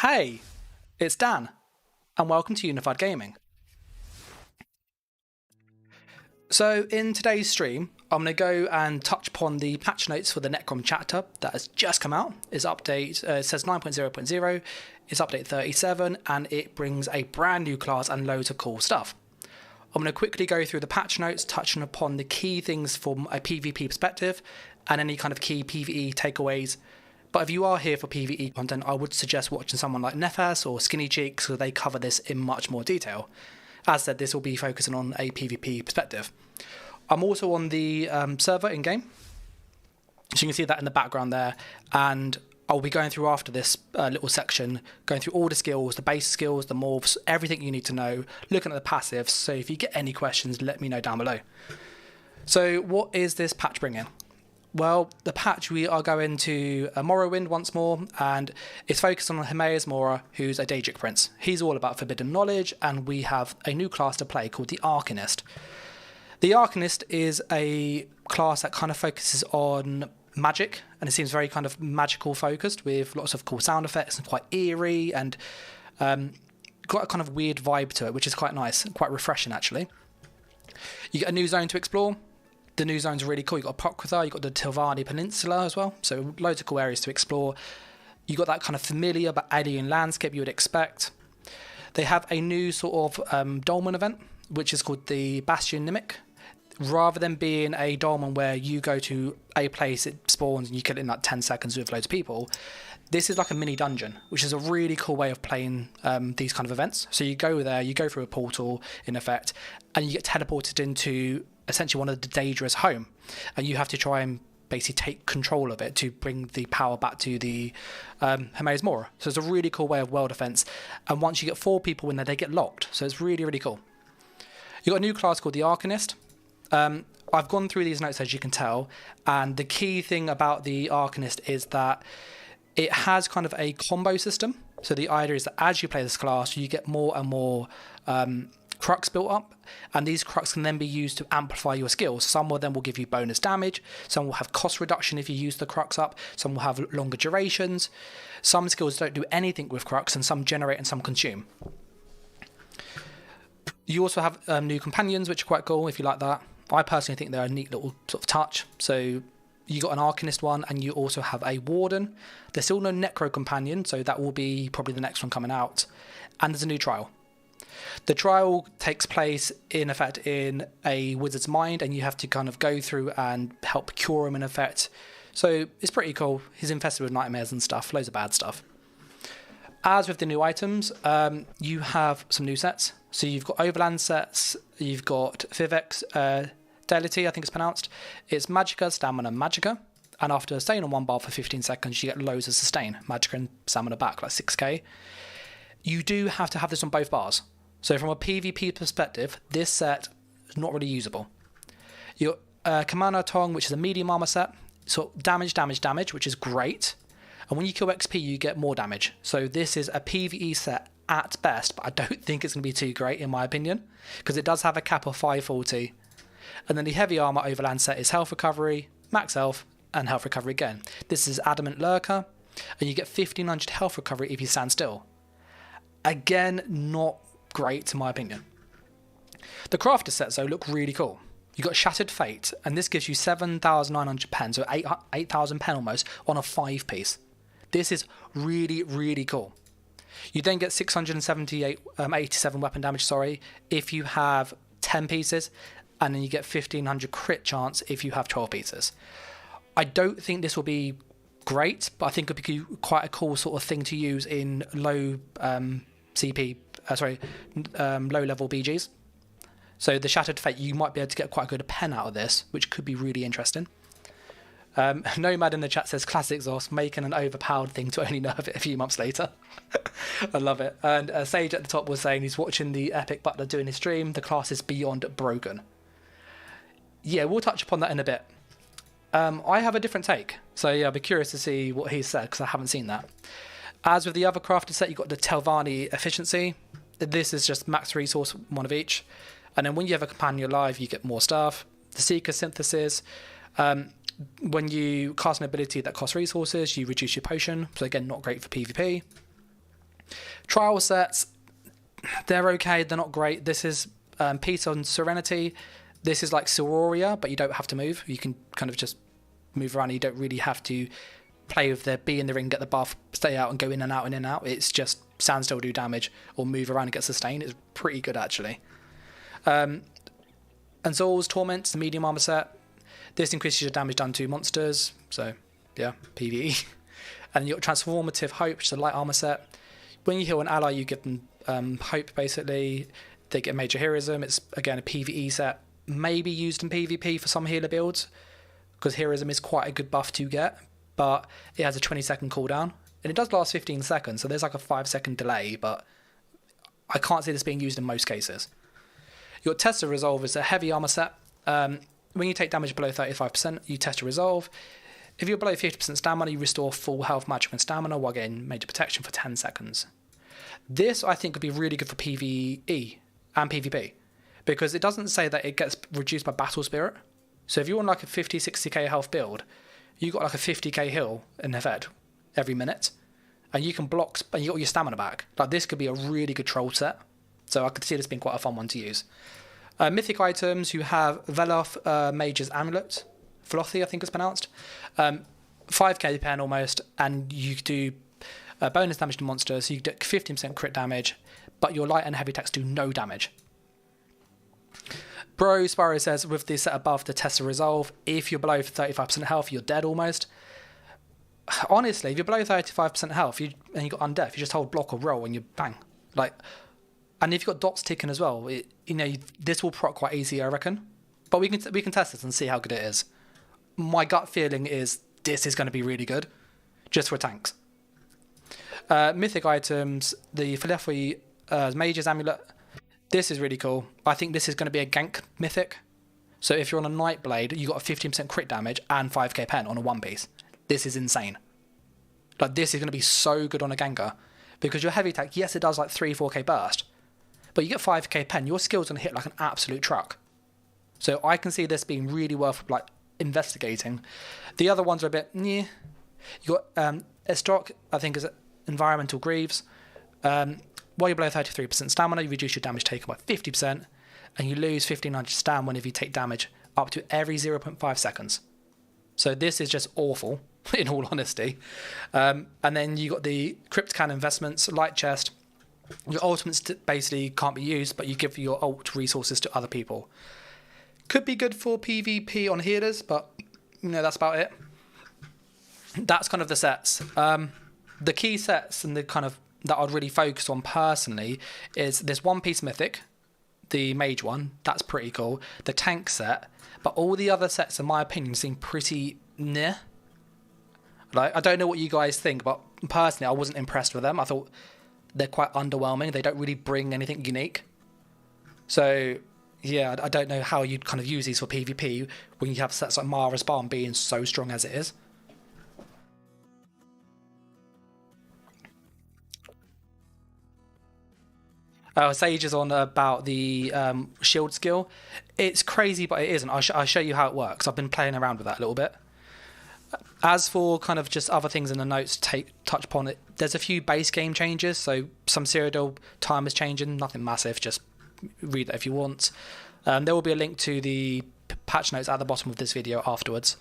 Hey, it's Dan, and welcome to Unified Gaming. So in today's stream, I'm going to go and touch upon the patch notes for the Necrom chapter that has just come out. It's update, it says 9.0.0, it's update 37, and it brings a brand new class and loads of cool stuff. I'm going to quickly go through the patch notes, touching upon the key things from a PvP perspective, and any kind of key PvE takeaways. But if you are here for PvE content, I would suggest watching someone like Nefas or Skinny Cheeks, because they cover this in much more detail. As said, this will be focusing on a PvP perspective. I'm also on the server in-game, so you can see that in the background there, and I'll be going through after this little section, going through all the skills, the base skills, the morphs, everything you need to know, looking at the passives, so if you get any questions, let me know down below. So what is this patch bringing? Well, the patch, we are going to Morrowind once more, and it's focused on Hermaeus Mora, who's a Daedric prince. He's all about forbidden knowledge, and we have a new class to play called the Arcanist. The Arcanist is a class that kind of focuses on magic, and it seems very kind of magical focused, with lots of cool sound effects and quite eerie, and got a kind of weird vibe to it, which is quite nice, quite refreshing actually. You get a new zone to explore. The new zone's really cool. You've got Apocrypha, you've got the Tatewaki Peninsula as well, so loads of cool areas to explore. You've got that kind of familiar but alien landscape you would expect. They have a new sort of dolmen event, which is called the Bastion Mimic. Rather than being a dolmen where you go to a place, it spawns and you kill it in like 10 seconds with loads of people, this is like a mini dungeon, which is a really cool way of playing these kind of events. So you go there, you go through a portal in effect, and you get teleported into essentially one of the Daedra's home, and you have to try and basically take control of it to bring the power back to the Hermaeus Mora. So it's a really cool way of world defense, and once you get 4 people in there, they get locked, so it's really, really cool. You've got a new class called the Arcanist. I've gone through these notes, as you can tell, and the key thing about the Arcanist is that it has kind of a combo system. So the idea is that as you play this class, you get more and more Crux built up, and these Crux can then be used to amplify your skills. Some of them will give you bonus damage, some will have cost reduction if you use the Crux up, some will have longer durations, some skills don't do anything with Crux, and some generate and some consume. You also have new companions, which are quite cool if you like that. I personally think they're a neat little sort of touch. So you got an Arcanist one, and you also have a Warden. There's still no Necro companion, so that will be probably the next one coming out. And there's a new trial. The trial takes place in effect in a wizard's mind, and you have to kind of go through and help cure him in effect. So it's pretty cool. He's infested with nightmares and stuff, loads of bad stuff. As with the new items, you have some new sets. So you've got Overland sets, you've got Vivek's Deity, I think it's pronounced. It's Magicka, Stamina, Magicka. And after staying on one bar for 15 seconds, you get loads of sustain. Magicka and Stamina back, like 6k. You do have to have this on both bars. So from a PvP perspective, this set is not really usable. Your Kamana Tong, which is a medium armor set, so damage, which is great. And when you kill XP, you get more damage. So this is a PvE set at best, but I don't think it's going to be too great in my opinion, because it does have a cap of 540. And then the heavy armor Overland set is health recovery, max health, and health recovery again. This is Adamant Lurker, and you get 1500 health recovery if you stand still. Again, not great in my opinion. The crafter sets though look really cool. You got Shattered Fate, and this gives you 7,900 pen, so 8,000 pen almost, on a 5-piece. This is really, really cool. You then get 87 weapon damage, if you have 10 pieces, and then you get 1,500 crit chance if you have 12 pieces. I don't think this will be great, but I think it'll be quite a cool sort of thing to use in low low-level BGs. So the Shattered Fate, you might be able to get quite a good pen out of this, which could be really interesting. Nomad in the chat says, classic Zos, making an overpowered thing to only nerf it a few months later. I love it. And Sage at the top was saying he's watching the Epic Butler doing his stream. The class is beyond broken. Yeah, we'll touch upon that in a bit. I have a different take. So yeah, I'll be curious to see what he said, because I haven't seen that. As with the other crafted set, you've got the Telvanni Efficiency. This is just max resource, one of each. And then when you have a companion alive, you get more stuff. The Seeker Synthesis. When you cast an ability that costs resources, you reduce your potion. So again, not great for PvP. Trial sets, they're okay, they're not great. This is Peace on Serenity. This is like Cyrodiil, but you don't have to move. You can kind of just move around. You don't really have to play with the be in the ring, get the buff, stay out and go in and out and in and out. It's just stand still, do damage, or move around and get sustained. It's pretty good, actually. And Zol's Torment, the medium armor set. This increases your damage done to monsters. So, yeah, PvE. And you've got Transformative Hope, which is a light armor set. When you heal an ally, you give them hope, basically. They get major heroism. It's, again, a PvE set. Maybe used in PvP for some healer builds, because heroism is quite a good buff to get, but it has a 20-second cooldown, and it does last 15 seconds, so there's like a 5-second delay, but I can't see this being used in most cases. Your Test of Resolve is a heavy armor set. When you take damage below 35%, you test a Resolve. If you're below 50% stamina, you restore full health, magic, and stamina while getting major protection for 10 seconds. This, I think, would be really good for PvE and PvP, because it doesn't say that it gets reduced by battle spirit. So if you're on like a 50, 60k health build, you got like a 50k heal in effect every minute, and you can block, and you got your stamina back. Like, this could be a really good troll set. So I could see this being quite a fun one to use. Mythic items, you have Veloth Mage's Amulet, Velothi I think it's pronounced. 5k pen almost, and you do bonus damage to monsters, so you get 15% crit damage, but your light and heavy attacks do no damage. Bro Spyro says, with the set above the Test of Resolve, if you're below 35% health, you're dead almost. Honestly, if you're below 35% health and you got undeath, you just hold block or roll and you bang. Like, and if you've got dots ticking as well, this will proc quite easy, I reckon. But we can test this and see how good it is. My gut feeling is this is going to be really good, just for tanks. Mythic items, the Philephoi Mage's Amulet. This is really cool. I think this is going to be a gank mythic. So if you're on a Nightblade, you got a 15% crit damage and 5k pen on a one piece. This is insane. Like, this is going to be so good on a ganker, because your heavy attack, yes, it does like 3-4k burst, but you get 5k pen, your skill's going to hit like an absolute truck. So I can see this being really worth like investigating. The other ones are a bit, yeah. You got Estrock, I think is Environmental Greaves. While you're below 33% stamina, you reduce your damage taken by 50%, and you lose 1500 stam whenever you take damage up to every 0.5 seconds. So this is just awful, in all honesty. And then you got the Crypt Can Investments, Light Chest. Your ultimates basically can't be used, but you give your ult resources to other people. Could be good for PvP on healers, but that's about it. That's kind of the sets. The key sets and the kind of that I'd really focus on personally is this One Piece Mythic, the mage one. That's pretty cool. The tank set, but all the other sets, in my opinion, seem pretty meh. Like, I don't know what you guys think, but personally, I wasn't impressed with them. I thought they're quite underwhelming. They don't really bring anything unique. So yeah, I don't know how you'd kind of use these for PvP when you have sets like Mara's Barn being so strong as it is. Sage is on about the shield skill. It's crazy, but it isn't. I'll show you how it works. I've been playing around with that a little bit. As for kind of just other things in the notes, touch upon it. There's a few base game changes. So some Cyrodiil time is changing. Nothing massive. Just read that if you want. There will be a link to the patch notes at the bottom of this video afterwards.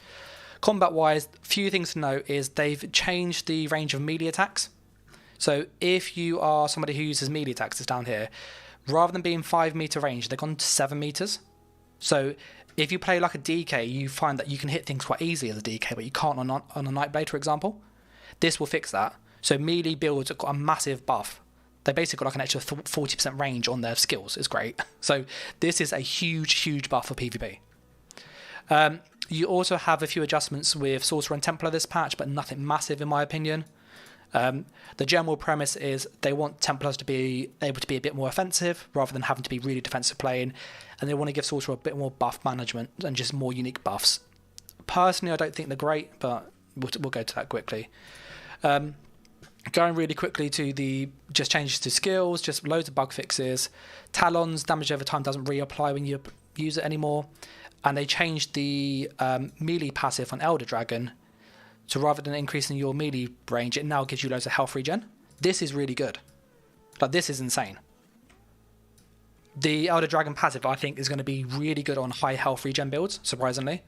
Combat-wise, few things to note is they've changed the range of melee attacks. So if you are somebody who uses melee attacks, it's down here, rather than being 5 meter range, they've gone to 7 meters. So if you play like a DK, you find that you can hit things quite easily as a DK, but you can't on a Nightblade, for example. This will fix that. So melee builds have got a massive buff. They basically got like an extra 40% range on their skills. It's great. So this is a huge, huge buff for PvP. You also have a few adjustments with Sorcerer and Templar this patch, but nothing massive in my opinion. The general premise is they want Templars to be able to be a bit more offensive rather than having to be really defensive playing, and they want to give Sorcerer a bit more buff management and just more unique buffs. Personally, I don't think they're great, but we'll go to that quickly. Going really quickly to the just changes to skills, just loads of bug fixes. Talon's damage over time doesn't reapply when you use it anymore, and they changed the melee passive on Elder Dragon. So rather than increasing your melee range, it now gives you loads of health regen. This is really good. Like, this is insane. The Elder Dragon passive, I think, is going to be really good on high health regen builds, surprisingly.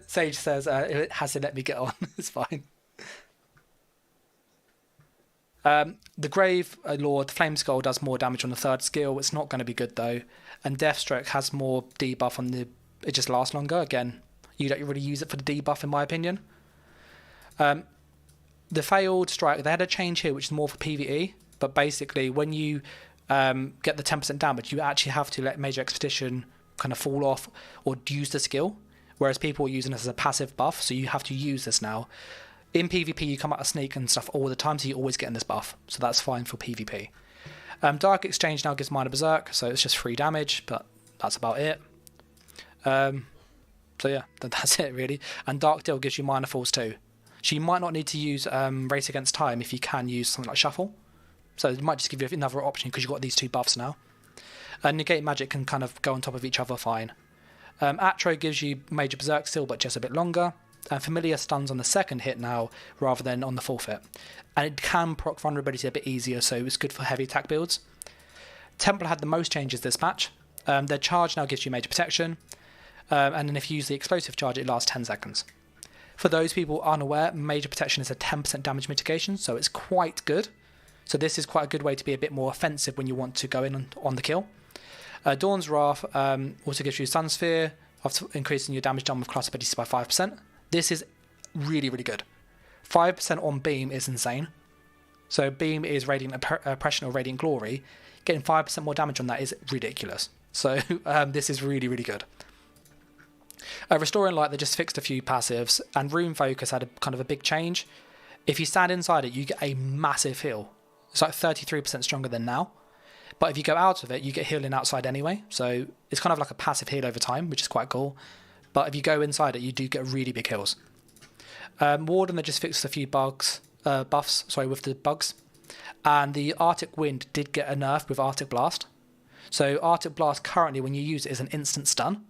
Sage says it has to let me get on. It's fine. The Grave Lord Flame Skull does more damage on the third skill. It's not going to be good though. And Deathstroke has more debuff on the... It just lasts longer. Again, you don't really use it for the debuff in my opinion. The Failed Strike, they had a change here which is more for PvE. But basically when you get the 10% damage, you actually have to let Major Expedition kind of fall off or use the skill. Whereas people are using this as a passive buff, so you have to use this now. In PvP, you come out of sneak and stuff all the time, so you're always getting this buff. So that's fine for PvP. Dark Exchange now gives Minor Berserk, so it's just 3 damage, but that's about it. So yeah, that's it really. And Dark Deal gives you Minor Falls too. So you might not need to use Race Against Time if you can use something like Shuffle. So it might just give you another option because you've got these 2 buffs now. And Negate Magic can kind of go on top of each other fine. Atro gives you Major Berserk still, but just a bit longer. And Familiar stuns on the second hit now, rather than on the fourth hit. And it can proc vulnerability a bit easier, so it's good for heavy attack builds. Templar had the most changes this patch. Their charge now gives you Major Protection. And then if you use the Explosive Charge, it lasts 10 seconds. For those people unaware, Major Protection is a 10% damage mitigation, so it's quite good. So this is quite a good way to be a bit more offensive when you want to go in on the kill. Dawn's Wrath also gives you Sun Sphere, after increasing your damage done with class abilities by 5%. This is really, really good. 5% on Beam is insane. So Beam is Radiant Oppression or Radiant Glory. Getting 5% more damage on that is ridiculous. So this is really, really good. Restoring Light, they just fixed a few passives, and Rune Focus had a kind of a big change. If you stand inside it, you get a massive heal. It's like 33% stronger than now. But if you go out of it, you get healing outside anyway. So it's kind of like a passive heal over time, which is quite cool. But if you go inside it, you do get really big heals. Warden, they just fixed a few buffs with the bugs. And the Arctic Wind did get a nerf with Arctic Blast. So Arctic Blast currently, when you use it, is an instant stun.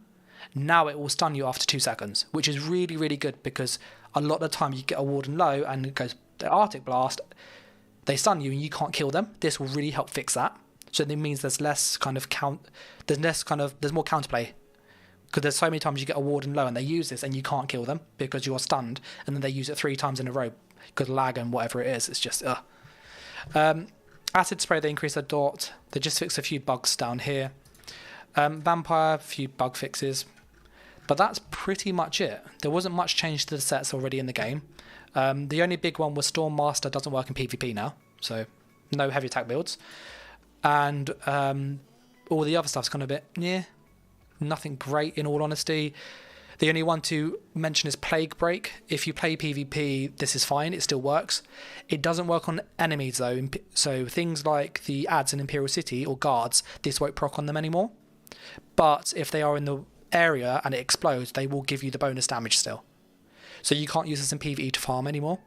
Now it will stun you after 2 seconds, which is really, really good because a lot of the time you get a Warden low and it goes, the Arctic Blast, they stun you and you can't kill them. This will really help fix that. So it means there's less kind of there's more counterplay. Because there's so many times you get a Warden low and they use this and you can't kill them because you're stunned, and then they use it 3 times in a row because lag and whatever it is. It's just Acid Spray, they increased their dot. They just fixed a few bugs down here. Vampire, a few bug fixes. But that's pretty much it. There wasn't much change to the sets already in the game. The only big one was Storm Master doesn't work in PvP now, so no heavy attack builds. And all the other stuff's kind of a bit, yeah, nothing great in all honesty. The only one to mention is Plague Break. If you play PvP, this is fine, it still works. It doesn't work on enemies though, so things like the ads in Imperial City or guards, this won't proc on them anymore. But if they are in the area and it explodes, they will give you the bonus damage still. So you can't use this in PvE to farm anymore.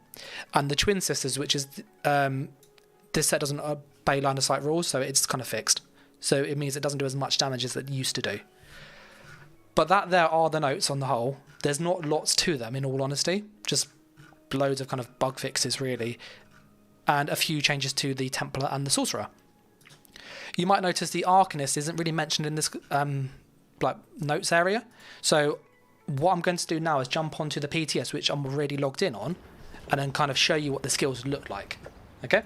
And the Twin Sisters, which is this set doesn't obey line of sight rules, so it's kind of fixed. So it means it doesn't do as much damage as it used to do. But that there are the notes on the whole. There's not lots to them in all honesty, just loads of kind of bug fixes really, and a few changes to the Templar and the Sorcerer. You might notice the Arcanist isn't really mentioned in this like notes area. So what I'm going to do now is jump onto the PTS, which I'm already logged in on, and then kind of show you what the skills look like. Okay?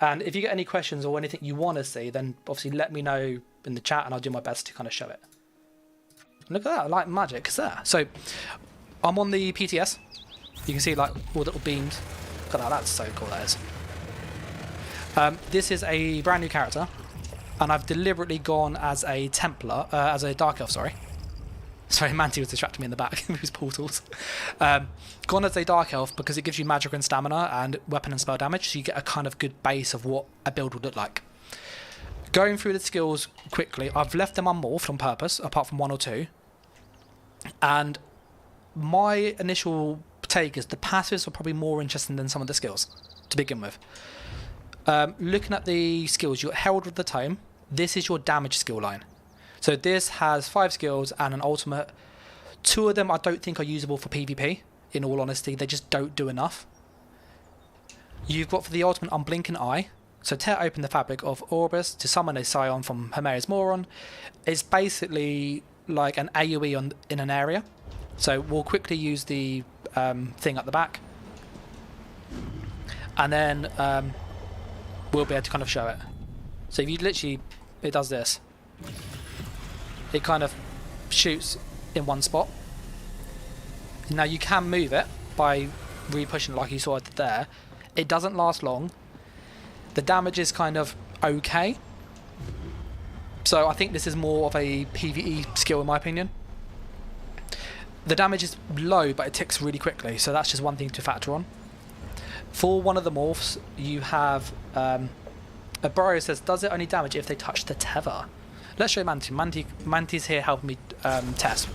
And if you get any questions or anything you want to see, then obviously let me know in the chat and I'll do my best to kind of show it. Look at that, like magic, is there? So I'm on the PTS. You can see like all the little beams. Look at that, that's so cool, that is. This is a brand new character, and I've deliberately gone as a Templar, as a Dark Elf, sorry. Sorry, Manti was distracting me in the back with his portals. Gone as a Dark Elf because it gives you magic and stamina and weapon and spell damage, so you get a kind of good base of what a build would look like. Going through the skills quickly, I've left them unmorphed on purpose, apart from 1 or 2. And my initial take is the passives are probably more interesting than some of the skills, to begin with. Looking at the skills, you've got Herald with the Tome. This is your damage skill line. So this has 5 skills and an ultimate. 2 of them I don't think are usable for PvP, in all honesty. They just don't do enough. You've got for the ultimate Unblinking Eye. So tear open the fabric of Orbis to summon a Scion from Homeria's Moron. It's basically like an AoE in an area. So we'll quickly use the thing at the back. And then we'll be able to kind of show it. So if you literally, it does this. It kind of shoots in one spot. Now you can move it by re-pushing it like you saw it there. It doesn't last long. The damage is kind of okay. So I think this is more of a PvE skill in my opinion. The damage is low, but it ticks really quickly, so that's just one thing to factor on. For one of the morphs, you have a Burrow says, does it only damage if they touch the tether? Let's show Manti. Manti's here helping me test.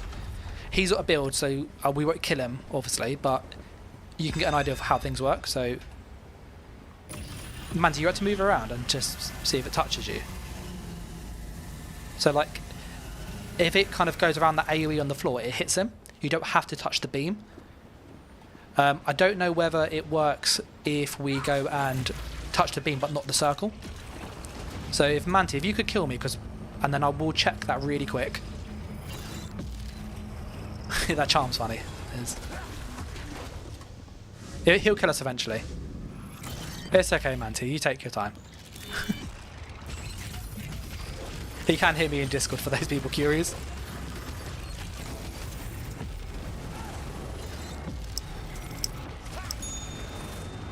He's got a build, so we won't kill him, obviously, but you can get an idea of how things work. So, Manti, you have to move around and just see if it touches you. So, like, if it kind of goes around the AoE on the floor, it hits him. You don't have to touch the beam. I don't know whether it works if we go and touch the beam but not the circle. So if Manti, if you could kill me, and then I will check that really quick. That charm's funny. He'll kill us eventually. It's okay, Manti, you take your time. He can hear me in Discord for those people curious.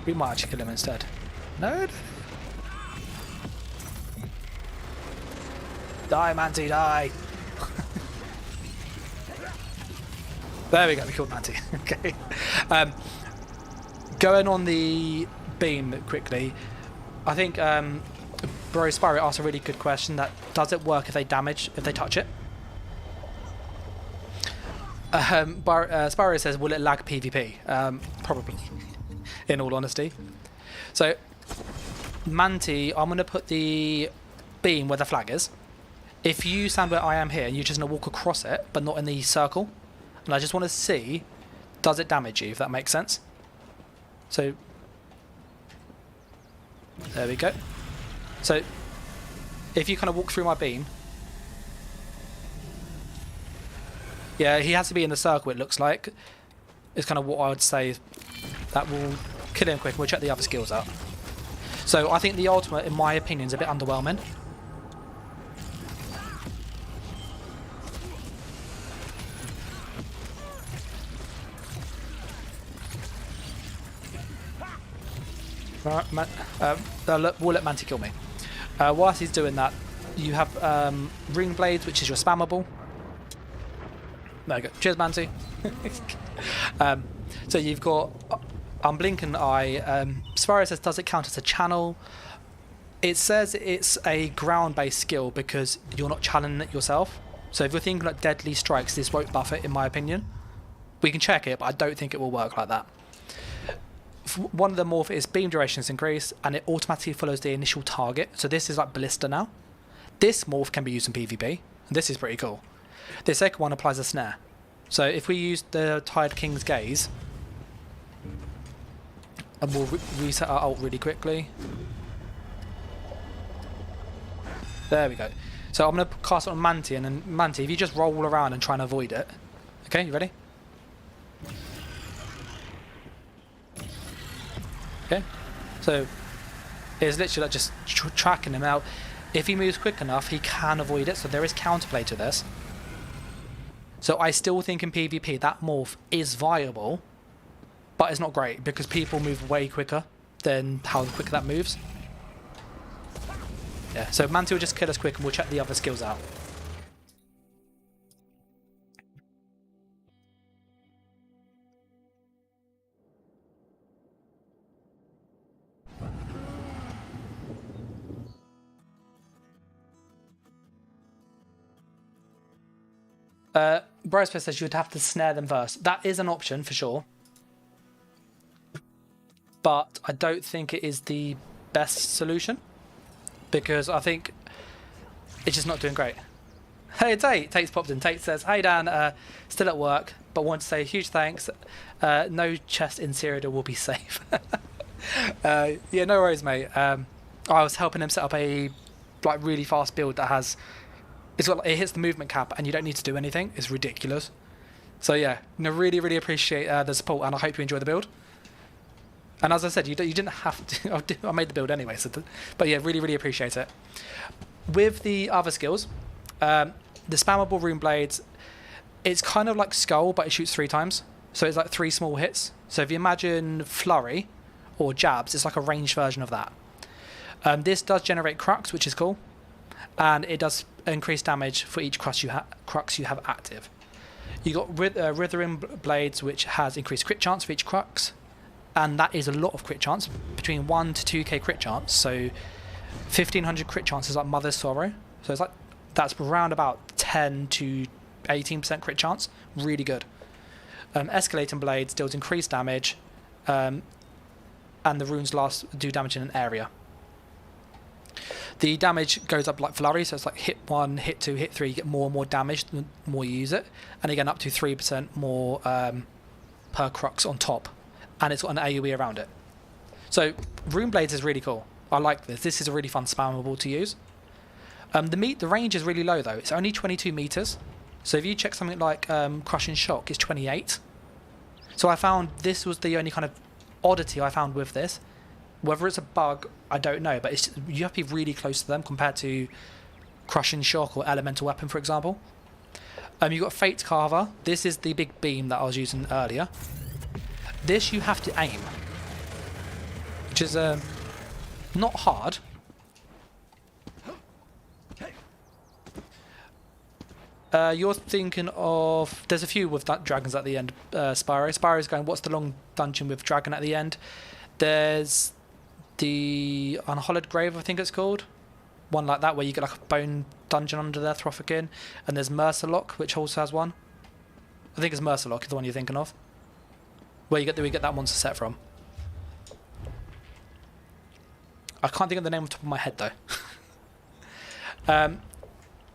We might actually kill him instead. No. Die, Manti, die. There we go, we killed Manti. Okay. Going on the beam quickly, I think Bro Spyro asked a really good question. That does it work if they touch it? Spyro says, will it lag PvP? Probably. In all honesty. So, Manti, I'm going to put the beam where the flag is. If you stand where I am here, you're just going to walk across it, but not in the circle. And I just want to see, does it damage you, if that makes sense? So, there we go. So, if you kind of walk through my beam, yeah, he has to be in the circle, it looks like. It's kind of what I would say. That will kill him quick. We'll check the other skills out. So I think the ultimate, in my opinion, is a bit underwhelming. Right, we'll let Manti kill me. Whilst he's doing that, you have Ring Blades, which is your spammable. There you go. Cheers, Manti. So you've got Unblinking Eye. Spyro says, does it count as a channel? It says it's a ground-based skill because you're not channeling it yourself. So if you're thinking like Deadly Strikes, this won't buff it, in my opinion. We can check it, but I don't think it will work like that. One of the morph is beam duration is increased, and it automatically follows the initial target. So this is like Ballista now. This morph can be used in PvP, and this is pretty cool. The second one applies a snare. So if we use the Tired King's Gaze, and we'll reset our ult really quickly. There we go. So I'm going to cast it on Manti, and then Manti, if you just roll around and try and avoid it. Okay, you ready? Okay. So it's literally like just tracking him out. If he moves quick enough, he can avoid it, so there is counterplay to this. So I still think in PvP that morph is viable, but it's not great because people move way quicker than how quick that moves. Yeah, so Manti will just kill us quick and we'll check the other skills out. Bryce says you would have to snare them first. That is an option for sure. But I don't think it is the best solution. Because I think it's just not doing great. Hey Tate, Tate's popped in. Tate says, hey Dan, still at work, but want to say huge thanks. No chest in Cyrodiil will be safe. Yeah, no worries, mate. I was helping him set up a like really fast build that has it hits the movement cap and you don't need to do anything. It's ridiculous. So yeah, no, really appreciate the support, and I hope you enjoy the build. And as I said, you didn't have to. I made the build anyway, but yeah, really appreciate it. With the other skills, the spammable rune blades, it's kind of like Skull, but it shoots 3 times. So it's like 3 small hits. So if you imagine Flurry or Jabs, it's like a ranged version of that. This does generate Crux, which is cool, and it does increase damage for each Crux you have active. You got Withering Blades, which has increased crit chance for each Crux, and that is a lot of crit chance, between 1 to 2k crit chance. So 1500 crit chance is like Mother's Sorrow. So it's like that's around about 10 to 18% crit chance. Really good. Escalating Blades deals increased damage, and the runes do damage in an area. The damage goes up like Flurry, so it's like hit 1, hit 2, hit 3, you get more and more damage the more you use it, and again up to 3% more per Crux on top, and it's got an AoE around it. So Rune Blades is really cool. I like this. This is a really fun spammable to use. The range is really low though. It's only 22 meters. So if you check something like Crushing Shock, it's 28. So I found this was the only kind of oddity I found with this. Whether it's a bug, I don't know, but you have to be really close to them compared to Crushing Shock or Elemental Weapon, for example. You've got Fate Carver. This is the big beam that I was using earlier. This you have to aim, which is not hard. You're thinking of... There's a few with dragons at the end, Spyro. Spyro's going, what's the long dungeon with dragon at the end? There's the Unhollowed Grave, I think it's called. One like that, where you get like a bone dungeon under there, Throfakin. And there's Mercerlock, which also has one. I think it's Mercerlock, is the one you're thinking of. Where we get that monster set from. I can't think of the name off the top of my head, though.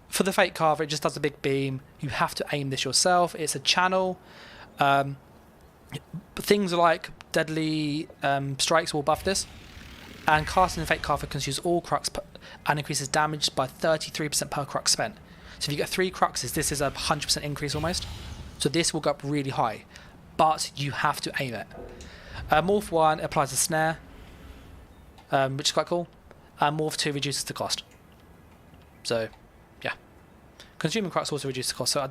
For the Fate Carver, it just does a big beam. You have to aim this yourself. It's a channel. Things like Deadly Strikes will buff this. And casting the Fate Carver consumes all Crux and increases damage by 33% per Crux spent. So if you get 3 Cruxes, this is a 100% increase almost. So this will go up really high. But you have to aim it. Morph 1 applies a snare, which is quite cool. And Morph 2 reduces the cost. So... Consuming Crux also reduces the cost, so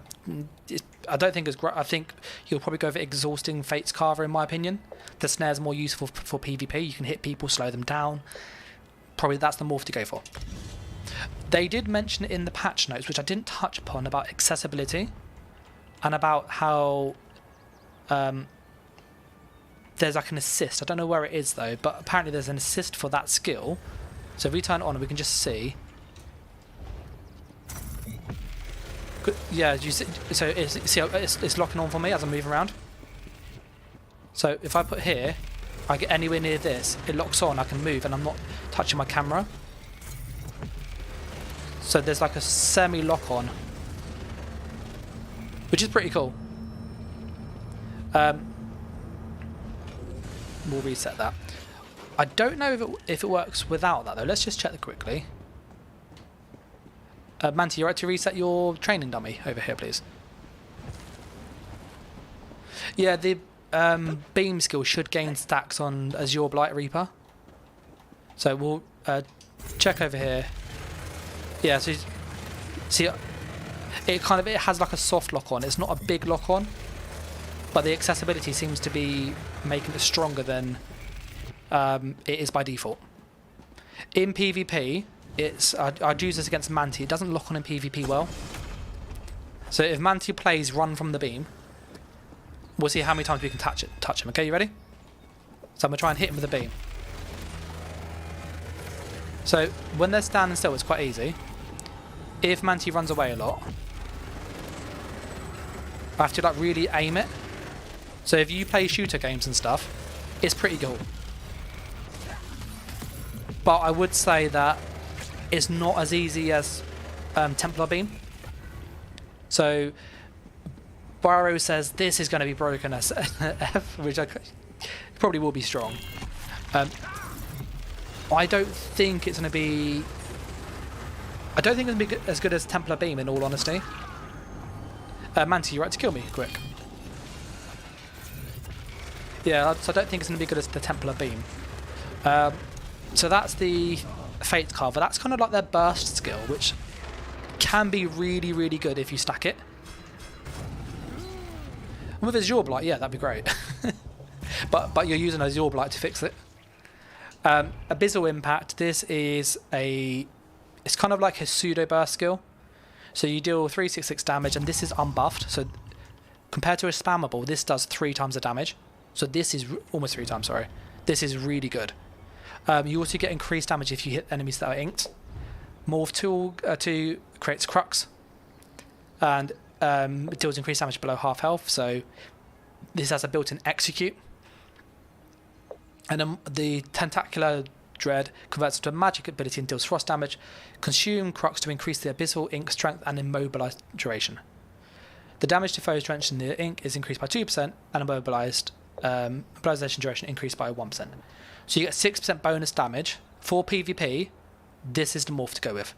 I don't think it's great. I think you'll probably go for Exhausting Fate's Carver, in my opinion. The snare's more useful for PvP. You can hit people, slow them down. Probably that's the morph to go for. They did mention in the patch notes, which I didn't touch upon, about accessibility and about how there's like an assist. I don't know where it is though, but apparently there's an assist for that skill. So if we turn it on, we can just see. Yeah, you see, so it's locking on for me as I'm moving around. So if I put here, I get anywhere near this, it locks on, I can move and I'm not touching my camera. So there's like a semi-lock on, which is pretty cool. We'll reset that. I don't know if it works without that though. Let's just check that quickly. Manti, you're right to reset your training dummy over here, please. Yeah, the beam skill should gain stacks on Azure Blight Reaper. So we'll check over here. Yeah, so see, it has like a soft lock on. It's not a big lock on, but the accessibility seems to be making it stronger than it is by default. In PvP, I'd use this against Manti. It doesn't lock on in PvP well. So if Manti plays Run from the Beam, we'll see how many times we can touch him. Okay, you ready? So I'm going to try and hit him with a beam. So when they're standing still, it's quite easy. If Manti runs away a lot, I have to like really aim it. So if you play shooter games and stuff, it's pretty cool. But I would say that it's not as easy as Templar Beam. So Burrow says this is going to be broken as F, which probably will be strong. I don't think it's going to be... I don't think it's going to be as good as Templar Beam, in all honesty. Manti, you're right to kill me, quick. Yeah, so I don't think it's going to be good as the Templar Beam. So that's the Fate Carver. That's kind of like their burst skill, which can be really, really good if you stack it. And with Azure Blight, yeah, that'd be great. but you're using Azure Blight to fix it. Abyssal Impact, this is it's kind of like a pseudo burst skill. So you deal 366 damage, and this is unbuffed. So compared to a Spammable, this does 3 times the damage. So this is almost 3 times, sorry. This is really good. You also get increased damage if you hit enemies that are inked. Morph Tool 2 creates Crux, and it deals increased damage below half health. So this has a built-in execute. And then the Tentacular Dread converts into a magic ability and deals frost damage. Consume Crux to increase the abyssal ink strength and immobilized duration. The damage to foes drenched in the ink is increased by 2%, and immobilization duration increased by 1%. So you get 6% bonus damage. For PvP, this is the morph to go with.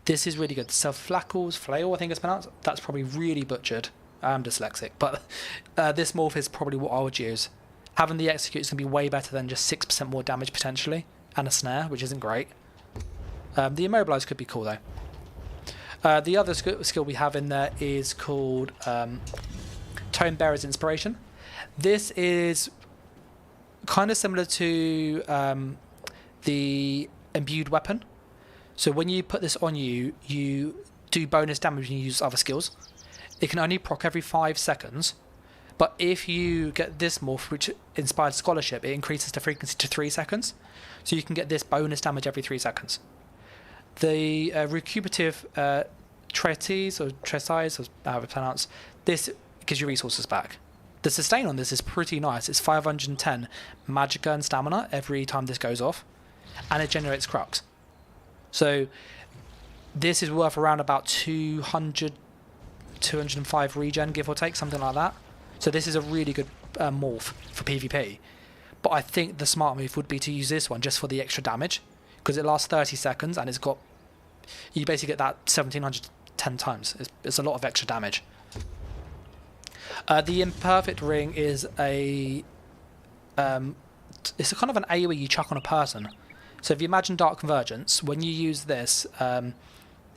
This is really good. Self-Flackles, Flail, I think it's pronounced. That's probably really butchered. I'm dyslexic, but this morph is probably what I would use. Having the execute is going to be way better than just 6% more damage potentially, and a snare, which isn't great. The immobilize could be cool though. The other skill we have in there is called Tome Bearer's Inspiration. This is kind of similar to the Imbued Weapon. So when you put this on you, you do bonus damage when you use other skills. It can only proc every 5 seconds. But if you get this morph, which inspired Scholarship, it increases the frequency to 3 seconds. So you can get this bonus damage every 3 seconds. The recuperative treatise, or treatise, or however it's pronounced, this gives you resources back. The sustain on this is pretty nice. It's 510 magicka and stamina every time this goes off. And it generates Crux. So this is worth around about 200, 205 regen, give or take, something like that. So this is a really good morph for PvP. But I think the smart move would be to use this one just for the extra damage, because it lasts 30 seconds and it's got... You basically get that 1710 times. It's a lot of extra damage. The Imperfect Ring is a... it's a kind of an AoE you chuck on a person. So if you imagine Dark Convergence, when you use this,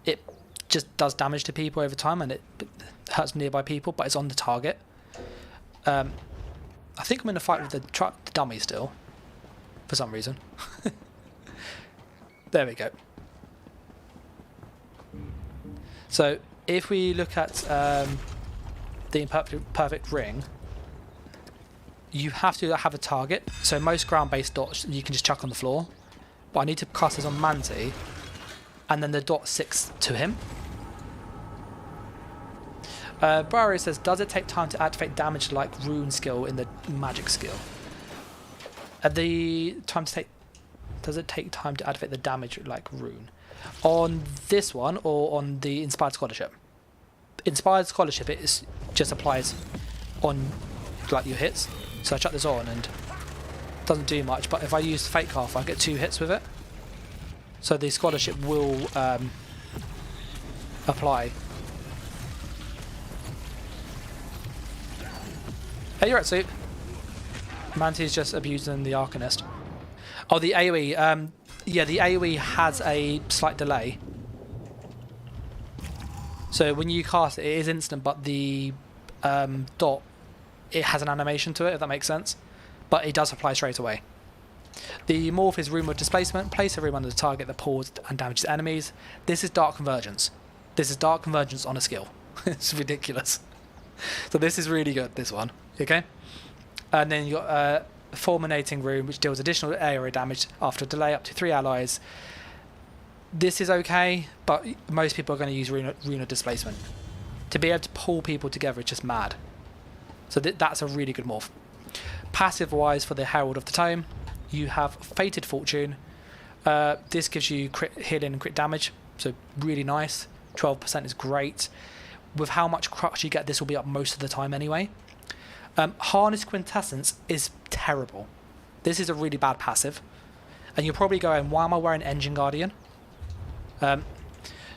it just does damage to people over time, and it hurts nearby people, but it's on the target. I think I'm in a fight with the dummy still, for some reason. There we go. So if we look at the Imperfect Ring, you have to have a target. So most ground-based dots you can just chuck on the floor. But I need to cast this on Manti, and then the dot sticks to him. Barry says, does it take time to activate damage like Rune skill in the magic skill? Does it take time to activate the damage like Rune? On this one, or on the Inspired Scholarship? Inspired Scholarship, it just applies on like your hits. So I chuck this on and it doesn't do much, but if I use Fate Carver, I get 2 hits with it. So the Scholarship will apply. Hey, you're right, Soup. Manti's just abusing the Arcanist. Oh, the AoE. Yeah, the AoE has a slight delay. So when you cast it, it is instant, but the dot, it has an animation to it, if that makes sense. But it does apply straight away. The morph is Rune with Displacement. Place a room under the target that pulls and damages enemies. This is Dark Convergence. This is Dark Convergence on a skill. It's ridiculous. So this is really good, this one. Okay? And then you got Fulminating Rune, which deals additional area damage after a delay up to 3 allies. This is okay, but most people are going to use Rune of Displacement. To be able to pull people together is just mad. So that's a really good morph. Passive-wise, for the Herald of the Tome, you have Fated Fortune. This gives you crit healing and crit damage, so really nice. 12% is great. With how much Crux you get, this will be up most of the time anyway. Harness Quintessence is terrible. This is a really bad passive. And you're probably going, why am I wearing Engine Guardian?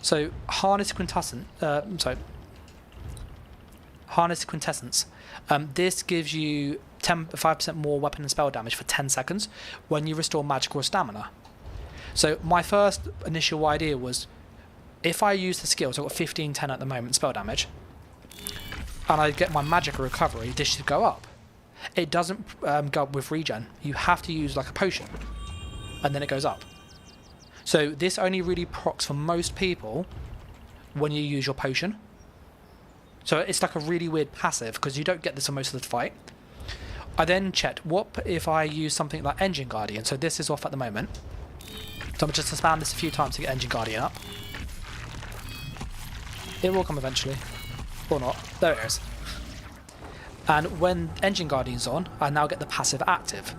So Harness Quintessence. This gives you 5% more weapon and spell damage for 10 seconds when you restore magic or stamina. So my first initial idea was, if I use the skill, so I've got 15-10 at the moment spell damage, and I get my magic or recovery, this should go up. It doesn't go up with regen. You have to use like a potion, and then it goes up. So this only really procs for most people when you use your potion. So it's like a really weird passive because you don't get this on most of the fight. I then checked, what if I use something like Engine Guardian? So this is off at the moment. So I'm just to spam this a few times to get Engine Guardian up. It will come eventually. Or not. There it is. And when Engine Guardian's on, I now get the passive active.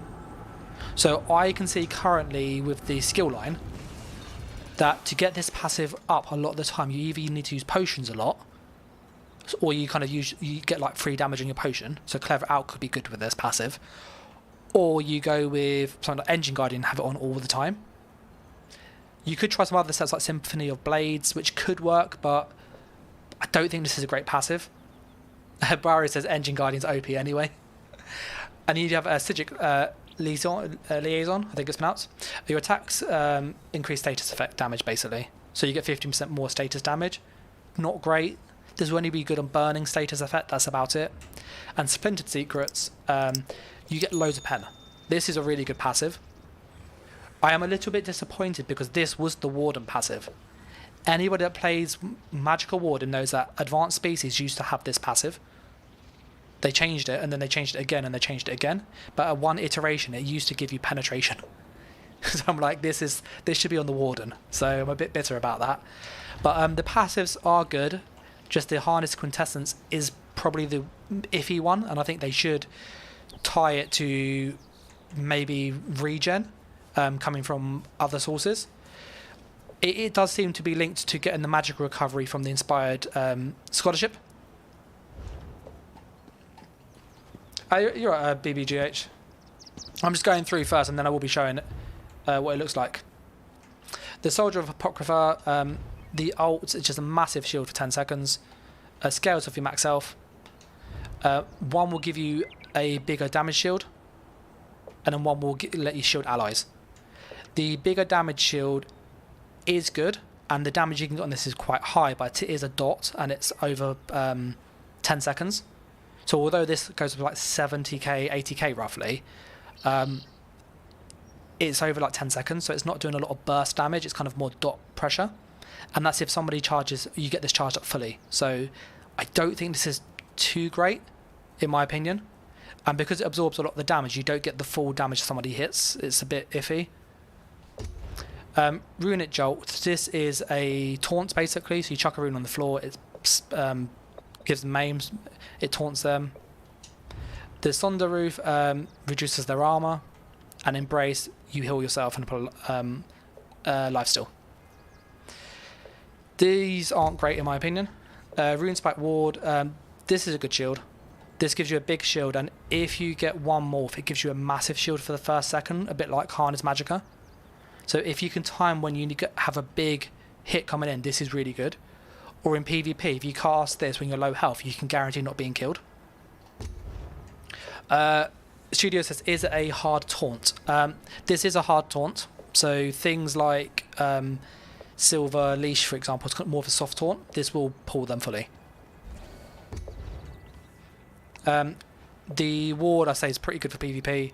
So I can see currently with the skill line that to get this passive up a lot of the time, you either need to use potions a lot, or you kind of you get like 3 damage on your potion. So Clever Out could be good with this passive. Or you go with something like Engine Guardian and have it on all the time. You could try some other sets like Symphony of Blades, which could work, but I don't think this is a great passive. Barry says Engine Guardian's OP anyway. And you have a Sigic liaison, I think it's pronounced. Your attacks increase status effect damage basically. So you get 15% more status damage. Not great. This will only be good on burning status effect, that's about it. And Splintered Secrets, you get loads of pen. This is a really good passive. I am a little bit disappointed because this was the Warden passive. Anybody that plays Magical Warden knows that Advanced Species used to have this passive. They changed it, and then they changed it again, and they changed it again. But at one iteration, it used to give you penetration. So I'm like, this should be on the Warden. So I'm a bit bitter about that. But the passives are good. Just the Harness Quintessence is probably the iffy one, and I think they should tie it to maybe regen coming from other sources. It does seem to be linked to getting the magic recovery from the inspired scholarship. You're at BBGH. I'm just going through first, and then I will be showing what it looks like. The Soldier of Apocrypha, the ult is just a massive shield for 10 seconds. Scales off your max health. One will give you a bigger damage shield, and then one will let you shield allies. The bigger damage shield is good, and the damage you can get on this is quite high, but it is a dot, and it's over 10 seconds. So although this goes up to like 70k, 80k roughly, it's over like 10 seconds, so it's not doing a lot of burst damage, it's kind of more dot pressure. And that's if somebody charges, you get this charged up fully. So I don't think this is too great, in my opinion. And because it absorbs a lot of the damage, you don't get the full damage somebody hits. It's a bit iffy. Runic Jolt, this is a taunt basically, so you chuck a rune on the floor, it gives them maims, it taunts them. The Sonder Roof reduces their armor, and Embrace, you heal yourself and put lifesteal. These aren't great in my opinion. Rune Spike Ward, this is a good shield. This gives you a big shield, and if you get one morph, it gives you a massive shield for the first second, a bit like Harness Magicka. So if you can time when you have a big hit coming in, this is really good. Or in PvP, if you cast this when you're low health, you can guarantee not being killed. Studio says, is it a hard taunt? This is a hard taunt. So things like Silver Leash, for example, is more of a soft taunt. This will pull them fully. The ward, I say, is pretty good for PvP.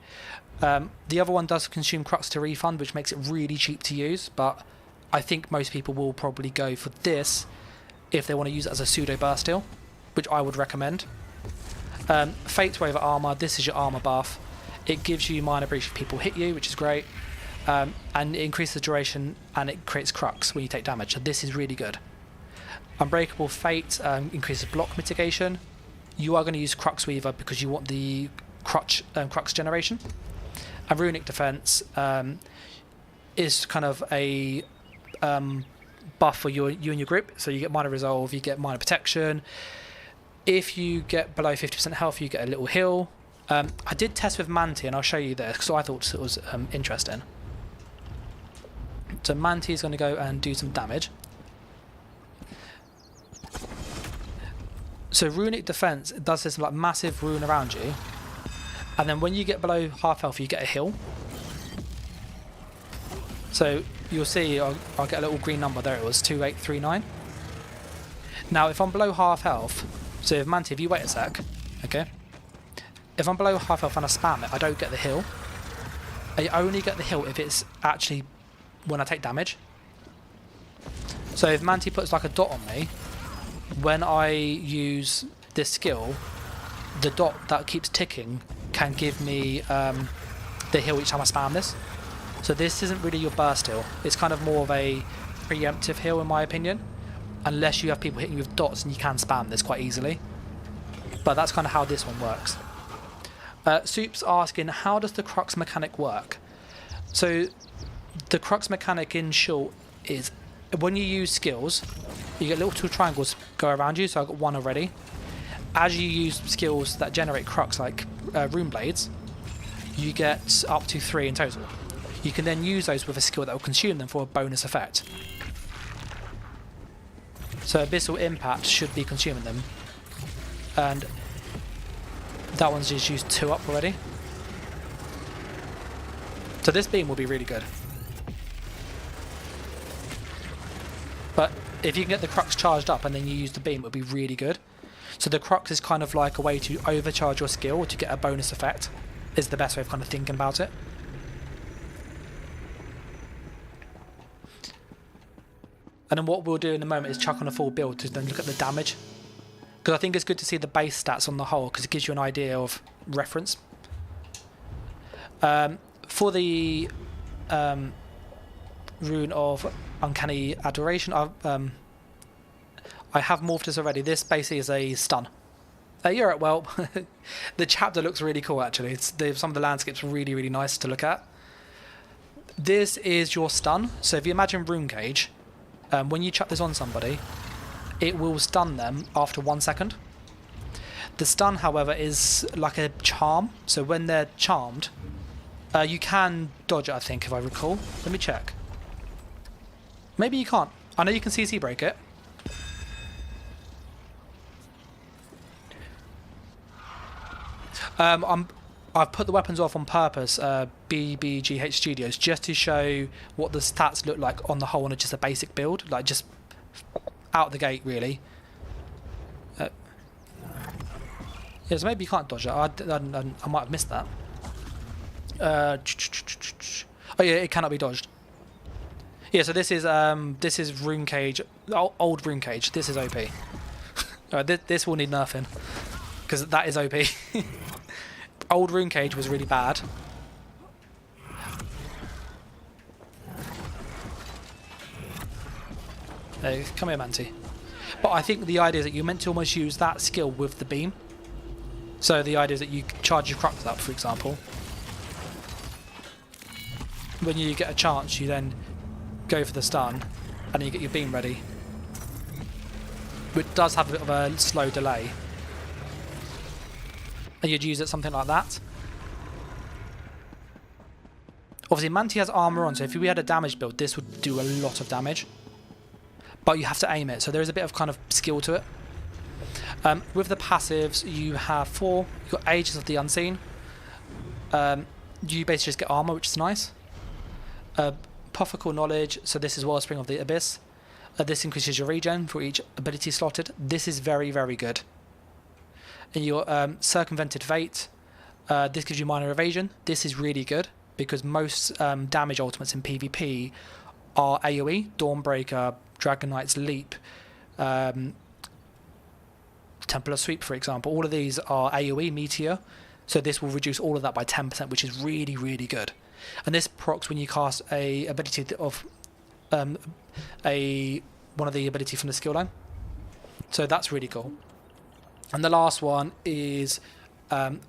The other one does consume Crux to refund, which makes it really cheap to use, but I think most people will probably go for this if they want to use it as a pseudo burst heal, which I would recommend. Fate's Wave Armor, this is your armor buff. It gives you minor breach if people hit you, which is great, and it increases the duration, and it creates Crux when you take damage, so this is really good. Unbreakable Fate increases block mitigation. You are going to use Crux Weaver because you want the Crux generation. And Runic Defense is kind of a buff for you and your group. So you get minor resolve, you get minor protection. If you get below 50% health, you get a little heal. I did test with Manti, and I'll show you this because I thought it was interesting. So Manti is going to go and do some damage. So runic defense does this like massive rune around you, and then when you get below half health, you get a heal. So you'll see I'll get a little green number there. It was 2839. Now if I'm below half health, so if Manti, if you wait a sec, okay. If I'm below half health and I spam it, I don't get the heal. I only get the heal if it's actually when I take damage. So if Manti puts like a dot on me, when I use this skill, the dot that keeps ticking can give me the heal each time I spam this. So this isn't really your burst heal. It's kind of more of a preemptive heal in my opinion, unless you have people hitting you with dots and you can spam this quite easily. But that's kind of how this one works. Soup's asking, how does the Crux mechanic work? So the Crux mechanic in short is when you use skills, you get little two triangles go around you, so I've got one already. As you use skills that generate Crux, like Rune Blades, you get up to 3 in total. You can then use those with a skill that will consume them for a bonus effect. So Abyssal Impact should be consuming them. And that one's just used 2 up already. So this beam will be really good. But if you can get the Crux charged up and then you use the beam, it would be really good. So the Crux is kind of like a way to overcharge your skill to get a bonus effect, is the best way of kind of thinking about it. And then what we'll do in a moment is chuck on a full build to then look at the damage. Because I think it's good to see the base stats on the whole, because it gives you an idea of reference. For the Rune of Uncanny Adoration, I have morphed this already. This basically is a stun. You're right, well, the chapter looks really cool actually. Some of the landscapes are really, really nice to look at. This is your stun. So if you imagine Rune Cage, when you chuck this on somebody, it will stun them after 1 second. The stun, however, is like a charm. So when they're charmed, you can dodge it, I think, if I recall. Let me check. Maybe you can't. I know you can CC break it. I've put the weapons off on purpose, BBGH Studios, just to show what the stats look like on the whole on just a basic build, like just out the gate, really. Yeah, so maybe you can't dodge it. I might have missed that. Oh yeah, it cannot be dodged. Yeah, so this is Rune Cage, old Rune Cage. This is OP. Alright, this will need nerfing because that is OP. Old Rune Cage was really bad. Hey, come here, Manti. But I think the idea is that you're meant to almost use that skill with the beam. So the idea is that you charge your Crux up, for example. When you get a chance, you then go for the stun, and then you get your beam ready. Which does have a bit of a slow delay. And you'd use it something like that. Obviously, Manti has armor on, so if we had a damage build, this would do a lot of damage. But you have to aim it, so there is a bit of kind of skill to it. With the passives, you have 4. You've got Ages of the Unseen. You basically just get armor, which is nice. Apocryphal Knowledge, so this is Wellspring of the Abyss. This increases your regen for each ability slotted. This is very, very good. And your Circumvented Fate, this gives you minor evasion. This is really good because most damage ultimates in PvP are AoE, Dawnbreaker, Dragon Knight's Leap, Templar Sweep, for example. All of these are AoE, Meteor, so this will reduce all of that by 10%, which is really, really good. And this procs when you cast a ability of one of the ability from the skill line. So that's really cool. And the last one is the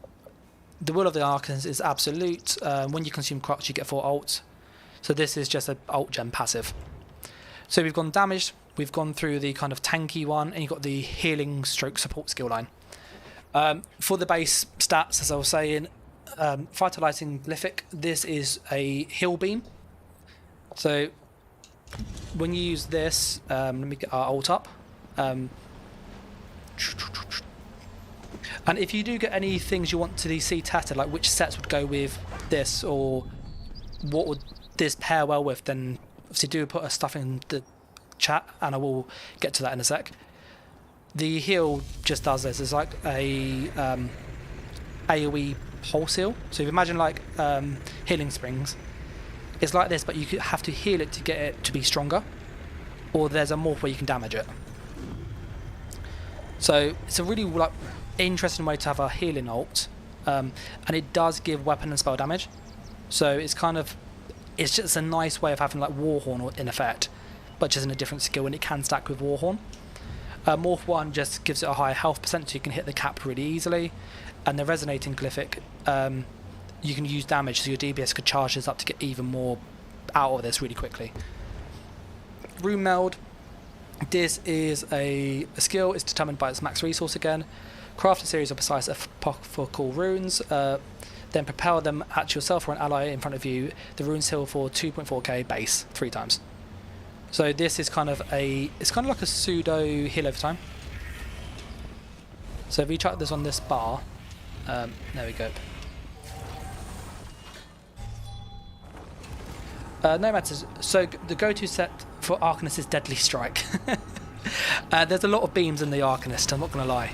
Will of the Arcanist is absolute. When you consume Crux, you get 4 ults. So this is just an ult gem passive. So we've gone damage, we've gone through the kind of tanky one, and you've got the healing stroke support skill line. For the base stats, as I was saying, Vitalizing Glyphic, this is a heal beam. So when you use this, let me get our ult up. And if you do get any things you want to see tested, like which sets would go with this, or what would this pair well with, then obviously do put stuff in the chat, and I will get to that in a sec. The heal just does this. It's like a AoE pulse heal. So if you imagine like healing springs, it's like this, but you have to heal it to get it to be stronger, or there's a morph where you can damage it. So it's a really like interesting way to have a healing ult, and it does give weapon and spell damage. So it's just a nice way of having like Warhorn in effect, but just in a different skill, and it can stack with Warhorn. Morph 1 just gives it a higher health percent, so you can hit the cap really easily. And the Resonating Glyphic, you can use damage, so your DBS could charge this up to get even more out of this really quickly. Rune Meld, this is a skill. It's determined by its max resource again. Craft a series of precise apocryphal runes, then propel them at yourself or an ally in front of you. The runes heal for 2.4k base 3 times. So this is it's kind of like a pseudo heal over time. So if you chuck this on this bar, there we go. No matters. So the go-to set for Arcanist is Deadly Strike. There's a lot of beams in the Arcanist, I'm not going to lie.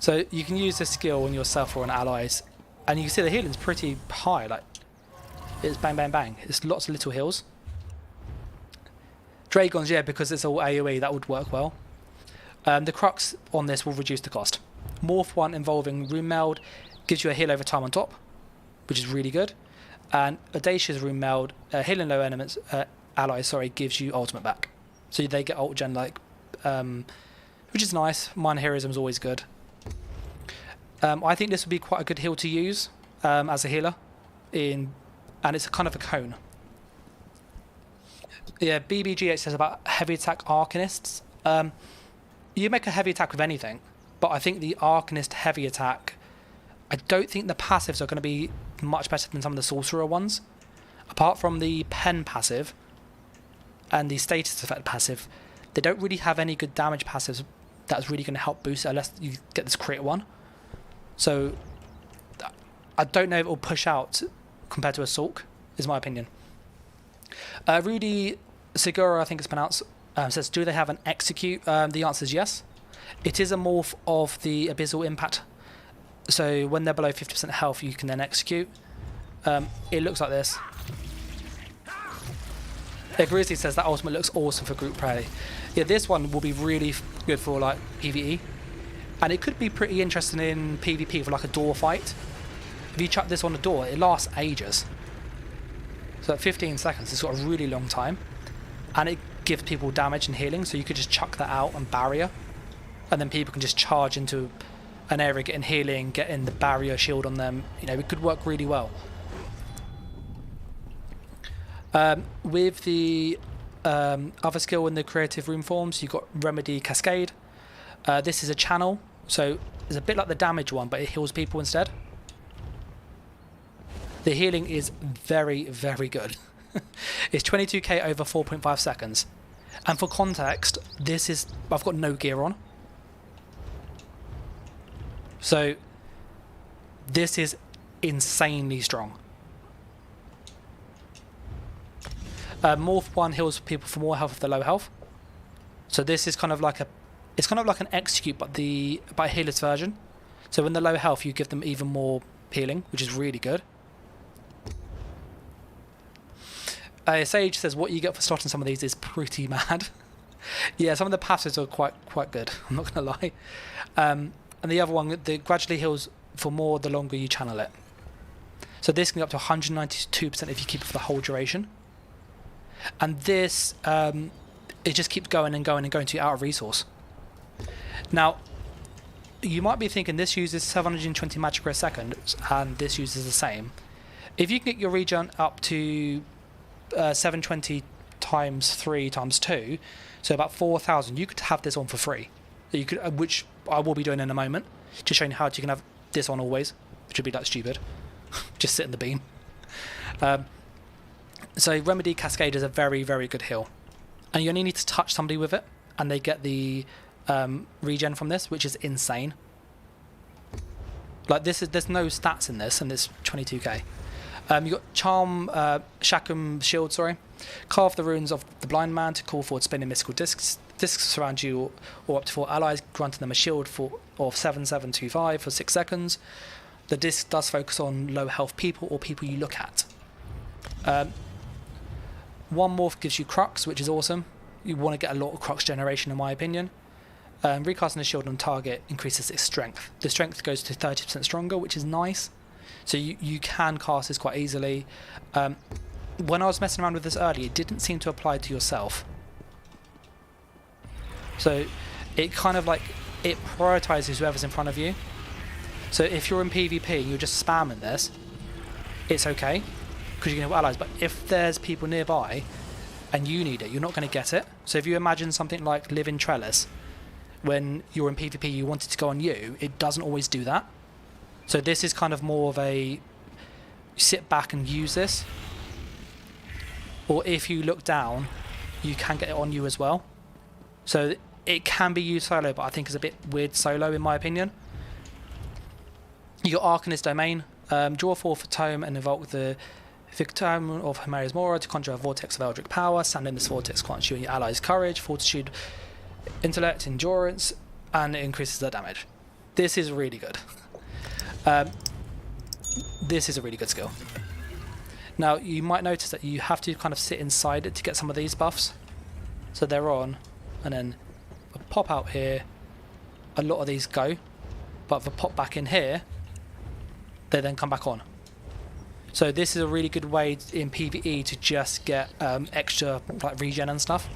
So you can use this skill on yourself or on allies, and you can see the healing's pretty high. Like it's bang, bang, bang. It's lots of little heals. Dragons, yeah, because it's all AoE, that would work well. The Crux on this will reduce the cost. Morph 1 involving Rune Meld gives you a heal over time on top, which is really good. And Audacious Rune Meld, healing low elements, allies, gives you ultimate back. So they get ult gen, which is nice. Minor heroism is always good. I think this would be quite a good heal to use as a healer, and it's a kind of a cone. Yeah, BBGH says about heavy attack Arcanists. You make a heavy attack with anything, but I think the Arcanist heavy attack, I don't think the passives are going to be much better than some of the Sorcerer ones. Apart from the Pen passive and the Status Effect passive, they don't really have any good damage passives that's really going to help boost it unless you get this crit one. So I don't know if it will push out compared to a Sulk, is my opinion. Rudy Segura, I think it's pronounced, says, do they have an execute? The answer is yes. It is a morph of the Abyssal Impact. So when they're below 50% health, you can then execute. It looks like this. Grizzly says that ultimate looks awesome for group play. Yeah, this one will be really good for like PvE. And it could be pretty interesting in PvP for like a door fight. If you chuck this on a door, it lasts ages. So at 15 seconds, it's got a really long time. And it gives people damage and healing, so you could just chuck that out and barrier. And then people can just charge into an area, getting healing, getting the barrier shield on them. You know, it could work really well. With the other skill in the creative rune forms, you've got Remedy Cascade. This is a channel, so it's a bit like the damage one, but it heals people instead. The healing is very, very good. It's 22k over 4.5 seconds. And for context, this is... I've got no gear on. So, this is insanely strong. Morph 1 heals people for more health if they're low health. So this is kind of like it's kind of like an execute, but a healer's version. So when they're low health, you give them even more healing, which is really good. Sage says what you get for starting some of these is pretty mad. Yeah, some of the passives are quite good. I'm not gonna lie. And the other one, the gradually heals for more the longer you channel it. So this can go up to 192% if you keep it for the whole duration. And this, it just keeps going and going and going to your out of resource. Now, you might be thinking this uses 720 magic per second, and this uses the same. If you can get your regen up to 720 times 3 times 2, so about 4,000, you could have this on for free. You could, which I will be doing in a moment. Just showing you how you can have this on always, which would be like stupid. Just sit in the beam. So Remedy Cascade is a very, very good heal. And you only need to touch somebody with it, and they get the regen from this, which is insane. Like there's no stats in this, and it's 22k. You got Charm, Shakum Shield, sorry. Carve the runes of the blind man to call forward spinning mystical discs. Discs surround you or up to 4 allies, granting them a shield of 7725 for 6 seconds. The disc does focus on low health people or people you look at. One morph gives you Crux, which is awesome. You want to get a lot of Crux generation, in my opinion. Recasting a shield on target increases its strength. The strength goes to 30% stronger, which is nice. So you can cast this quite easily. When I was messing around with this earlier, it didn't seem to apply to yourself. So it kind of like, it prioritizes whoever's in front of you. So if you're in PvP and you're just spamming this, it's okay, because you can have allies. But if there's people nearby and you need it, you're not going to get it. So if you imagine something like Living Trellis, when you're in PvP you want it to go on you, it doesn't always do that. So this is kind of more of a sit back and use this. Or if you look down, you can get it on you as well. So it can be used solo, but I think it's a bit weird solo in my opinion. You got Arcanist Domain. Draw 4 for Tome and evoke the Victim of Himeria's Mora to conjure a vortex of Eldritch power. Stand in this vortex, grants you and your allies courage, fortitude, intellect, endurance, and it increases their damage. This is really good. This is a really good skill. Now you might notice that you have to kind of sit inside it to get some of these buffs. So they're on, and then a pop out here, a lot of these go, but if I pop back in here, they then come back on. So this is a really good way in PvE to just get extra like regen and stuff.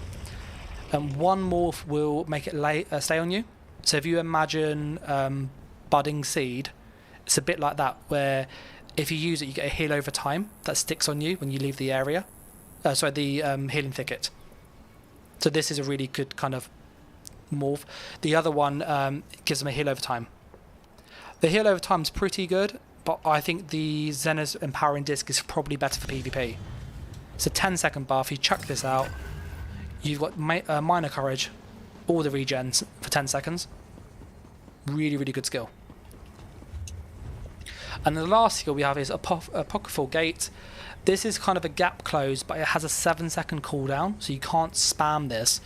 One morph will make it stay on you. So if you imagine budding seed, it's a bit like that, where if you use it you get a heal over time that sticks on you when you leave the area. The healing thicket. So this is a really good kind of morph. The other one gives them a heal over time. The heal over time is pretty good, but I think the Zenith's Empowering Disc is probably better for PvP. It's a 10-second buff. You chuck this out, you've got Minor Courage, all the regens for 10 seconds. Really, really good skill. And the last skill we have is Apocryphal Gate. This is kind of a gap close, but it has a 7-second cooldown, so you can't spam this.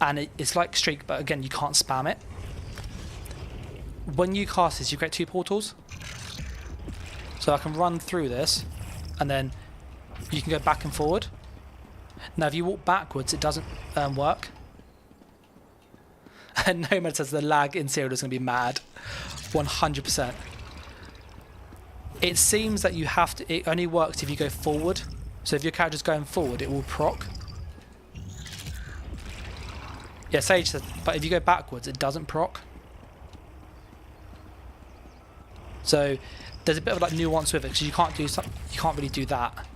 And it's like Streak, but again, you can't spam it. When you cast this, you create 2 portals. So I can run through this, and then you can go back and forward. Now, if you walk backwards, it doesn't work. And Nomad says the lag in Cyrodiil is going to be mad. 100%. It seems that you have to, it only works if you go forward. So if your character's going forward, it will proc. Yeah, Sage says, but if you go backwards, it doesn't proc. So there's a bit of like nuance with it, because you can't really do that.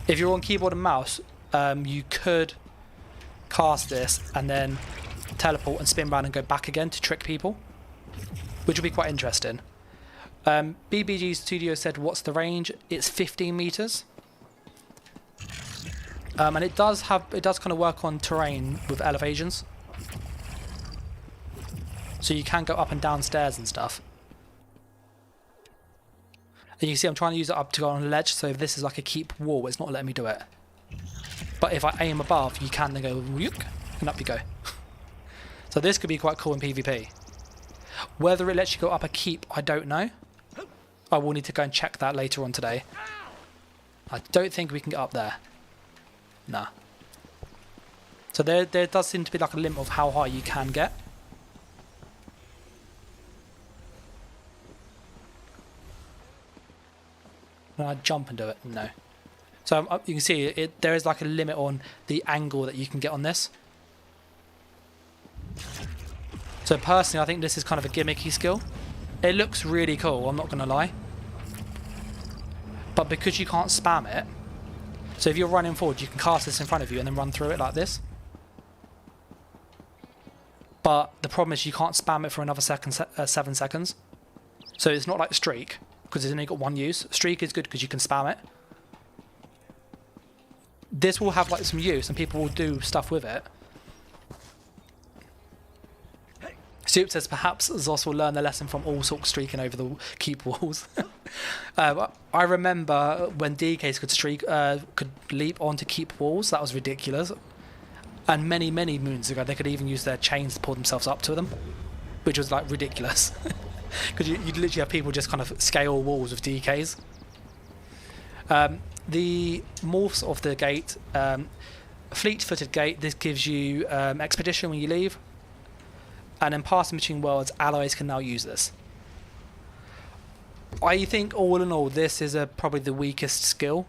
If you're on keyboard and mouse, you could cast this and then teleport and spin around and go back again to trick people, which would be quite interesting. BBG Studio said, what's the range? It's 15 meters. And it does kind of work on terrain with elevations. So you can go up and down stairs and stuff. And you can see I'm trying to use it up to go on a ledge, so if this is like a keep wall, it's not letting me do it. But if I aim above, you can then go and up you go. So this could be quite cool in PvP. Whether it lets you go up a keep, I don't know. I will need to go and check that later on today. I don't think we can get up there. Nah. So there does seem to be like a limit of how high you can get. Can I jump and do it? No. So you can see there is like a limit on the angle that you can get on this. So personally, I think this is kind of a gimmicky skill. It looks really cool, I'm not going to lie. But because you can't spam it, so if you're running forward, you can cast this in front of you and then run through it like this. But the problem is you can't spam it for another 7 seconds. So it's not like Streak, because it's only got one use. Streak is good because you can spam it. This will have like some use and people will do stuff with it. Soup says perhaps Zos will learn the lesson from all sorts streaking over the keep walls. I remember when DKs could leap onto keep walls. That was ridiculous. And many moons ago, they could even use their chains to pull themselves up to them, which was like ridiculous. Because you'd literally have people just kind of scale walls with DKs. The morphs of the gate, fleet-footed gate. This gives you expedition when you leave. And then passing between worlds, allies can now use this. I think all in all, this is probably the weakest skill.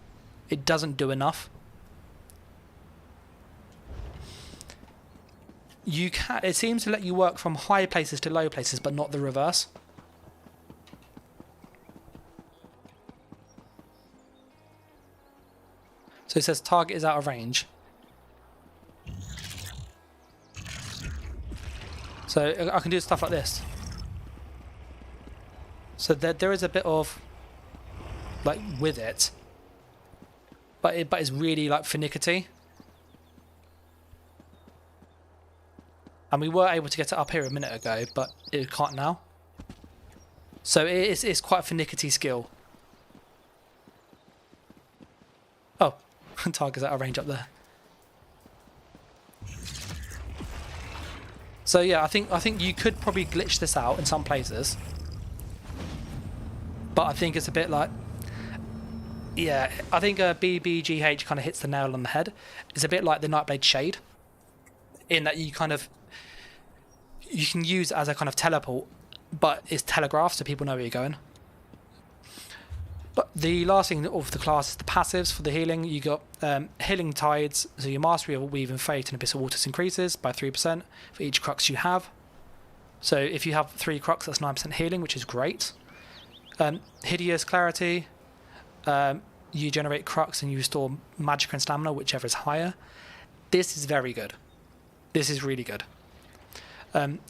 It doesn't do enough. It seems to let you work from high places to low places, but not the reverse. So it says target is out of range. So I can do stuff like this. So there is a bit of like with it, but it's really like finicky. And we were able to get it up here a minute ago, but it can't now. So it's quite a finicky skill. Oh, target's out of range up there. So yeah, I think you could probably glitch this out in some places. But I think it's a bit like, yeah, I think BBGH kind of hits the nail on the head. It's a bit like the Nightblade Shade, in that you can use it as a kind of teleport, but it's telegraphed so people know where you're going. But the last thing of the class is the passives for the healing. You got Healing Tides, so your mastery of Weave and Fate and Abyssal Waters increases by 3% for each Crux you have. So if you have 3 Crux, that's 9% healing, which is great. Hideous Clarity, you generate Crux and you restore Magic and Stamina, whichever is higher. This is very good. This is really good.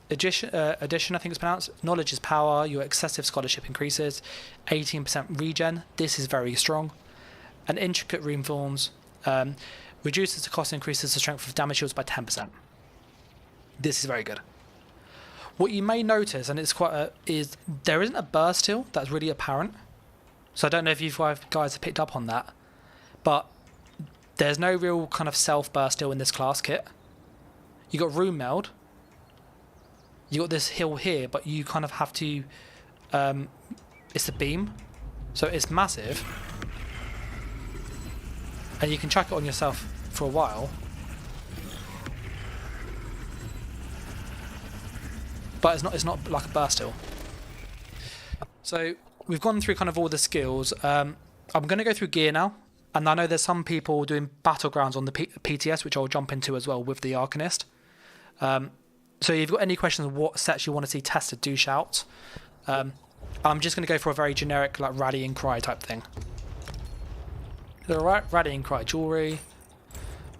Addition, I think it's pronounced. Knowledge is power. Your excessive scholarship increases. 18% regen. This is very strong. And intricate rune forms reduces the cost, increases the strength of damage shields by 10%. This is very good. What you may notice, and it's is there isn't a burst heal that's really apparent. So I don't know if you guys have picked up on that, but there's no real kind of self burst heal in this class kit. You got Rune Meld. You got this hill here, but you kind of have to. It's a beam, so it's massive, and you can chuck it on yourself for a while. But it's not like a burst hill. So we've gone through kind of all the skills. I'm going to go through gear now, and I know there's some people doing Battlegrounds on the PTS, which I'll jump into as well with the Arcanist. So if you've got any questions on what sets you want to see tested, do shout. I'm just going to go for a very generic like Rallying Cry type thing. So Rallying Cry jewelry.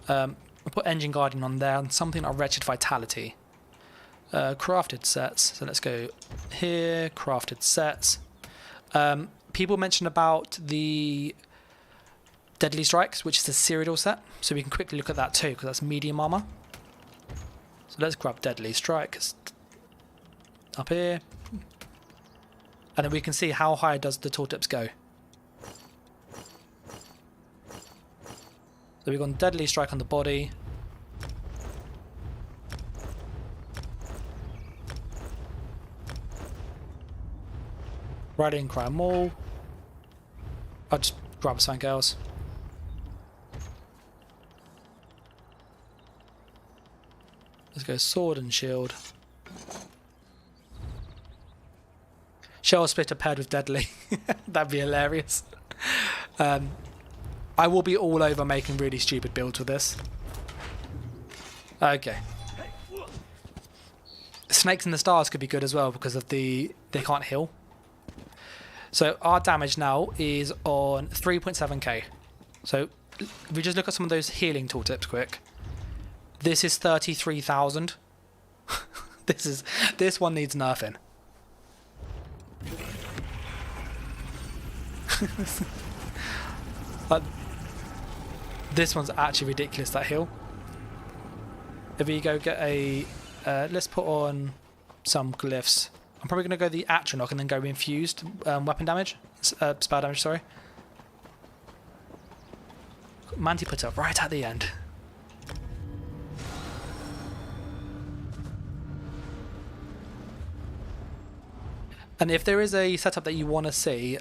I'll put Engine Guardian on there, and something like Wretched Vitality. Crafted sets. So let's go here. Crafted sets. People mentioned about the Deadly Strikes, which is the Cyrodiil set. So we can quickly look at that too, because that's medium armor. So let's grab Deadly Strike up here. And then we can see how high does the tooltips go. So we've got Deadly Strike on the body. Rallying Cry Maul. I'll just grab something else. Let's go Sword and Shield. Shell Splitter paired with Deadly. That'd be hilarious. I will be all over making really stupid builds with this. Okay. Snakes in the Stars could be good as well because of they can't heal. So our damage now is on 3.7k. So if we just look at some of those healing tooltips quick. This is 33,000. This one needs nerfing. Like, this one's actually ridiculous, that heal. If you go get a... let's put on some glyphs. I'm probably going to go the Atronach and then go infused weapon damage. Spell damage, sorry. Manti putter right at the end. And if there is a setup that you want to see,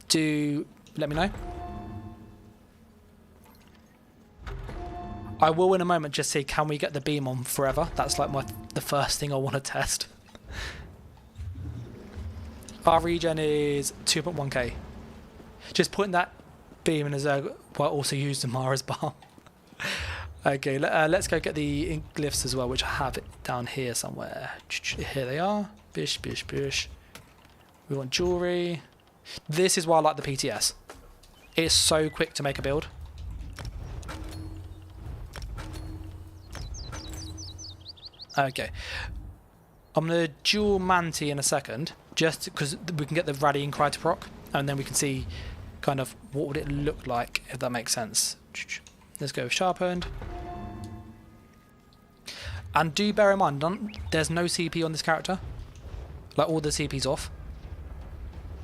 do let me know. I will in a moment just see, can we get the beam on forever? That's like the first thing I want to test. Our regen is 2.1k. Just putting that beam in a Zerg while also using Mara's Balm. Okay, let's go get the glyphs as well, which I have it down here somewhere. Here they are. Bish, bish, bish. We want jewelry. This is why I like the PTS. It's so quick to make a build. Okay. I'm going to dual Manti in a second, just because we can get the Rallying Cry to proc, and then we can see kind of what would it look like, if that makes sense. Let's go with Sharpened. And do bear in mind, there's no CP on this character. Like, all the CP's off.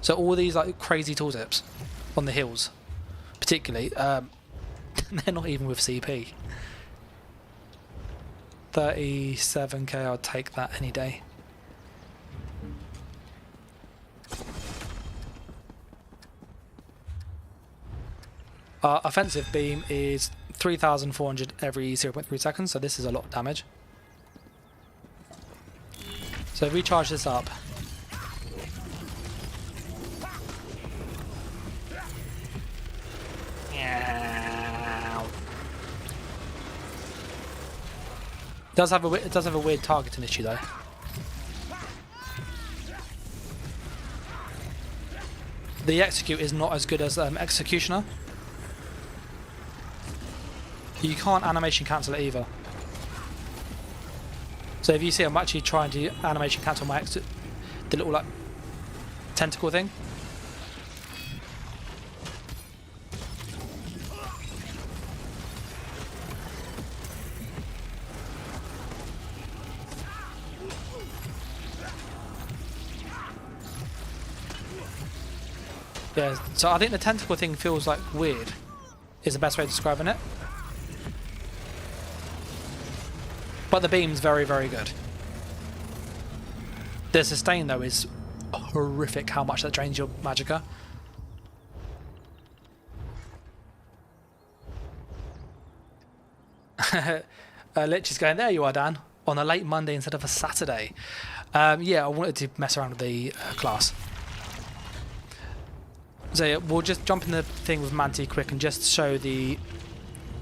So all these like crazy tooltips on the hills, particularly, they're not even with CP. 37k, I'll take that any day. Our offensive beam is 3,400 every 0.3 seconds, so this is a lot of damage. So if we charge this up, it does have a weird targeting issue though. The execute is not as good as executioner. You can't animation cancel it either. So if you see, I'm actually trying to animation cancel my the little like tentacle thing. Yeah, so I think the tentacle thing feels like weird, is the best way of describing it. But the beam's very, very good. The sustain though is horrific how much that drains your magicka. Lich is going, there you are, Dan, on a late Monday instead of a Saturday. Yeah, I wanted to mess around with the class. So yeah, we'll just jump in the thing with Manti quick and just show the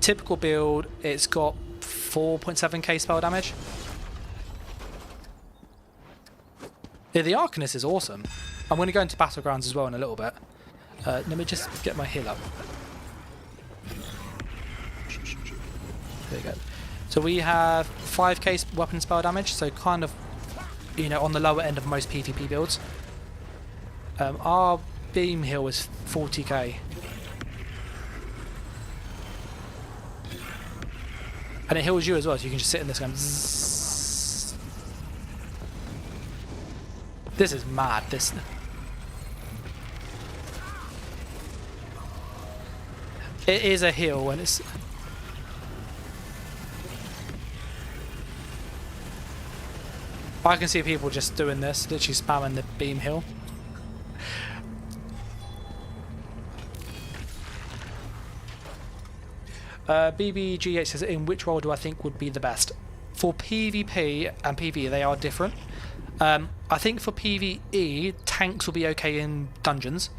typical build. It's got 4.7k spell damage. Yeah, the Arcanist is awesome. I'm going to go into Battlegrounds as well in a little bit. Let me just get my heal up. There you go. So we have 5k weapon spell damage, so kind of, you know, on the lower end of most PvP builds. Our beam heal is 40k. And it heals you as well, so you can just sit in this going zzz. This is mad, this. It is a heal and it's... I can see people just doing this, literally spamming the beam heal. BBGH says, in which role do I think would be the best? For PvP and PvE, they are different. I think for PvE, tanks will be okay in dungeons.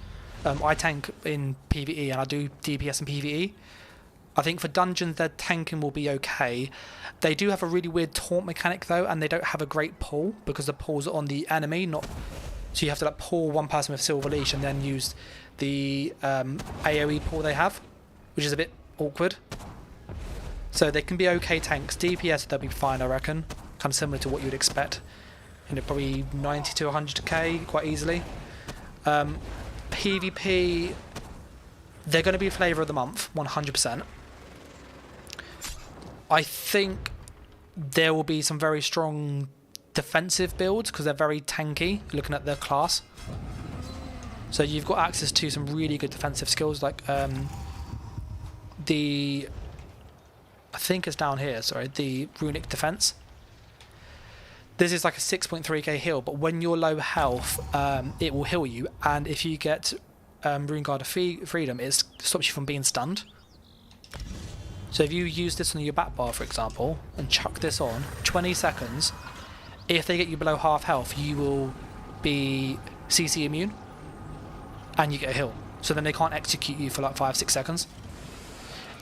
I tank in PvE and I do DPS and PvE. I think for dungeons, their tanking will be okay. They do have a really weird taunt mechanic though, and they don't have a great pull because the pulls are on the enemy, not. So you have to like pull one person with Silver Leash and then use the AoE pull they have, which is a bit awkward. So they can be okay tanks. DPS they'll be fine, I reckon. kind of similar to what you'd expect. Probably 90 to 100k quite easily. PvP, they're going to be flavour of the month, 100%. I think there will be some very strong defensive builds because they're very tanky, looking at their class. So you've got access to some really good defensive skills, like I think it's down here, sorry, the runic defense. This is like a 6.3k heal, but when you're low health, it will heal you, and if you get Rune Guard of Freedom, it stops you from being stunned. So if you use this on your back bar, for example, and chuck this on, 20 seconds, if they get you below half health, you will be CC immune, and you get a heal. So then they can't execute you for like 5-6 seconds.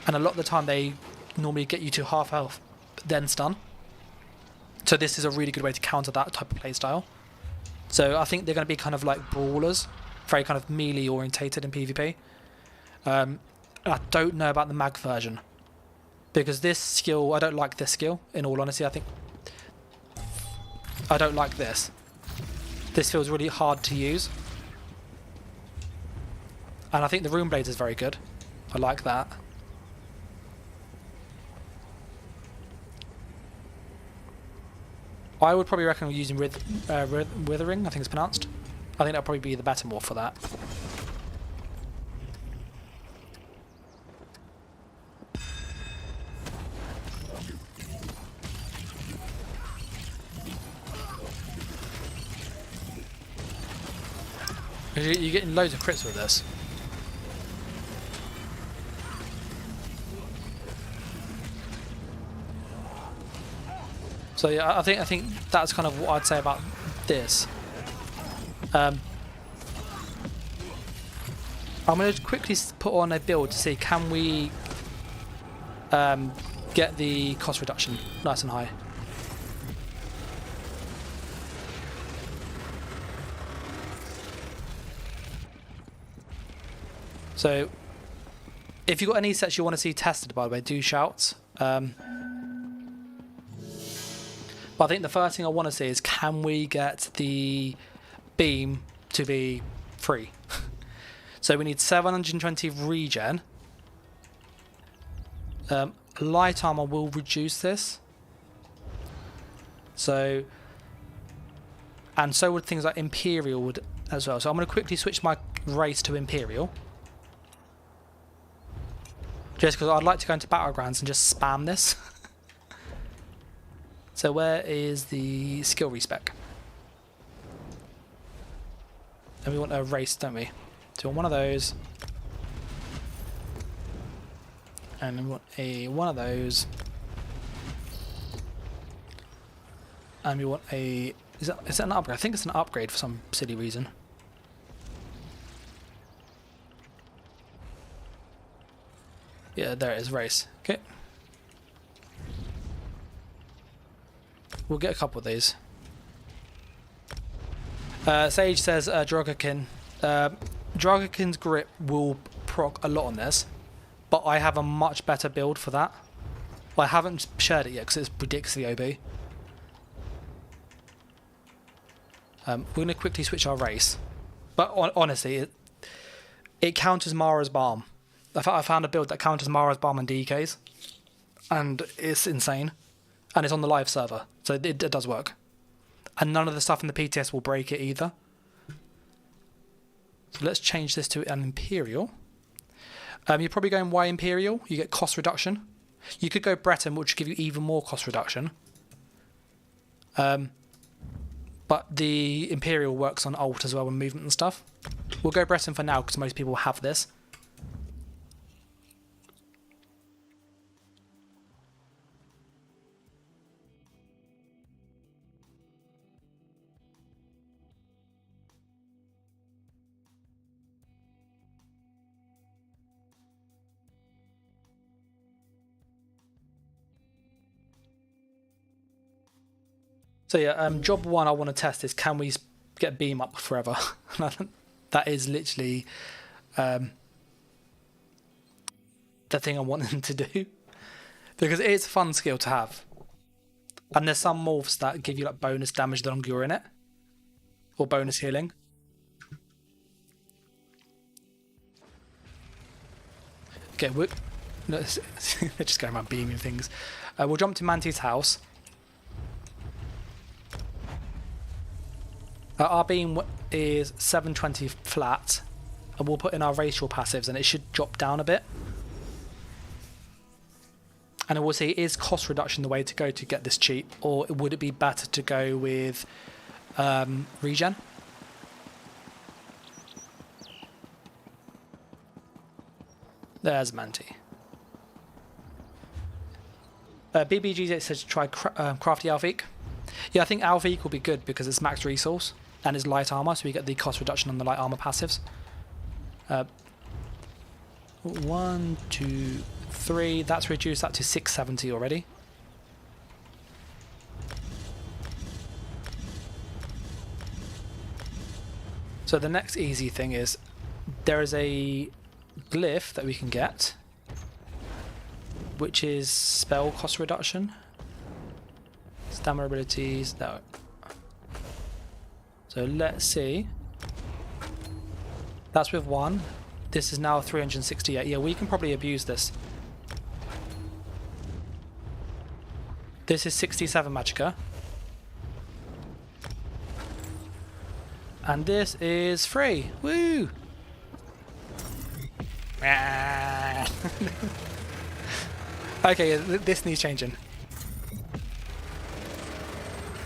And a lot of the time they normally get you to half health, then stun. So this is a really good way to counter that type of playstyle. So I think they're going to be kind of like brawlers, very kind of melee orientated in PvP. I don't know about the mag version, because this skill, I don't like this skill, in all honesty. I don't like this. This feels really hard to use. And I think the Rune Blade is very good. I like that. I would probably recommend using Withering, I think it's pronounced. I think that'll probably be the better morph for that. You're getting loads of crits with this. So yeah, I think that's kind of what I'd say about this. I'm going to quickly put on a build to see can we get the cost reduction nice and high. So if you've got any sets you want to see tested, by the way, do shout. But I think the first thing I want to see is, can we get the beam to be free? So we need 720 regen. Light armor will reduce this. So, and so would things like Imperial would as well. So I'm going to quickly switch my race to Imperial, just because I'd like to go into Battlegrounds and just spam this. So where is the skill respec? And we want a race, don't we? So we want one of those. And we want one of those. And we want a... Is that an upgrade? I think it's an upgrade for some silly reason. Yeah, there it is, race. Okay. We'll get a couple of these. Sage says Drogakin. Drogakin's grip will proc a lot on this, but I have a much better build for that. I haven't shared it yet because it's ridiculously OB. We're going to quickly switch our race. But honestly, it counters Mara's Balm. I found a build that counters Mara's Balm and DKs, and it's insane. And it's on the live server, so it does work. And none of the stuff in the PTS will break it either. So let's change this to an Imperial. You're probably going Y Imperial, you get cost reduction. You could go Breton, which will give you even more cost reduction. But the Imperial works on ult as well and movement and stuff. We'll go Breton for now because most people have this. So yeah, job one I want to test is, can we get beam up forever? That is literally the thing I want them to do, because it's a fun skill to have. And there's some morphs that give you like bonus damage the longer you're in it. Or bonus healing. Okay, no, they're just going around beaming things. We'll jump to Manti's house. Our beam is 720 flat. And we'll put in our racial passives and it should drop down a bit. And I will say, is cost reduction the way to go to get this cheap? Or would it be better to go with regen? There's Manti. BBG says to try Crafty Alveek. Yeah, I think Alveek will be good because it's max resource and it's light armor, so we get the cost reduction on the light armor passives. 1, 2, 3. That's reduced that to 670 already. So the next easy thing is there is a glyph that we can get, which is spell cost reduction. Stamina abilities. No. So let's see. That's with 1. This is now 368. Yeah, we can probably abuse this. This is 67 magicka. And this is free. Woo! Okay, this needs changing.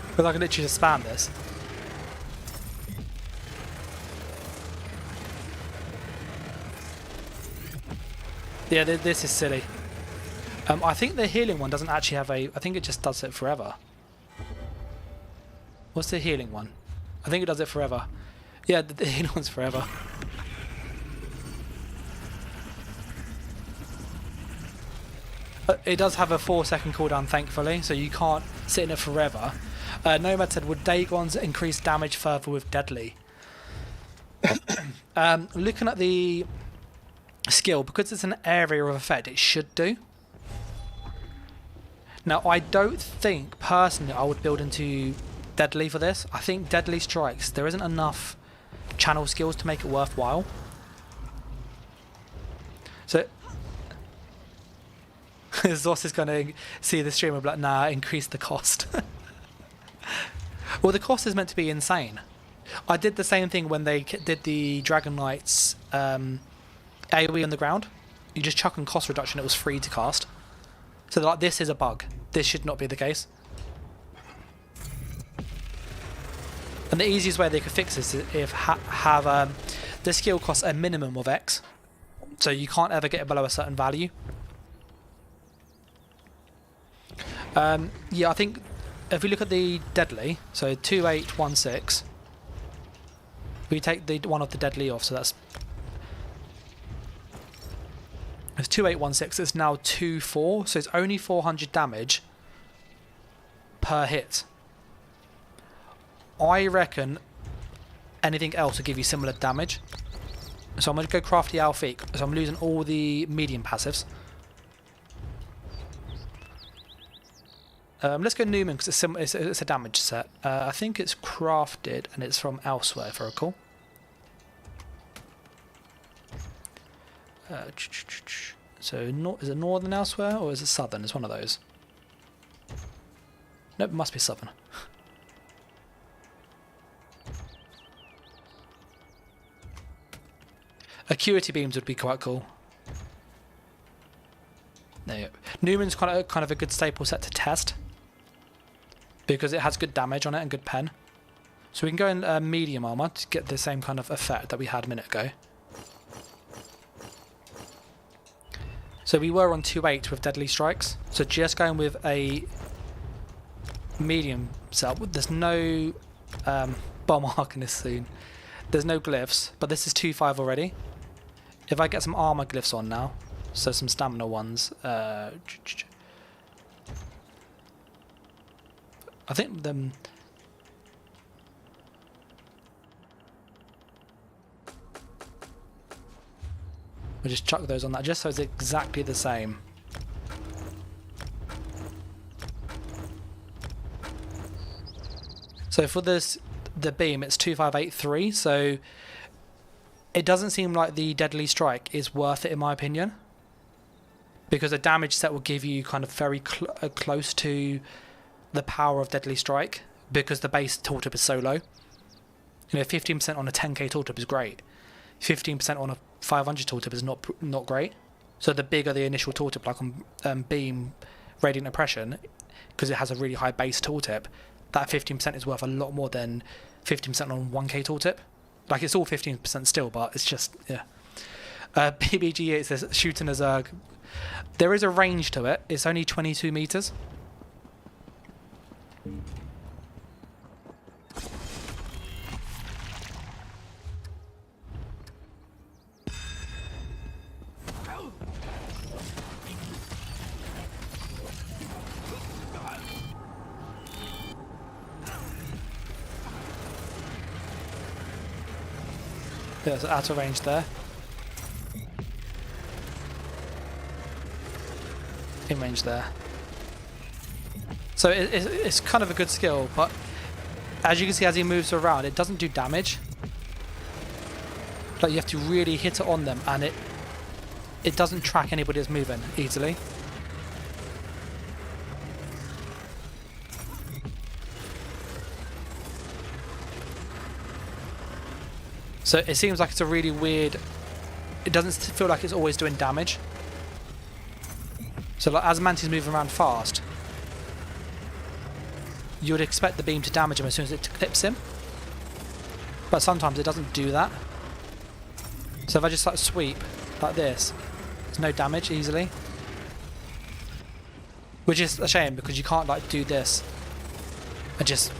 Because I can literally just spam this. Yeah, this is silly. I think the healing one doesn't actually have a... I think it just does it forever. What's the healing one? I think it does it forever. Yeah, the healing one's forever. It does have a 4-second cooldown, thankfully, so you can't sit in it forever. Nomad said, would Dagons increase damage further with Deadly? Looking at the skill, because it's an area of effect, it should do. Now, I don't think, personally, I would build into Deadly for this. I think Deadly Strikes, there isn't enough channel skills to make it worthwhile. So, Zos is going to see the stream and be like, nah, increase the cost. Well, the cost is meant to be insane. I did the same thing when they did the Dragon Knights AoE on the ground. You just chuck on cost reduction, it was free to cast. So like, this is a bug. This should not be the case. And the easiest way they could fix this is if have the skill costs a minimum of X. So you can't ever get it below a certain value. Yeah, I think if we look at the Deadly, so 2816, we take the one of the Deadly off, so that's... It's 2816, it's now 24, so it's only 400 damage per hit. I reckon anything else will give you similar damage. So I'm going to go Crafty Alveek, so I'm losing all the medium passives. Let's go Newman because it's a damage set. I think it's crafted and it's from elsewhere, if I recall. So is it northern elsewhere or is it southern? It's one of those. Nope, it must be southern. Acuity beams would be quite cool. There you go. Newman's kind of a good staple set to test because it has good damage on it and good pen. So we can go in medium armor to get the same kind of effect that we had a minute ago. So we were on 2.8 with Deadly Strikes. So just going with a medium setup. There's no Bomb Arcanist soon. There's no glyphs, but this is 2.5 already. If I get some armor glyphs on now, so some stamina ones. I think them. We'll just chuck those on that, just so it's exactly the same. So for this, the beam, it's 2583. So it doesn't seem like the Deadly Strike is worth it in my opinion, because a damage set will give you kind of very close to the power of Deadly Strike, because the base tooltip is so low. You know, 15% on a 10k tooltip is great. 15% on a 500 tooltip is not great. So the bigger the initial tooltip, like on Beam, Radiant Oppression, because it has a really high base tooltip, that 15% is worth a lot more than 15% on 1k tooltip. Like, it's all 15% still, but it's just, yeah. BBG, it says shooting a Zerg. There is a range to it. It's only 22 meters. There's out of range there. In range there. So it's kind of a good skill, but as you can see, as he moves around, it doesn't do damage. Like, you have to really hit it on them, and it doesn't track anybody that's moving easily. So it seems like it's a really weird... It doesn't feel like it's always doing damage. So like, as Manti's moving around fast, you would expect the beam to damage him as soon as it clips him. But sometimes it doesn't do that. So if I just like sweep like this, there's no damage easily. Which is a shame, because you can't like do this and just,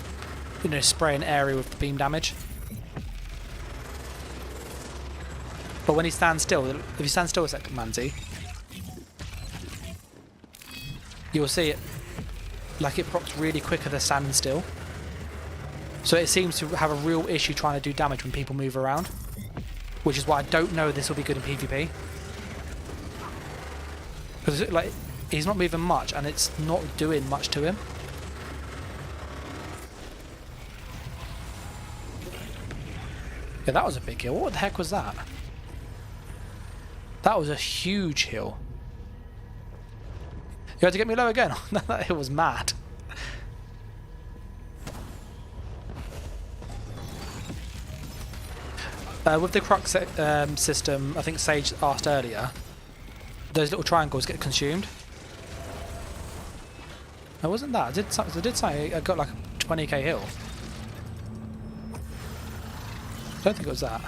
you know, spray an area with the beam damage. But when he stands still, if you stand still a second, Manti, you'll see it, like, it procs really quicker than standing still. So it seems to have a real issue trying to do damage when people move around, which is why I don't know this will be good in PvP. Because like, he's not moving much and it's not doing much to him. Yeah, that was a big heal. What the heck was that? That was a huge heal. You had to get me low again. That hill was mad. With the Crux system, I think Sage asked earlier, those little triangles get consumed. It wasn't that. I did say I got like a 20k hill. I don't think it was that.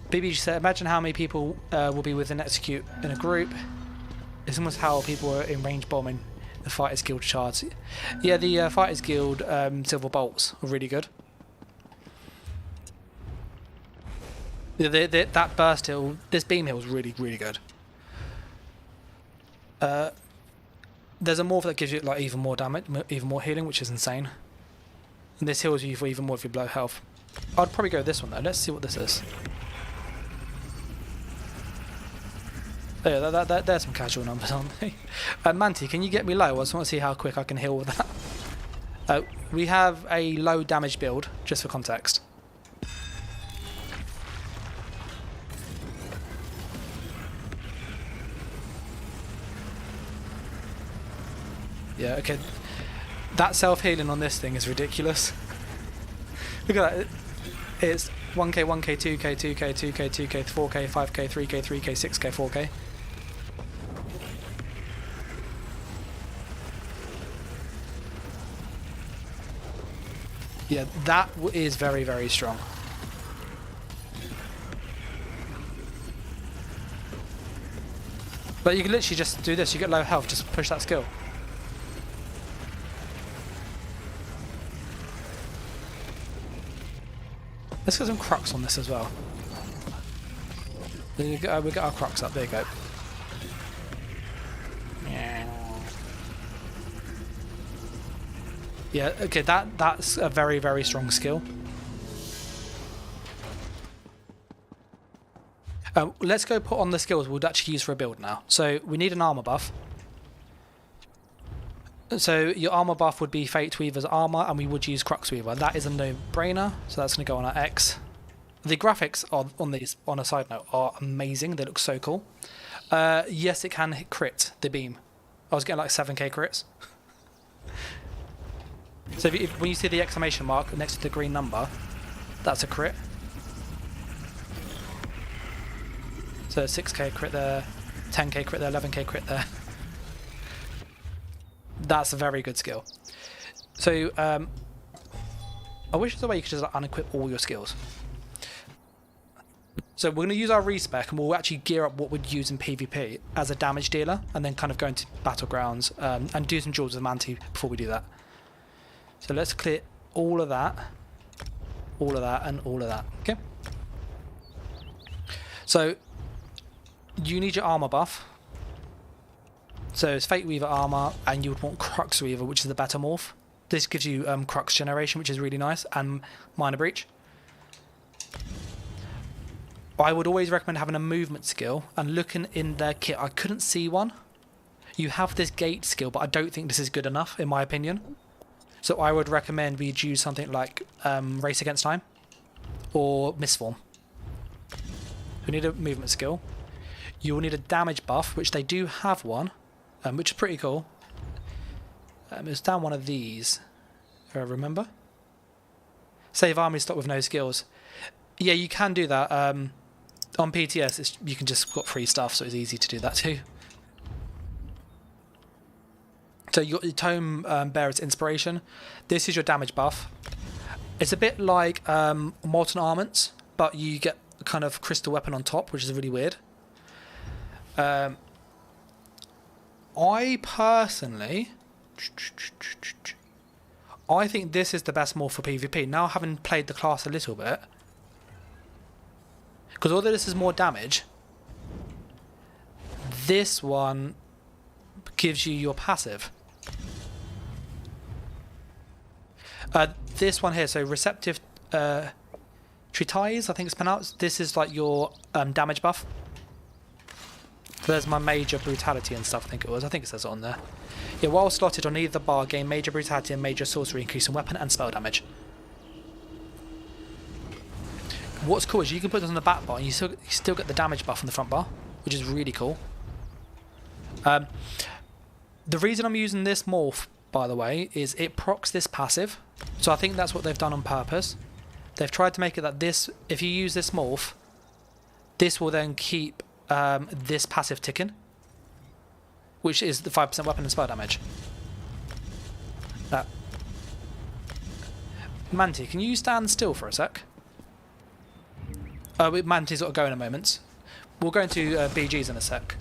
BB said, imagine how many people will be within execute in a group. It's almost how people are in range bombing the Fighters Guild shards. Yeah, the Fighters Guild silver bolts are really good. That burst heal, this beam heal is really, really good. There's a morph that gives you like even more damage, even more healing, which is insane. And this heals you for even more if you blow health. I'd probably go this one though. Let's see what this is. Oh yeah, there's some casual numbers on me. Manti, can you get me low? I just want to see how quick I can heal with that. We have a low damage build, just for context. Yeah, okay. That self-healing on this thing is ridiculous. Look at that. It's 1k, 1k, 2k, 2k, 2k, 2k, 4k, 5k, 3k, 3k, 6k, 4k. Yeah, that is very, very strong. But you can literally just do this. You get low health, just push that skill. Let's get some Crux on this as well. We got our Crux up. There you go. Yeah, okay, that's a very, very strong skill. Let's go put on the skills we'll actually use for a build now. So we need an armor buff. So your armor buff would be Fate Weaver's armor, and we would use Crux Weaver. That is a no-brainer, so that's going to go on our X. The graphics on these, on a side note, are amazing. They look so cool. Yes, it can hit crit the beam. I was getting like 7k crits. So when you see the exclamation mark next to the green number, that's a crit. So 6k crit there, 10k crit there, 11k crit there. That's a very good skill. So I wish there's a way you could just like, unequip all your skills. So we're going to use our respec, and we'll actually gear up what we'd use in PvP as a damage dealer, and then kind of go into Battlegrounds and do some duels with Manti before we do that. So let's clear all of that, and all of that. Okay. So you need your armor buff. So it's Fate Weaver armor, and you would want Crux Weaver, which is the better morph. This gives you Crux generation, which is really nice, and Minor Breach. I would always recommend having a movement skill, and looking in their kit, I couldn't see one. You have this gate skill, but I don't think this is good enough, in my opinion. So I would recommend we'd use something like Race Against Time or Misform. We need a movement skill. You will need a damage buff, which they do have one, which is pretty cool. It's down one of these, if I remember. Save army stock with no skills. Yeah, you can do that. On PTS, you can just got free stuff, so it's easy to do that too. So you got your Tome Bearer's Inspiration. This is your damage buff. It's a bit like Molten Armaments, but you get a kind of crystal weapon on top, which is really weird. I personally, I think this is the best morph for PvP. Now, having played the class a little bit, because although this is more damage, this one gives you your passive. This one here, so Receptive Treatise, I think it's pronounced. This is like your damage buff. There's my Major Brutality and stuff, I think it was. I think it says it on there. Yeah, while slotted on either bar, gain Major Brutality and Major Sorcery, increasing weapon and spell damage. What's cool is you can put this on the back bar and you still get the damage buff on the front bar, which is really cool. The reason I'm using this morph, by the way, is it procs this passive. So I think that's what they've done on purpose. They've tried to make it that this, if you use this morph, this will then keep this passive ticking, which is the 5% weapon and spell damage. Manti, can you stand still for a sec? Manti's got to go in a moment. We'll go into BGs in a sec,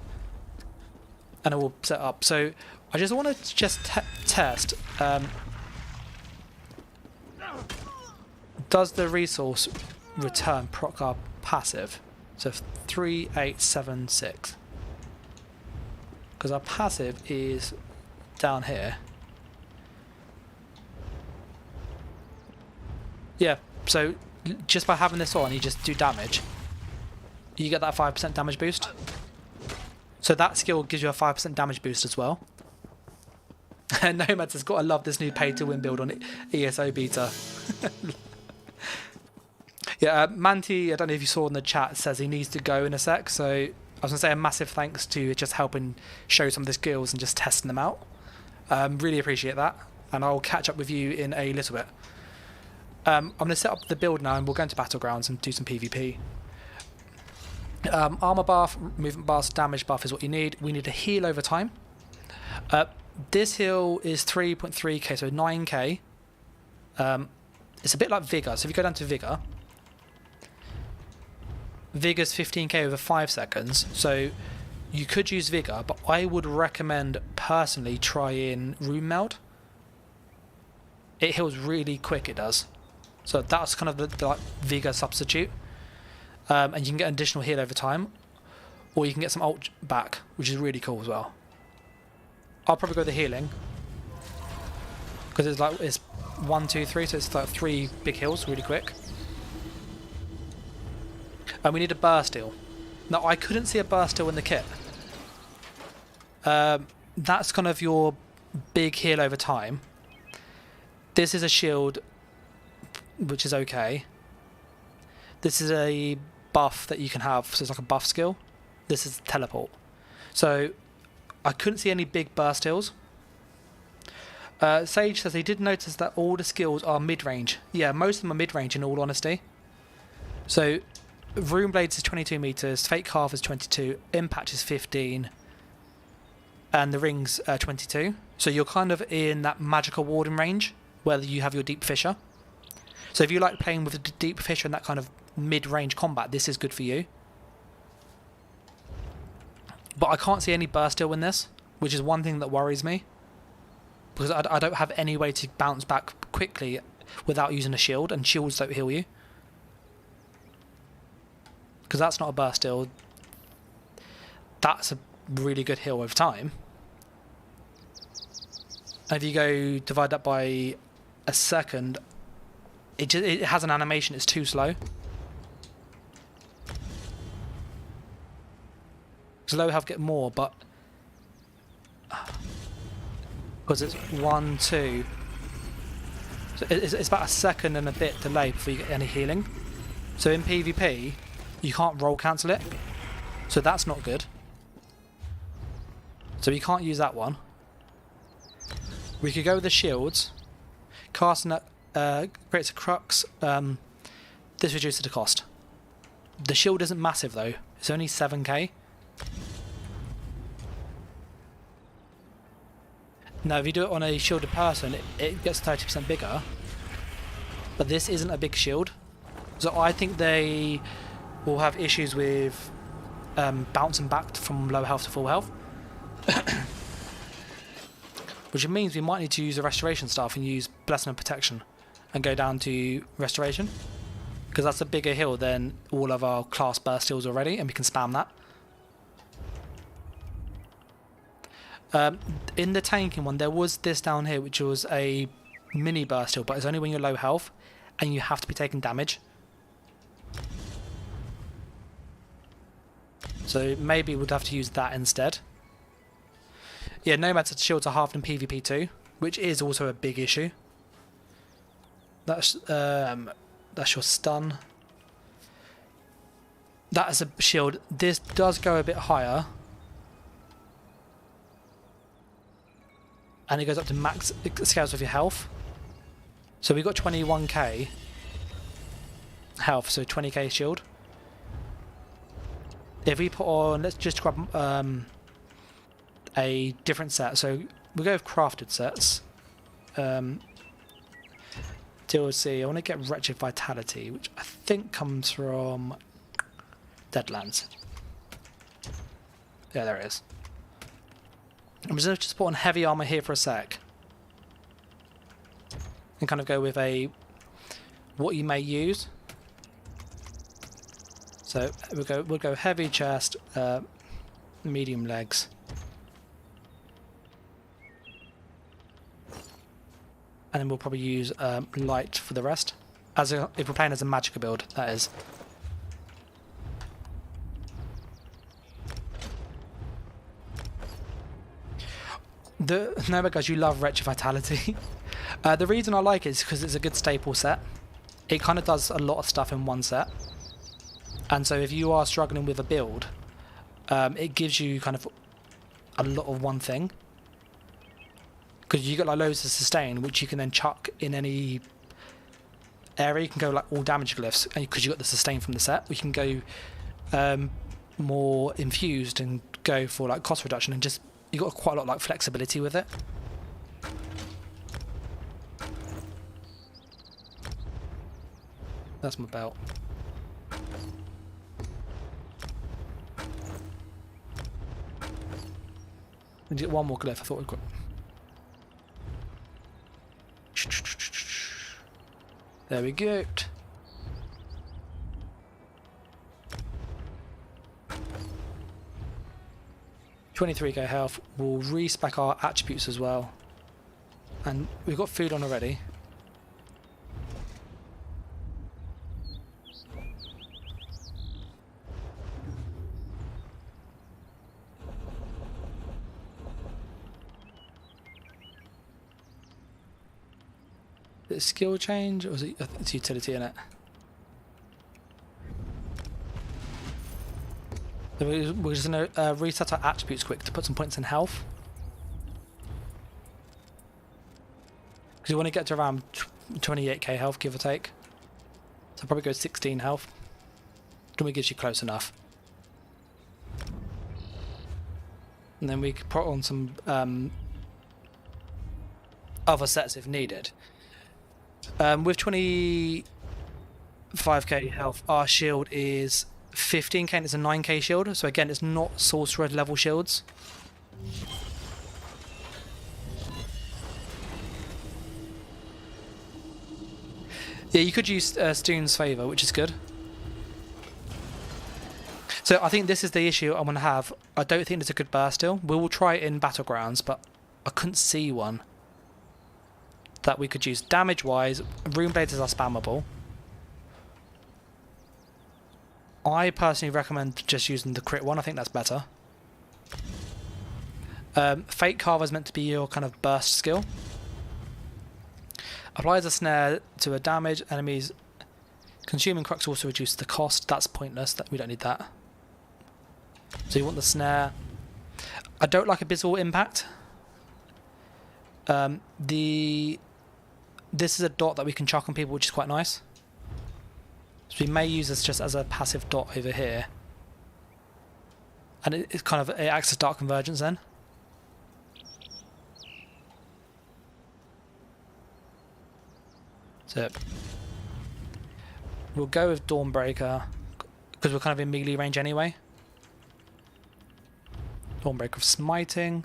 and it will set up. So I just want to test. Does the resource return proc our passive? So 3, 8, 7, 6. Because our passive is down here. Yeah, so just by having this on, you just do damage. You get that 5% damage boost. So that skill gives you a 5% damage boost as well. Nomads has got to love this new pay-to-win build on ESO beta. Yeah, Manti, I don't know if you saw in the chat, says he needs to go in a sec. So I was going to say a massive thanks to just helping show some of the skills and just testing them out. Really appreciate that. And I'll catch up with you in a little bit. I'm going to set up the build now and we'll go into Battlegrounds and do some PvP. Armor buff, movement buff, damage buff is what you need. We need a heal over time. This heal is 3.3k, so 9k. It's a bit like Vigor. So if you go down to Vigor, Vigor's 15k over 5 seconds. So you could use Vigor, but I would recommend personally trying Rune Meld. It heals really quick, it does. So that's kind of the like, Vigor substitute. And you can get an additional heal over time, or you can get some ult back, which is really cool as well. I'll probably go the healing. because it's 1, 2, 3, so it's like 3 big hills really quick. And we need a burst heal. Now I couldn't see a burst heal in the kit. That's kind of your big heal over time. This is a shield, which is okay. This is a buff that you can have, so it's like a buff skill. This is teleport. So I couldn't see any big burst heals. Sage says he did notice that all the skills are mid-range. Yeah, most of them are mid-range in all honesty. So Rune Blades is 22 meters, Fake Half is 22, Impact is 15, and the Rings are 22. So you're kind of in that magical warden range where you have your Deep Fissure. So if you like playing with the Deep Fissure and that kind of mid-range combat, this is good for you. But I can't see any burst heal in this, which is one thing that worries me. Because I don't have any way to bounce back quickly without using a shield, and shields don't heal you. Because that's not a burst heal. That's a really good heal over time. And if you go divide that by a second, it has an animation, it's too slow. Because low health get more, but because it's 1, 2, so it's about a second and a bit delay before you get any healing. So in PvP, you can't roll cancel it, so that's not good. So you can't use that one. We could go with the shields. Casting that creates a Crux. This reduces the cost. The shield isn't massive though. It's only 7k. Now, if you do it on a shielded person, it gets 30% bigger. But this isn't a big shield, so I think they will have issues with bouncing back from low health to full health. Which means we might need to use the restoration staff and use Blessing and Protection and go down to restoration, because that's a bigger heal than all of our class burst heals already, and we can spam that. In the tanking one, there was this down here, which was a mini burst heal, but it's only when you're low health and you have to be taking damage. So maybe we'd have to use that instead. Yeah, Nomad's shields are halved in PvP too, which is also a big issue. That's your stun. That is a shield. This does go a bit higher. And it goes up to max, it scales with your health. So we've got 21k health, so 20k shield. If we put on, let's just grab a different set. So we'll go with crafted sets. DLC, I want to get Wretched Vitality, which I think comes from Deadlands. Yeah, there it is. I'm just going to just put on heavy armor here for a sec. And kind of go with a what you may use. So we'll go heavy chest, medium legs. And then we'll probably use light for the rest. If we're playing as a magical build, that is. No, guys, you love Wretched Vitality. The reason I like it is because it's a good staple set. It kind of does a lot of stuff in one set. And so if you are struggling with a build, it gives you kind of a lot of one thing. Because you get like loads of sustain, which you can then chuck in any area. You can go like all damage glyphs, and because you got the sustain from the set, we can go more infused and go for like cost reduction, and just you got quite a lot of like flexibility with it. That's my belt. We get one more glyph. I thought we'd got. There we go. 23k health. We'll respec our attributes as well. And we've got food on already. Is it skill change or is it it's utility in it? So we're just going to reset our attributes quick to put some points in health. Because you want to get to around 28k health, give or take. So probably go 16 health. Normally gives you close enough. And then we could put on some other sets if needed. With 25k health, our shield is 15k and it's a 9k shield. So again, it's not sorcerer level shields. Yeah, you could use Stoon's Favour, which is good. So I think this is the issue I'm going to have. I don't think there's a good burst still. We will try it in Battlegrounds, but I couldn't see one that we could use. Damage-wise, Rune Blades are spammable. I personally recommend just using the crit one. I think that's better. Fate Carver is meant to be your kind of burst skill. Applies a snare to a damage. Enemies consuming Crux also reduces the cost. That's pointless. We don't need that. So you want the snare. I don't like Abyssal Impact. This is a dot that we can chuck on people, which is quite nice. So we may use this just as a passive dot over here. And it acts as Dark Convergence then. So we'll go with Dawnbreaker because we're kind of in melee range anyway. Dawnbreaker of Smiting.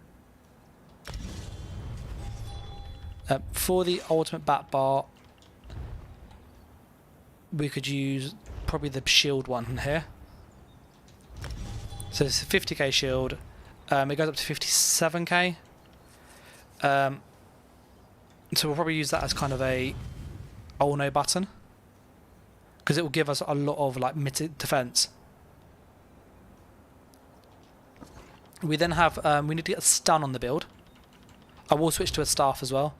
For the ultimate bat bar, we could use probably the shield one here. So it's a 50k shield. It goes up to 57k. So we'll probably use that as kind of a oh no button, because it will give us a lot of like Mythic defense. We then have we need to get a stun on the build. I will switch to a staff as well.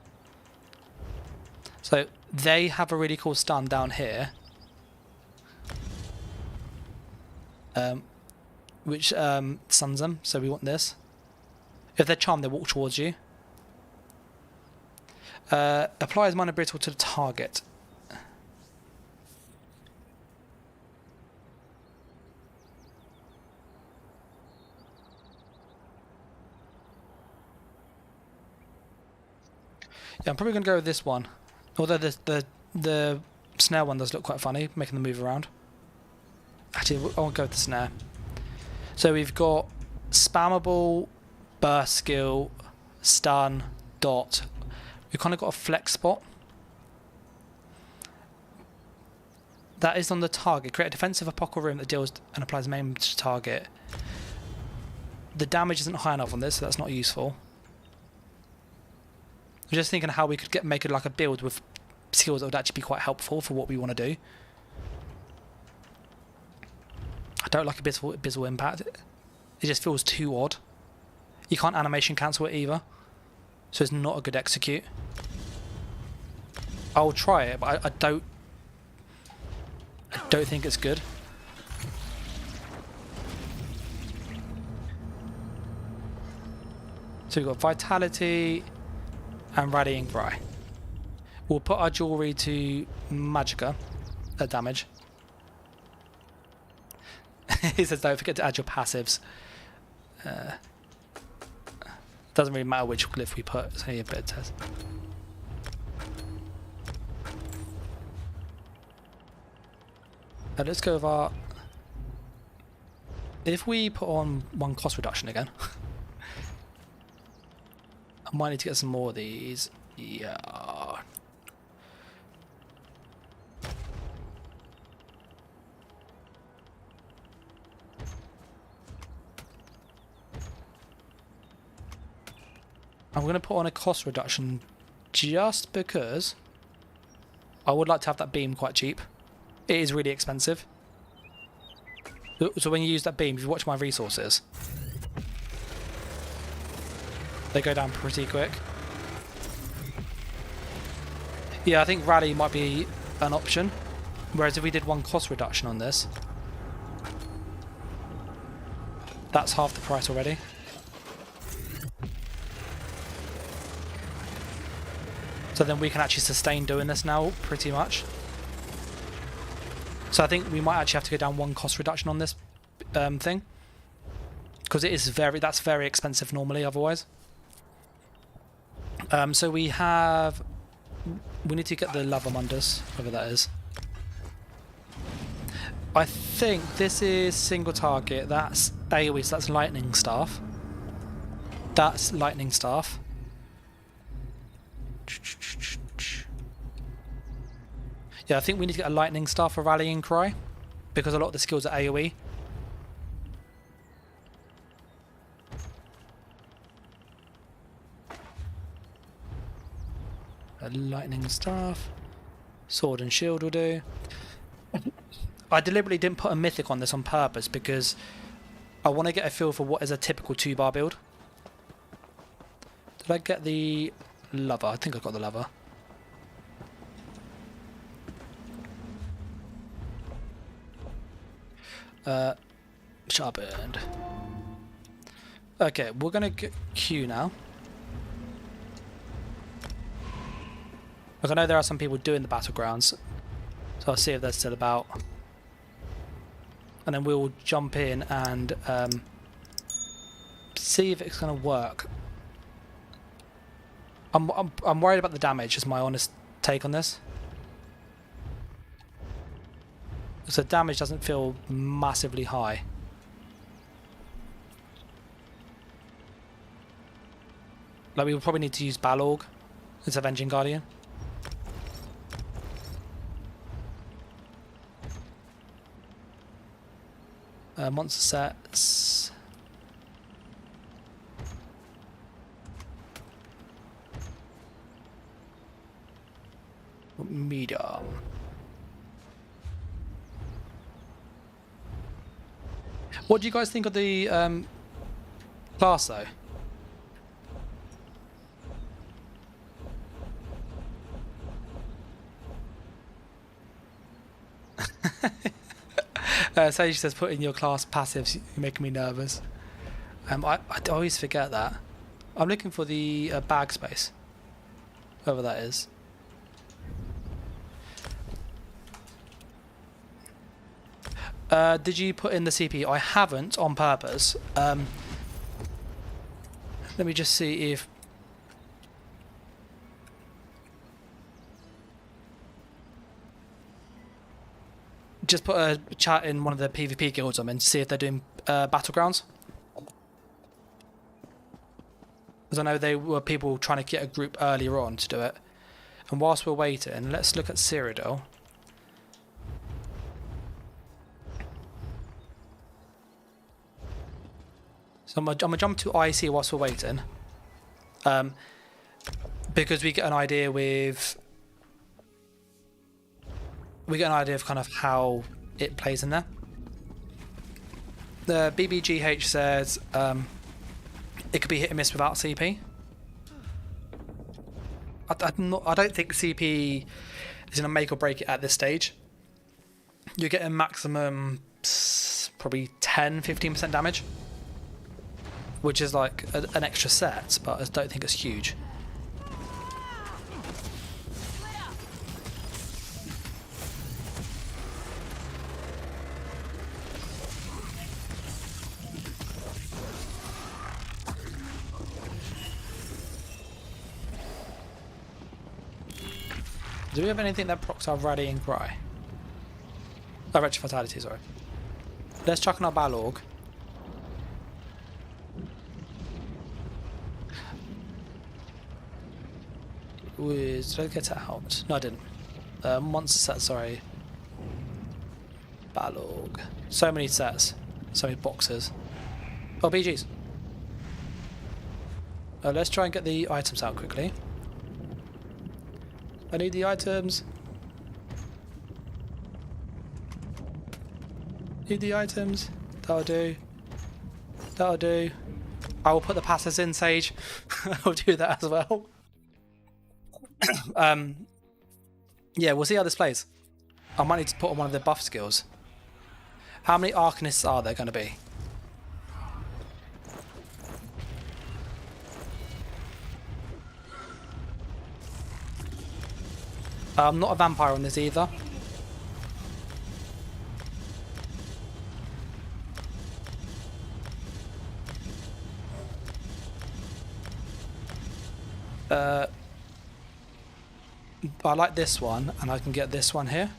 So they have a really cool stun down here, which stuns them. So we want this. If they're charmed, they walk towards you. Applies minor brittle to the target. Yeah, I'm probably going to go with this one. Although the snare one does look quite funny, making them move around. Actually, I won't go with the snare. So we've got Spammable, Burst Skill, Stun, Dot. We've kind of got a flex spot. That is on the target. Create a defensive apocal room that deals and applies maim to target. The damage isn't high enough on this, so that's not useful. I'm just thinking how we could make it like a build with skills that would actually be quite helpful for what we want to do. I don't like Abyssal Impact. It just feels too odd. You can't animation cancel it either, so it's not a good execute. I'll try it, but I don't think it's good. So we've got Vitality and Rallying Cry. We'll put our jewelry to Magicka damage. He says don't forget to add your passives. Doesn't really matter which glyph we put, so yeah, but it says. Let's go with our... If we put on one cost reduction again, I might need to get some more of these. Yeah. I'm going to put on a cost reduction just because I would like to have that beam quite cheap. It is really expensive. So when you use that beam, if you watch my resources, they go down pretty quick. Yeah, I think rally might be an option. Whereas if we did one cost reduction on this, that's half the price already. So then we can actually sustain doing this now, pretty much. So I think we might actually have to go down one cost reduction on this thing, because it is that's very expensive normally otherwise. So we need to get the lava mundus, whatever that is. I think this is single target. That's AoE, so that's lightning staff. That's lightning staff. Yeah, I think we need to get a lightning staff for rallying cry, because a lot of the skills are AoE. A lightning staff, sword and shield will do. I deliberately didn't put a mythic on this on purpose because I want to get a feel for what is a typical 2-bar build. Did I get the lava? I think I got the lava. Sharpened. Okay, we're gonna get Q now. Like, I know there are some people doing the battlegrounds, so I'll see if they're still about. And then we'll jump in and see if it's going to work. I'm worried about the damage, is my honest take on this. So damage doesn't feel massively high. Like, we would probably need to use Balorg as Avenging Guardian. Monster sets. Medium. What do you guys think of the class though? Sage says, put in your class passives, you're making me nervous. I always forget that. I'm looking for the bag space, whoever that is. Did you put in the CP? I haven't on purpose. Let me just see if... Just put a chat in one of the PvP guilds I'm in to see if they're doing Battlegrounds. Because I know they were people trying to get a group earlier on to do it. And whilst we're waiting, let's look at Cyrodiil. So I'm gonna jump to IC whilst we're waiting, because we get an idea of kind of how it plays in there. The BBGH says it could be hit and miss without CP. I don't think CP is gonna make or break it at this stage. You're getting maximum probably 10-15% damage, which is like an extra set, but I don't think it's huge. Do we have anything that procs our rallying cry? Oh, wretched fatality, sorry. Let's chuck on our Balorg. Did I get it out? No, I didn't. Monster set, sorry. Balorg. So many sets. So many boxes. Oh, BGs. Let's try and get the items out quickly. I need the items. Need the items. That'll do. That'll do. I will put the passes in, Sage. I'll do that as well. Yeah, we'll see how this plays. I might need to put on one of the buff skills. How many Arcanists are there going to be? I'm not a vampire on this either. I like this one, and I can get this one here.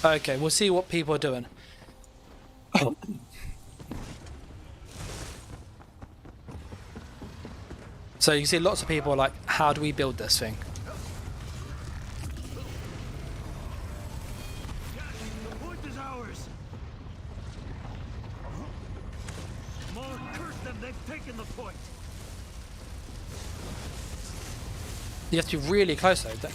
Okay, we'll see what people are doing. So you see lots of people are like, how do we build this thing? The point is ours. More curse them, they've taken the point. You have to be really close though.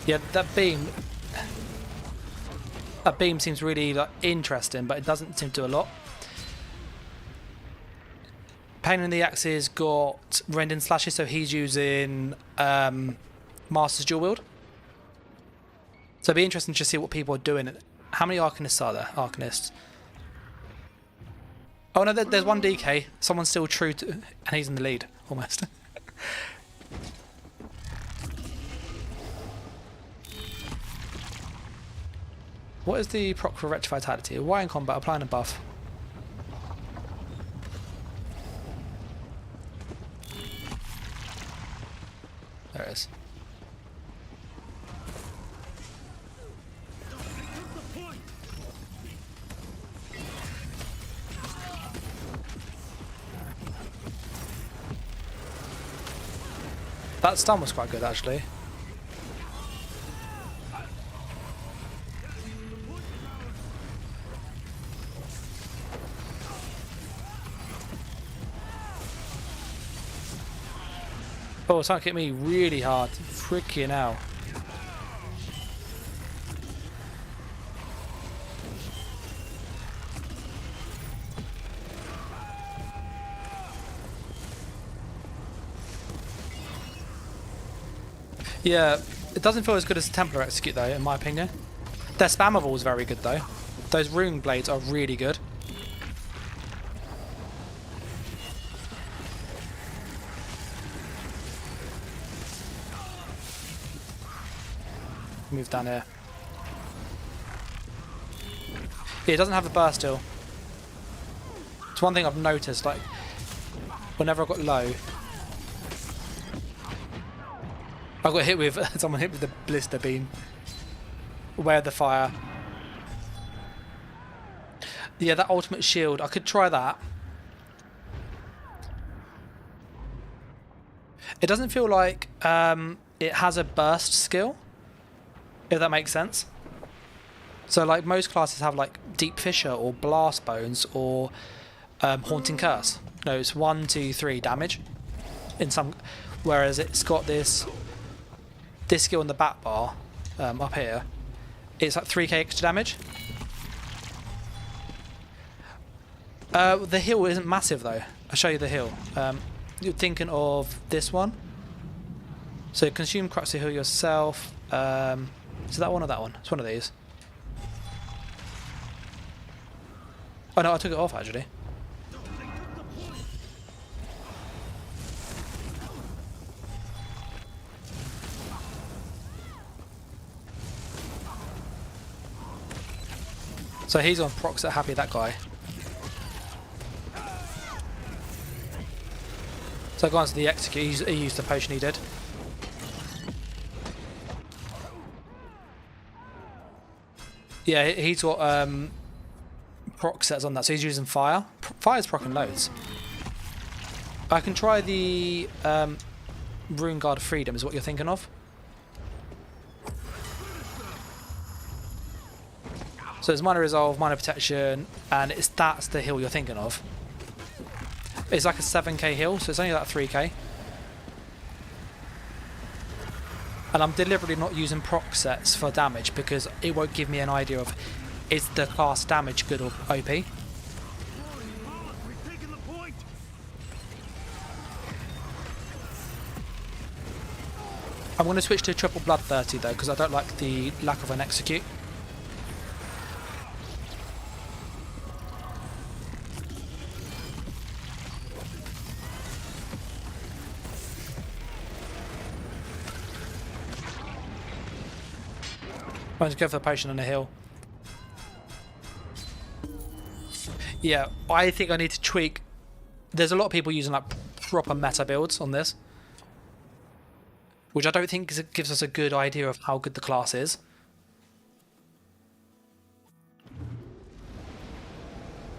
Yeah, that beam seems really like interesting, but it doesn't seem to do a lot. Pain in the Axe's got rending slashes, so he's using Master's dual wield. So it'd be interesting to see what people are doing. How many Arcanists are there? Arcanists. Oh no, there's one DK. Someone's still true to, and he's in the lead almost. What is the proc for Retro Vitality? Why in combat? Applying a buff. There it is. That stun was quite good actually. Oh, it's trying to hit me really hard. Freaking hell. Yeah, it doesn't feel as good as Templar Execute though, in my opinion. Their Spammable is very good though. Those Rune blades are really good. Move down here. Yeah, it doesn't have a burst still. It's one thing I've noticed, like, whenever I got low, I got hit with, someone hit with the blister beam. Aware the fire. Yeah, that ultimate shield, I could try that. It doesn't feel like it has a burst skill, if that makes sense. So like most classes have like Deep Fissure or Blast Bones or Haunting Curse. No, it's 1, 2, 3 damage in some, whereas it's got this skill in the back bar up here. It's like 3k extra damage. The heal isn't massive though. I'll show you the heal. You're thinking of this one. So consume Crux to heal yourself. Is it that one or that one? It's one of these. Oh no, I took it off actually. So he's on procs that happy, that guy. So I go on to the execute, he used the potion he did. Yeah, he's got proc sets on that, so he's using fire. Fire's proccing loads. I can try the Rune Guard of Freedom is what you're thinking of. So it's Minor Resolve, Minor Protection, and that's the heal you're thinking of. It's like a 7k heal, so it's only like 3k. And I'm deliberately not using proc sets for damage because it won't give me an idea of is the class damage good or OP. I'm going to switch to triple bloodthirsty though because I don't like the lack of an execute. I'm going to go for the potion on the hill. Yeah, I think I need to tweak. There's a lot of people using like proper meta builds on this, which I don't think gives us a good idea of how good the class is.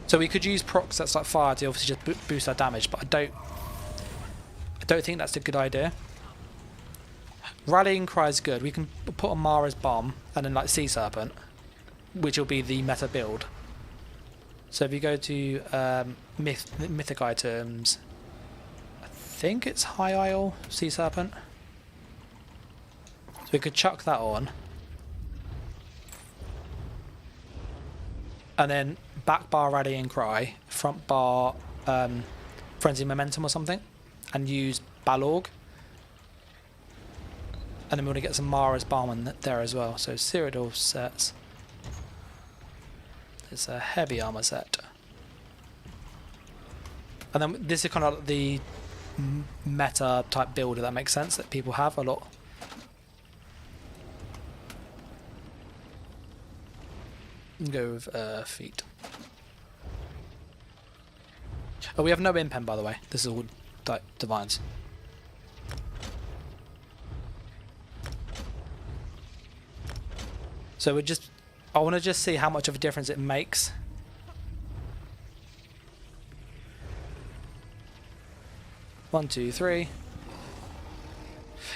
So we could use procs that's like fire to obviously just boost our damage, but I don't think that's a good idea. Rallying Cry is good. We can put on Mara's Bomb and then like Sea Serpent, which will be the meta build. So if you go to Mythic items, I think it's High Isle, Sea Serpent. So we could chuck that on. And then back bar Rallying Cry, front bar Frenzy Momentum or something, and use Balorg. And then we want to get some Mara's Balm in there as well. So Cyrodiil sets. It's a heavy armor set. And then this is kind of like the meta type build, if that makes sense, that people have a lot. Go with feet. Oh, we have no impen, by the way. This is all divines. So I want to just see how much of a difference it makes. One, two, three.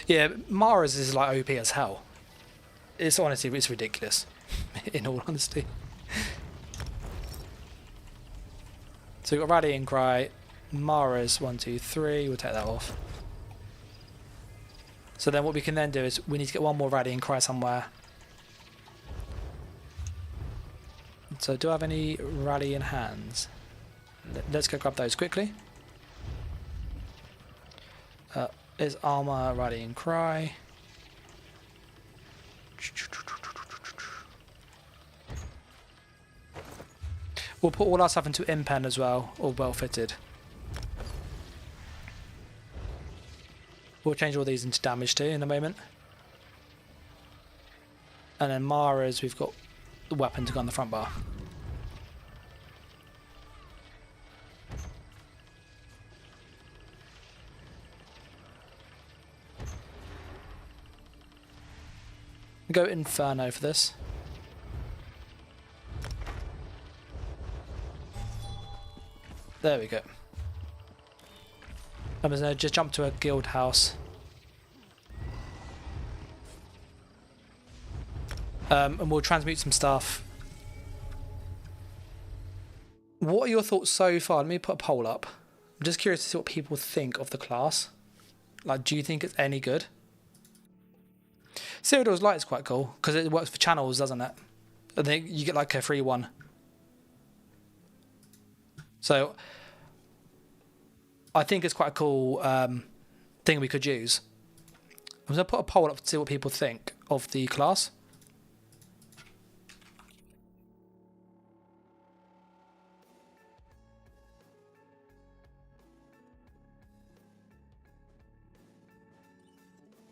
Yeah, Mara's is like OP as hell. It's honestly, it's ridiculous. In all honesty. So we've got Rallying Cry, Mara's 1, 2, 3. We'll take that off. So then what we can then do is we need to get one more Rallying Cry somewhere. So do I have any rallying hands? Let's go grab those quickly. Is armor Rallying Cry? We'll put all our stuff into impen as well, all well fitted. We'll change all these into damage too in a moment. And then Mara's, we've got the weapon to go on the front bar. Go Inferno for this. There we go. I'm going to just jump to a guild house. And we'll transmute some stuff. What are your thoughts so far? Let me put a poll up. I'm just curious to see what people think of the class. Like, do you think it's any good? Cyrodiil's Light is quite cool because it works for channels, doesn't it? I think you get like a free one. So I think it's quite a cool thing we could use. I'm going to put a poll up to see what people think of the class.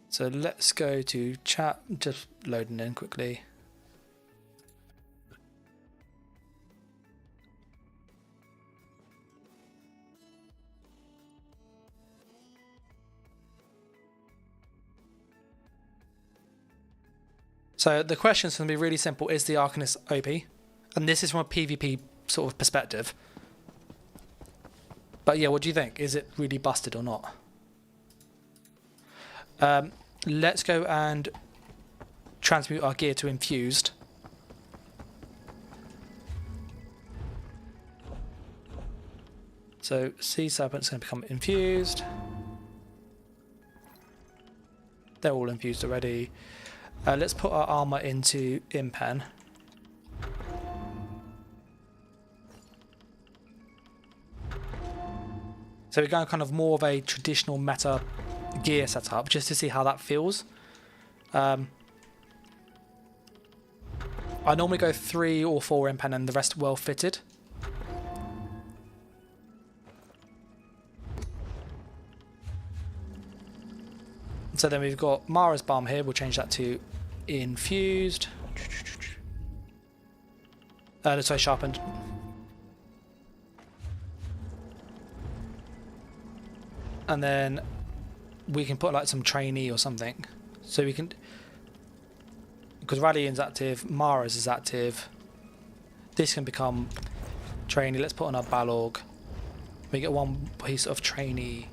So let's go to chat, just loading in quickly. So the question's going to be really simple. Is the Arcanist OP? And this is from a PvP sort of perspective. But yeah, what do you think? Is it really busted or not? Let's go and transmute our gear to infused. So Sea Serpent's going to become infused. They're all infused already. Let's put our armor into Impen. So we're going kind of more of a traditional meta gear setup just to see how that feels. I normally go 3 or 4 Impen and the rest well fitted. So then we've got Mara's Balm here. We'll change that to infused. Sorry, sharpened. And then we can put like some trainee or something. So we can, because Radiant's active, Mara's is active. This can become trainee. Let's put on our Balog. We get 1 piece of trainee.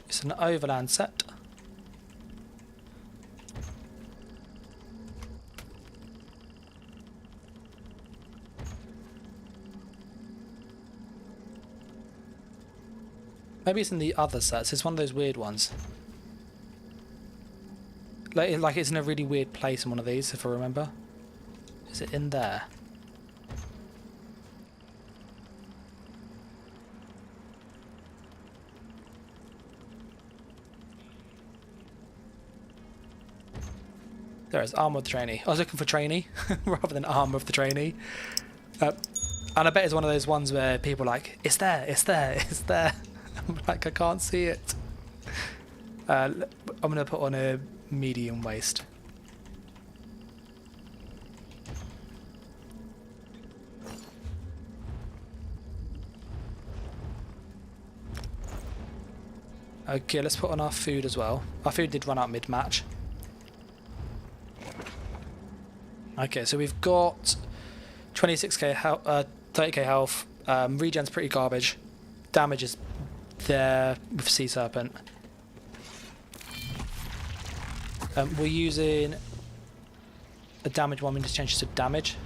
It's an Overland set. Maybe it's in the other sets. It's one of those weird ones. Like it's in a really weird place in one of these, if I remember. Is it in there? There is Armour of the Trainee. I was looking for Trainee rather than Armour of the Trainee. And I bet it's one of those ones where people are like, it's there, it's there, it's there. I'm like, I can't see it. I'm going to put on a medium waist. Okay, let's put on our food as well. Our food did run out mid-match. Okay, so we've got 26k health, 30k health. Regen's pretty garbage. Damage is there with Sea Serpent. We're using a damage one. We just change it to damage.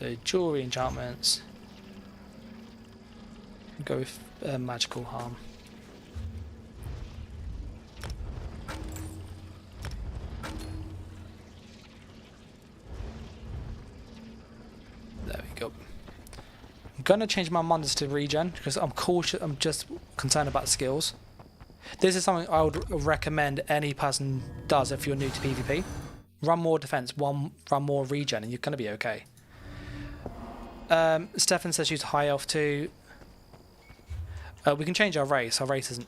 So jewelry enchantments. Go with magical harm. There we go. I'm gonna change my monsters to regen because I'm cautious. I'm just concerned about skills. This is something I would recommend any person does if you're new to PvP. Run more defense, run more regen, and you're gonna be okay. Stefan says use high elf too. We can change our race. Our race isn't.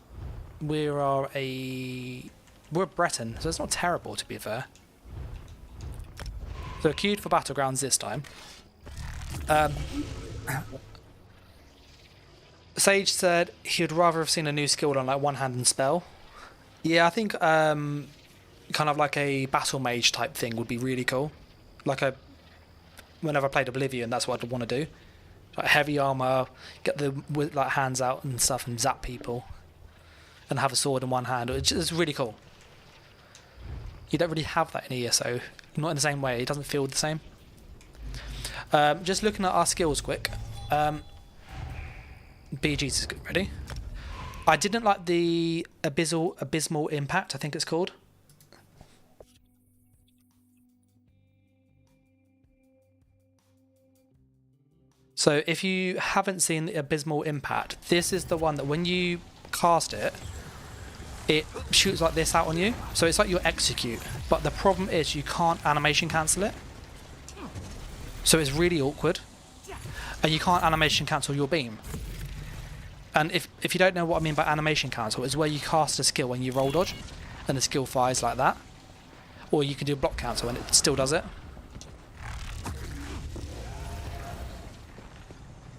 We're a Breton, so it's not terrible to be fair. So queued for Battlegrounds this time. Sage said he'd rather have seen a new skill on like one hand and spell. Yeah, I think kind of like a battle mage type thing would be really cool. Like whenever I played Oblivion, that's what I'd want to do. Like heavy armor, get the like hands out and stuff, and zap people, and have a sword in one hand. It's really cool. You don't really have that in ESO, not in the same way. It doesn't feel the same. Just looking at our skills quick. BG's is good. Ready? I didn't like the abysmal impact. I think it's called. So if you haven't seen the Abysmal Impact, this is the one that when you cast it, it shoots like this out on you. So it's like your execute, but the problem is you can't animation cancel it. So it's really awkward, and you can't animation cancel your beam. And if you don't know what I mean by animation cancel, it's where you cast a skill and you roll dodge, and the skill fires like that. Or you can do block cancel and it still does it.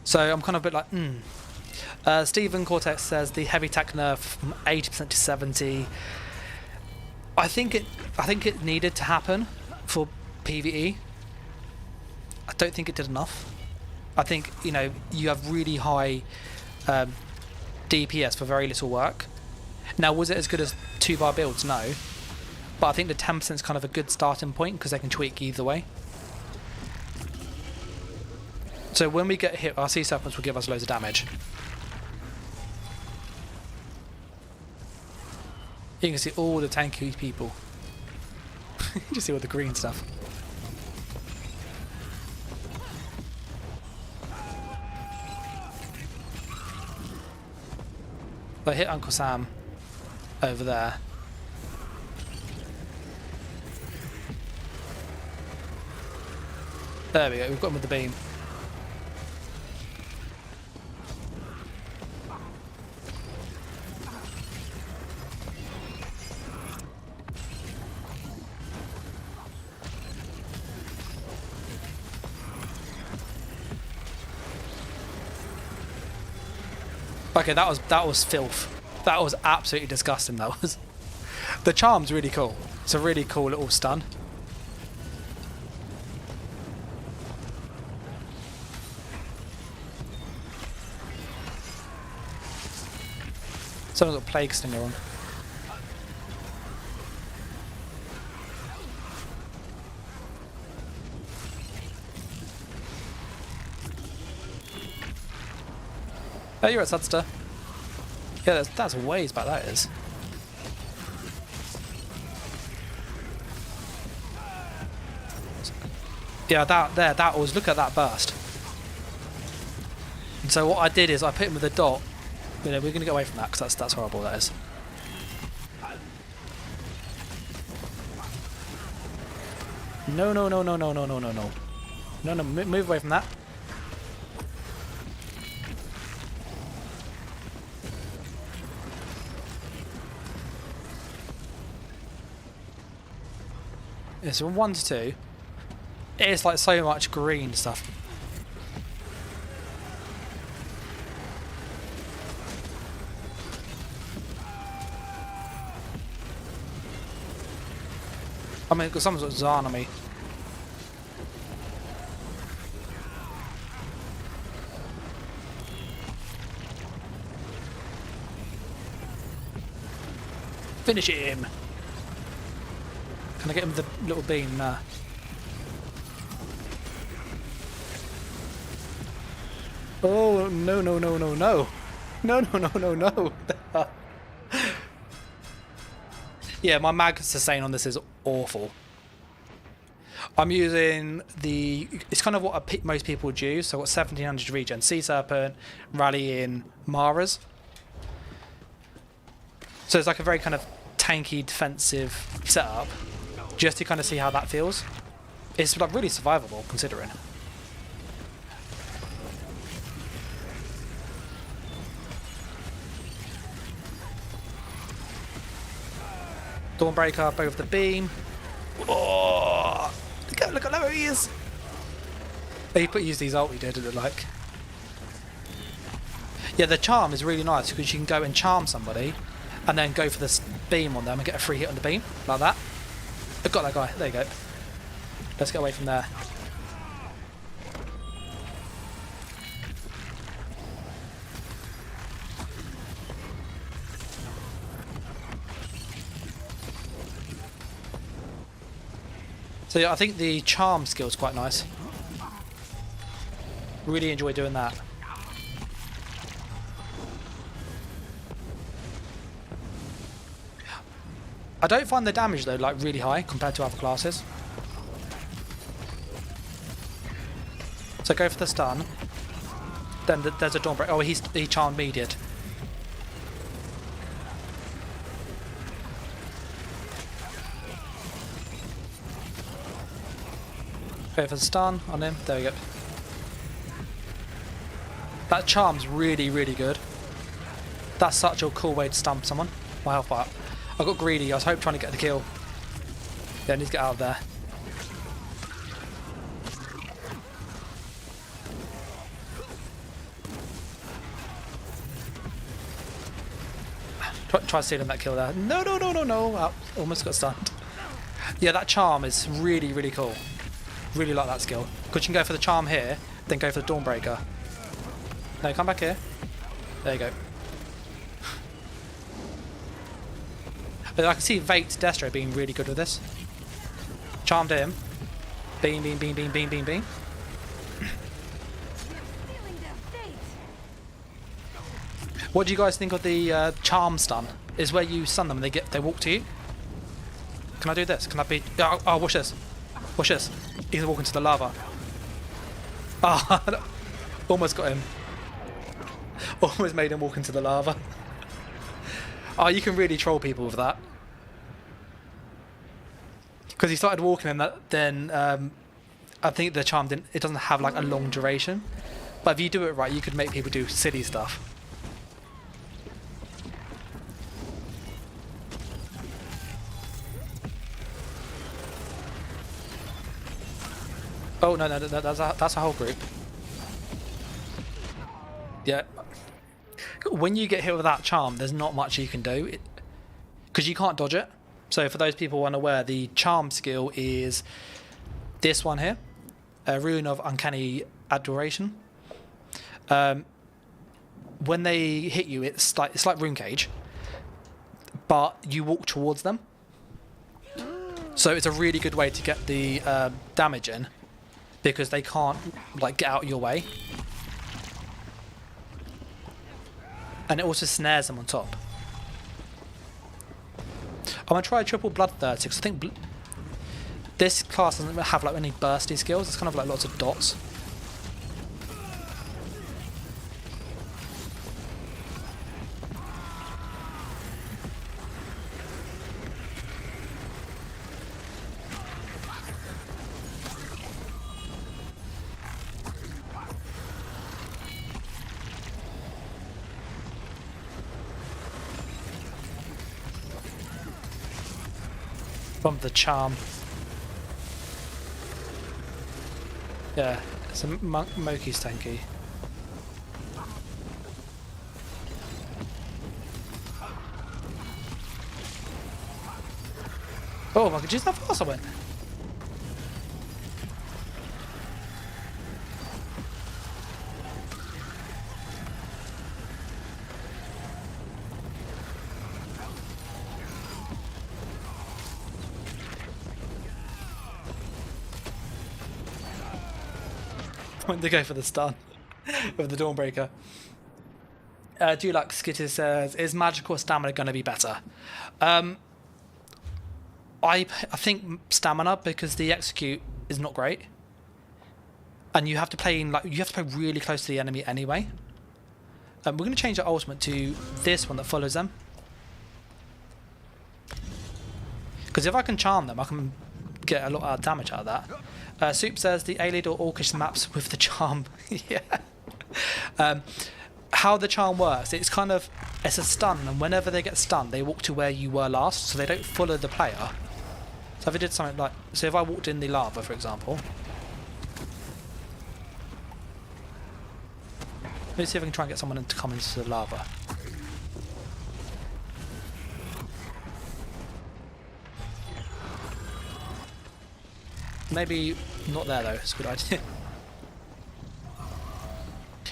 So I'm kind of a bit like, Stephen Cortex says the heavy tech nerf from 80% to 70. I think it needed to happen for PvE. I don't think it did enough. I think you have really high DPS for very little work. Now, was it as good as 2-bar builds? No. But I think the 10% is kind of a good starting point because they can tweak either way. So when we get hit, our sea serpents will give us loads of damage. You can see all the tanky people. You can just see all the green stuff. I hit Uncle Sam over there. There we go, we've got him with the beam. Okay, that was filth. That was absolutely disgusting. That was. The charm's really cool. It's a really cool little stun. Someone's got Plague Stinger on. Oh, you're at Sudster. Yeah, that's a ways back, that is. Yeah, that was, look at that burst. And so what I did is I put him with a dot. You know, we're going to get away from that because that's horrible, that is. No, no, no, no, no, no, no, no, no. No, no, move away from that. It's from 1 to 2. It's like so much green stuff. I mean, because someone's got Zarn on me. Finish him! Can I get him with the little beam? Nah. Oh, no, no, no, no, no. No, no, no, no, no. Yeah, my mag sustain on this is awful. I'm using the... It's kind of what most people would use. So I've got 1700 regen. Sea Serpent, Rallying, Maras. So it's like a very kind of tanky defensive setup. Just to kind of see how that feels. It's like really survivable, considering. Dawnbreaker, both the beam. Oh, look at where he is. He used these ult, he did it like. Yeah, the charm is really nice because you can go and charm somebody and then go for this beam on them and get a free hit on the beam, like that. I've got that guy, there you go. Let's get away from there. So yeah, I think the charm skill is quite nice. Really enjoy doing that. I don't find the damage though like really high compared to other classes. So go for the stun. Then there's a Dawnbreaker. Oh, he charmed me, did. Go for the stun on him. There we go. That charm's really, really good. That's such a cool way to stump someone. My health bar. I got greedy. I was trying to get the kill. Yeah, I need to get out of there. Try stealing that kill there. No, no, no, no, no. Oh, almost got stunned. Yeah, that charm is really, really cool. Really like that skill. Because you can go for the charm here, then go for the Dawnbreaker. No, come back here. There you go. But I can see Vate Destro being really good with this. Charmed him. Beam, beam, beam, beam, beam, beam, beam. What do you guys think of the charm stun? Is where you stun them and they walk to you. Can I do this? Can I be? Oh, watch this. Watch this. He's walking to the lava. Ah, almost got him. Almost made him walk into the lava. Oh, you can really troll people with that. Because he started walking and then I think the charm it doesn't have like a long duration. But if you do it right, you could make people do silly stuff. Oh no, that's a whole group. Yeah. When you get hit with that charm, there's not much you can do because you can't dodge it. So for those people unaware, the charm skill is this one here, a Rune of Uncanny Adoration. When they hit you, it's like Rune Cage, but you walk towards them. So it's a really good way to get the damage in because they can't like get out of your way. And it also snares them on top. I'm going to try triple Bloodthirsty because I think this class doesn't have like any bursty skills. It's kind of like lots of dots. From the charm. Yeah, it's a Moki's tanky. Oh my god, just how fast I went. Went to go for the stun with the Dawnbreaker. Dulux Skitty says, is magical stamina going to be better? I think stamina, because the execute is not great, and you have to play really close to the enemy anyway. We're going to change our ultimate to this one that follows them, because if I can charm them, I can get a lot of damage out of that. Soup says the Alid or Orcish maps with the charm. Yeah. How the charm works, it's a stun, and whenever they get stunned, they walk to where you were last, so they don't follow the player. So if I did something like, so if I walked in the lava, for example. Let me see if I can try and get someone to come into the lava. Maybe not there though, it's a good idea.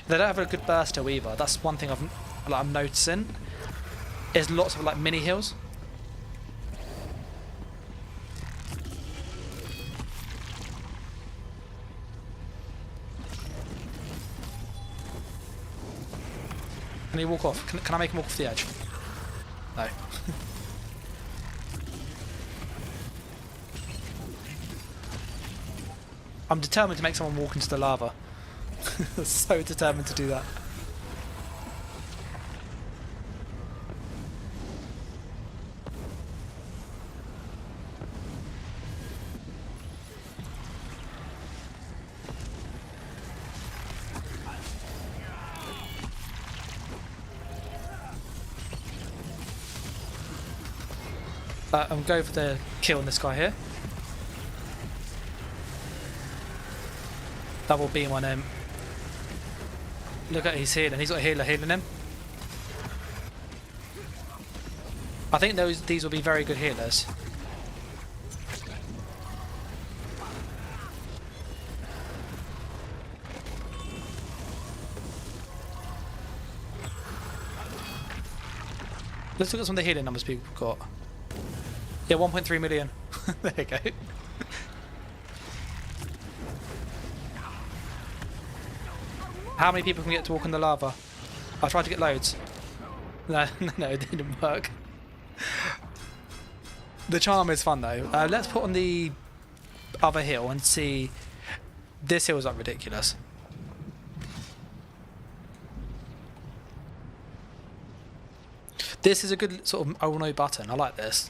They don't have a good bursto either. That's one thing I'm noticing. Is lots of like mini heals. Can he walk off? Can I make him walk off the edge? No. I'm determined to make someone walk into the lava. So determined to do that. I'm going for the kill on this guy here. Double beam on him. Look at he's healing. He's got a healer healing him. I think these will be very good healers. Let's look at some of the healing numbers people got. Yeah, 1.3 million. There you go. How many people can get to walk in the lava? I tried to get loads. No, no, it didn't work. The charm is fun though. Let's put on the other hill and see. This hill is like ridiculous. This is a good sort of oh no button. I like this.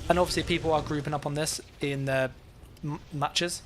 And obviously people are grouping up on this in their matches.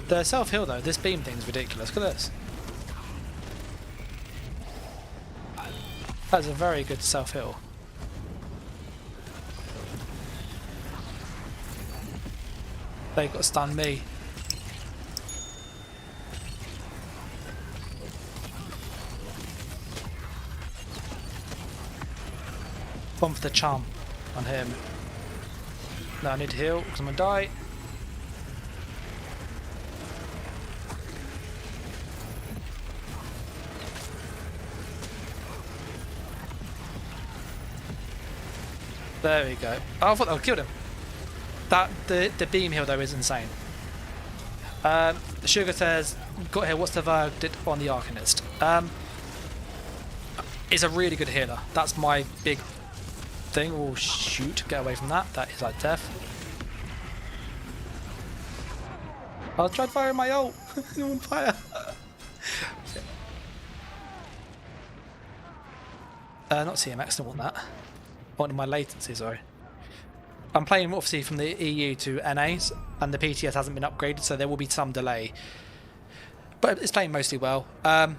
The self-heal though, this beam thing's ridiculous. Look at this. That's a very good self-heal. They got to stun me. One for the charm on him. No, I need to heal because I'm gonna die. There we go. Oh, I thought that would kill him. The beam heal though is insane. Sugar says, got here, what's the verdict on the Arcanist? It's a really good healer. That's my big thing. Oh shoot, get away from that. That is like death. I'll try firing my ult. I'm on fire. Not CMX, don't want that. I wanted my latency, sorry. I'm playing obviously from the EU to NAs, and the PTS hasn't been upgraded, so there will be some delay. But it's playing mostly well. Yeah,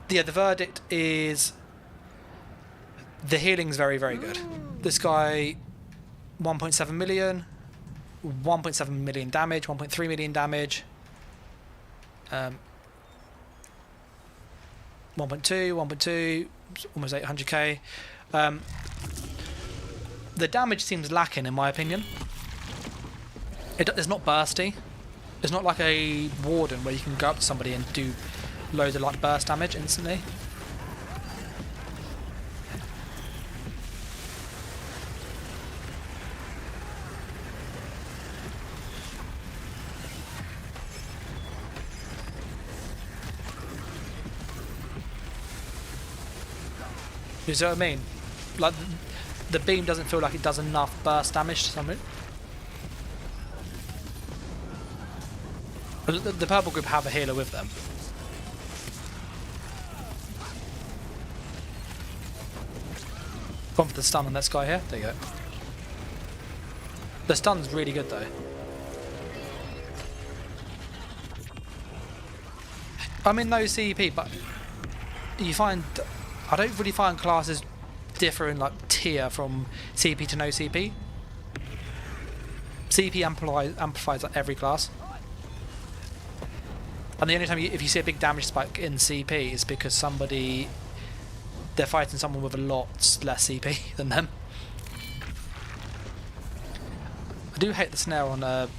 the verdict is the healing's very, very good. This guy, 1.7 million, 1.7 million damage, 1.3 million damage, 1.2, 1.2, almost 800k. The damage seems lacking in my opinion. It's not bursty. It's not like a Warden where you can go up to somebody and do loads of like burst damage instantly. You see what I mean? Like the beam doesn't feel like it does enough burst damage to something. The purple group have a healer with them. Gone for the stun on this guy here. There you go. The stun's really good though. I'm in no CP, but you find I don't really find classes differ in like tier from CP to no CP. CP amplifies like every class. And the only time if you see a big damage spike in CP is because they're fighting someone with a lot less CP than them. I do hate the snare on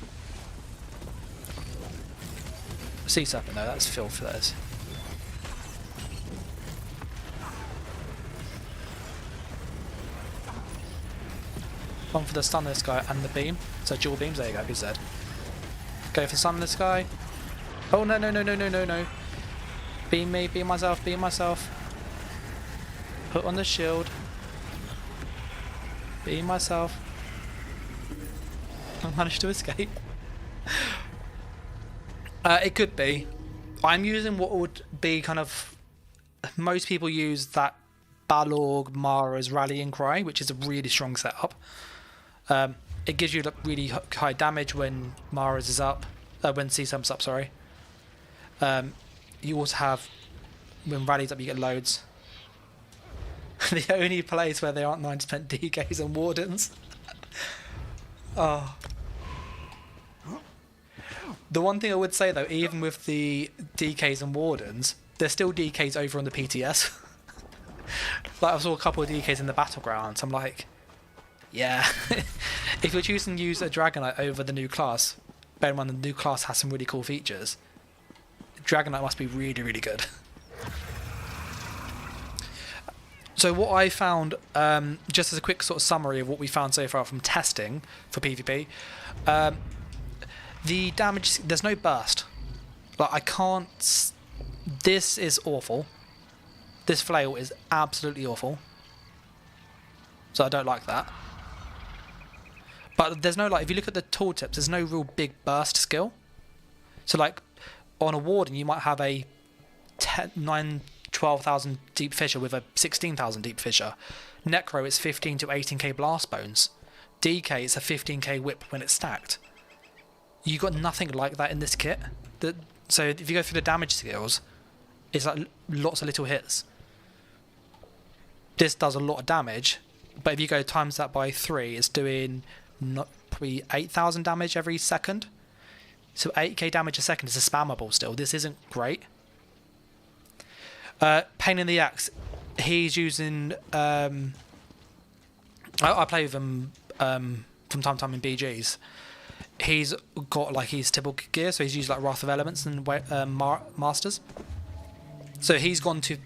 Sea Serpent though, that's filth for those. One for the stun this guy and the beam. So dual beams, there you go, he's dead. Go for stun this guy. Oh no no no no no no no. Beam me, beam myself, beam myself. Put on the shield. Being myself. I managed to escape. It could be. I'm using what would be kind of... Most people use that Balorg Mara's Rallying Cry, which is a really strong setup. It gives you really high damage when Mara's is up. When CSUM's up, sorry. You also have... When Rally's up, you get loads. The only place where there aren't 90% DKs and Wardens. Oh. The one thing I would say though, even with the DKs and Wardens, there's still DKs over on the PTS. Like I saw a couple of DKs in the Battleground, so I'm like, yeah. If you're choosing to use a Dragonite over the new class, bear in mind the new class has some really cool features. Dragonite must be really, really good. So what I found, just as a quick sort of summary of what we found so far from testing for PvP, the damage, there's no burst. Like I can't, this is awful. This flail is absolutely awful. So I don't like that. But there's no, like, if you look at the tooltips, there's no real big burst skill. So like on a Warden, you might have a 12,000 deep fissure with a 16,000 deep fissure. Necro is 15 to 18k blast bones. DK is a 15k whip when it's stacked. You got nothing like that in this kit. So if you go through the damage skills, it's like lots of little hits. This does a lot of damage, but if you go times that by 3, it's doing probably 8,000 damage every second. So 8k damage a second is a spammable still. This isn't great. Pain in the Axe, he's using... I play with him from time to time in BGs. He's got like his typical gear, so he's used like Wrath of Elements and Masters. So he's gone to...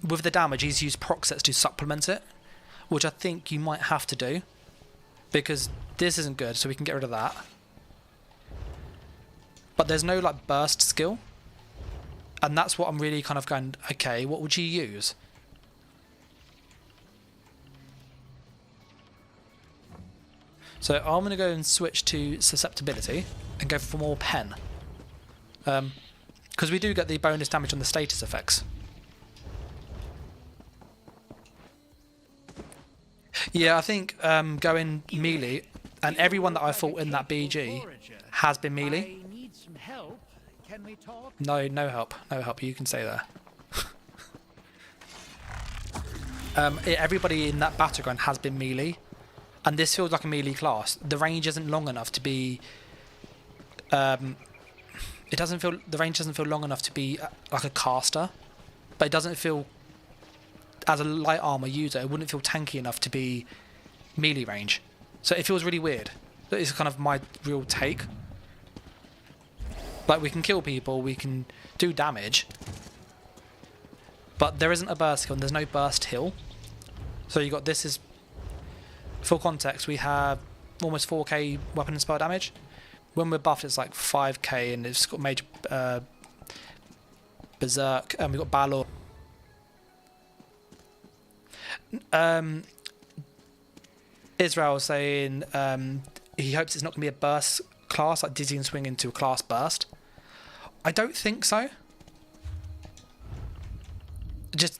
With the damage, he's used proc sets to supplement it, which I think you might have to do, because this isn't good, so we can get rid of that. But there's no like burst skill. And that's what I'm really kind of going, okay, what would you use? So I'm going to go and switch to susceptibility and go for more pen. Because we do get the bonus damage on the status effects. Yeah, I think going melee, and everyone that I fought in that BG has been melee. I need some help. Can we talk? No, no help. No help. You can stay there. Everybody in that battleground has been melee, and this feels like a melee class. The range isn't long enough to be. It doesn't feel. The range doesn't feel long enough to be like a caster, but it doesn't feel. As a light armor user, it wouldn't feel tanky enough to be melee range. So it feels really weird. That is kind of my real take. Like, we can kill people, we can do damage, but there isn't a burst skill and there's no burst heal. So you got, this is, for context, we have almost 4k weapon and spell damage. When we're buffed, it's like 5k, and it's got major berserk, and we've got Balor. Israel saying he hopes it's not going to be a burst class, like Dizzy and Swing into a class burst. I don't think so.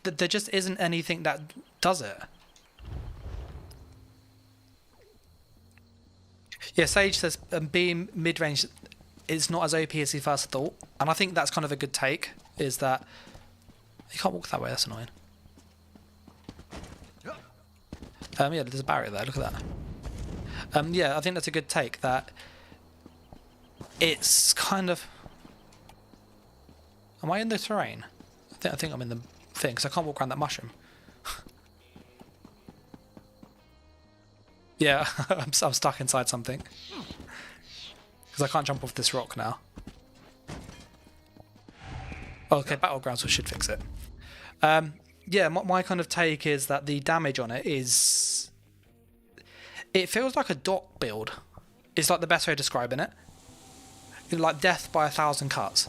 There just isn't anything that does it. Yeah, Sage says being mid-range is not as OP as he first thought, and I think that's kind of a good take, is that you can't walk that way, that's annoying. Yeah, there's a barrier there, look at that. Yeah, I think that's a good take, that it's kind of... Am I in the terrain? I think I'm in the thing, because I can't walk around that mushroom. Yeah, I'm stuck inside something. Because I can't jump off this rock now. Oh, okay, Battlegrounds should fix it. Yeah, my kind of take is that the damage on it is... It feels like a dot build. It's like the best way of describing it. Like death by 1,000 cuts.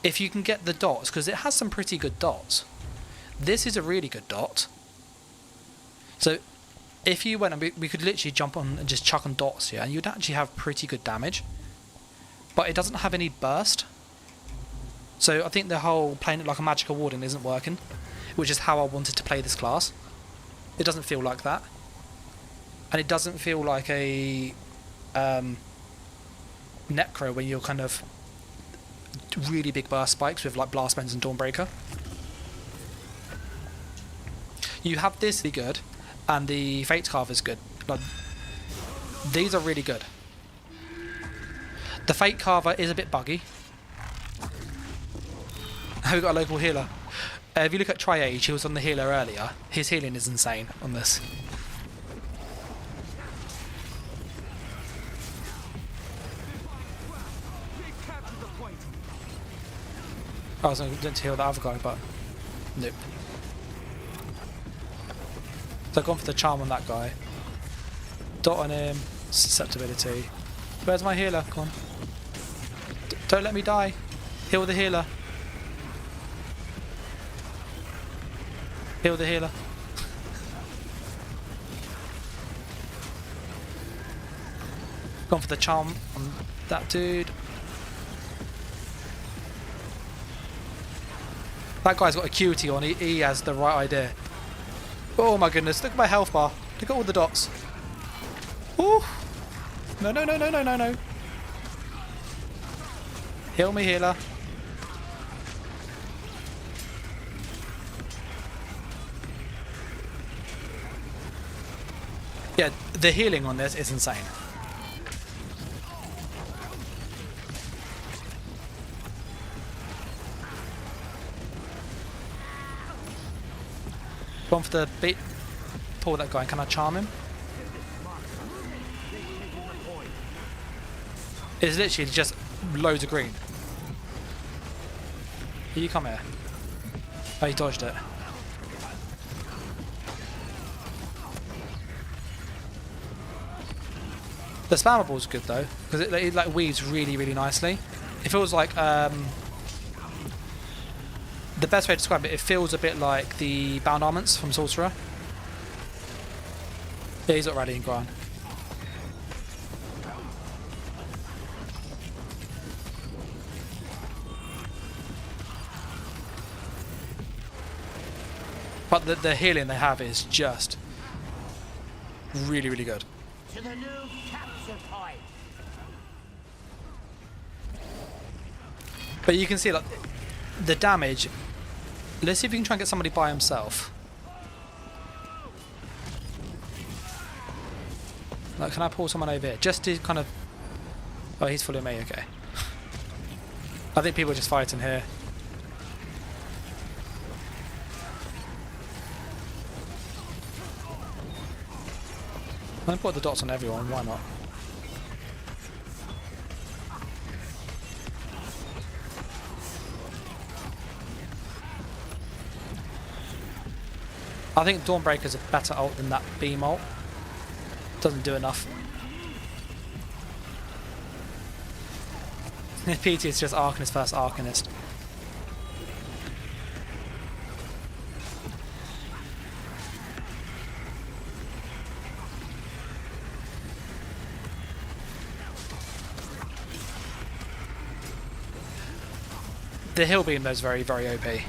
If you can get the dots, because it has some pretty good dots. This is a really good dot. So if you went and we could literally jump on and just chuck on dots here, and you'd actually have pretty good damage. But it doesn't have any burst. So I think the whole playing it like a magical warden isn't working, which is how I wanted to play this class. It doesn't feel like that. And it doesn't feel like a Necro when you're kind of really big burst spikes with like Blast Bends and Dawnbreaker. You have this be good, and the Fate Carver is good. But these are really good. The Fate Carver is a bit buggy. We've got a local healer. If you look at Triage, he was on the healer earlier. His healing is insane on this. I was going to heal the other guy, but nope. So I've gone for the charm on that guy. Dot on him. Susceptibility. Where's my healer? Come on. Don't let me die. Heal the healer. Heal the healer. Gone for the charm on that dude. That guy's got acuity on. He has the right idea. Oh my goodness, look at my health bar. Look at all the dots. Ooh. No, no, no, no, no, no, no. Heal me, healer. Yeah, the healing on this is insane. Gone for the beat. Pull that guy. Can I charm him? It's literally just loads of green. Here you come here. Oh, he dodged it. The Spammable is good though, because it like weaves really, really nicely. It feels like the best way to describe it, it feels a bit like the Bound Armaments from Sorcerer. Yeah, he's got Rallying Cry. But the healing they have is just really, really good. To the new capture point. But you can see like the damage. Let's see if we can try and get somebody by himself. Like, can I pull someone over here? Just to kind of... Oh, he's following me, okay. I think people are just fighting here. I'm going to put the dots on everyone, why not? I think Dawnbreaker's a better ult than that beam ult. Doesn't do enough. PT is just Arcanist versus Arcanist. The hill beam though is very, very OP.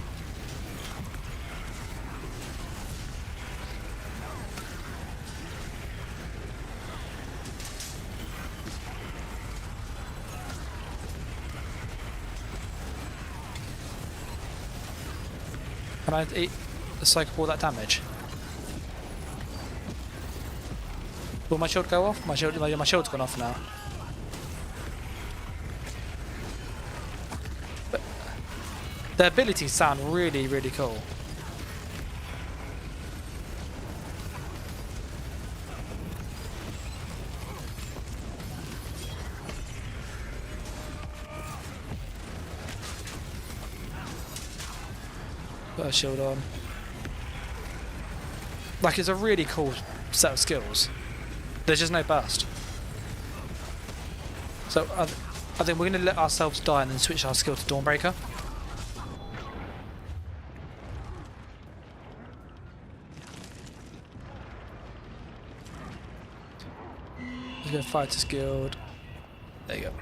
Can I eat the soak up all that damage? Will my shield go off? My shield's gone off now. But the abilities sound really, really cool. Put a shield on. Like, it's a really cool set of skills. There's just no burst. So I think we're going to let ourselves die and then switch our skill to Dawnbreaker. Let's go Fighters Guild. There you go.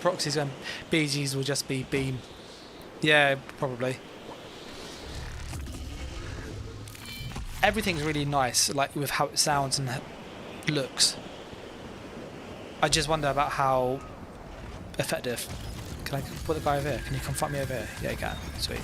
Proxies and BGs will just be beam. Yeah, probably. Everything's really nice, like with how it sounds and looks. I just wonder about how effective. Can I put the guy over here? Can you come fight me over here? Yeah, you can. Sweet.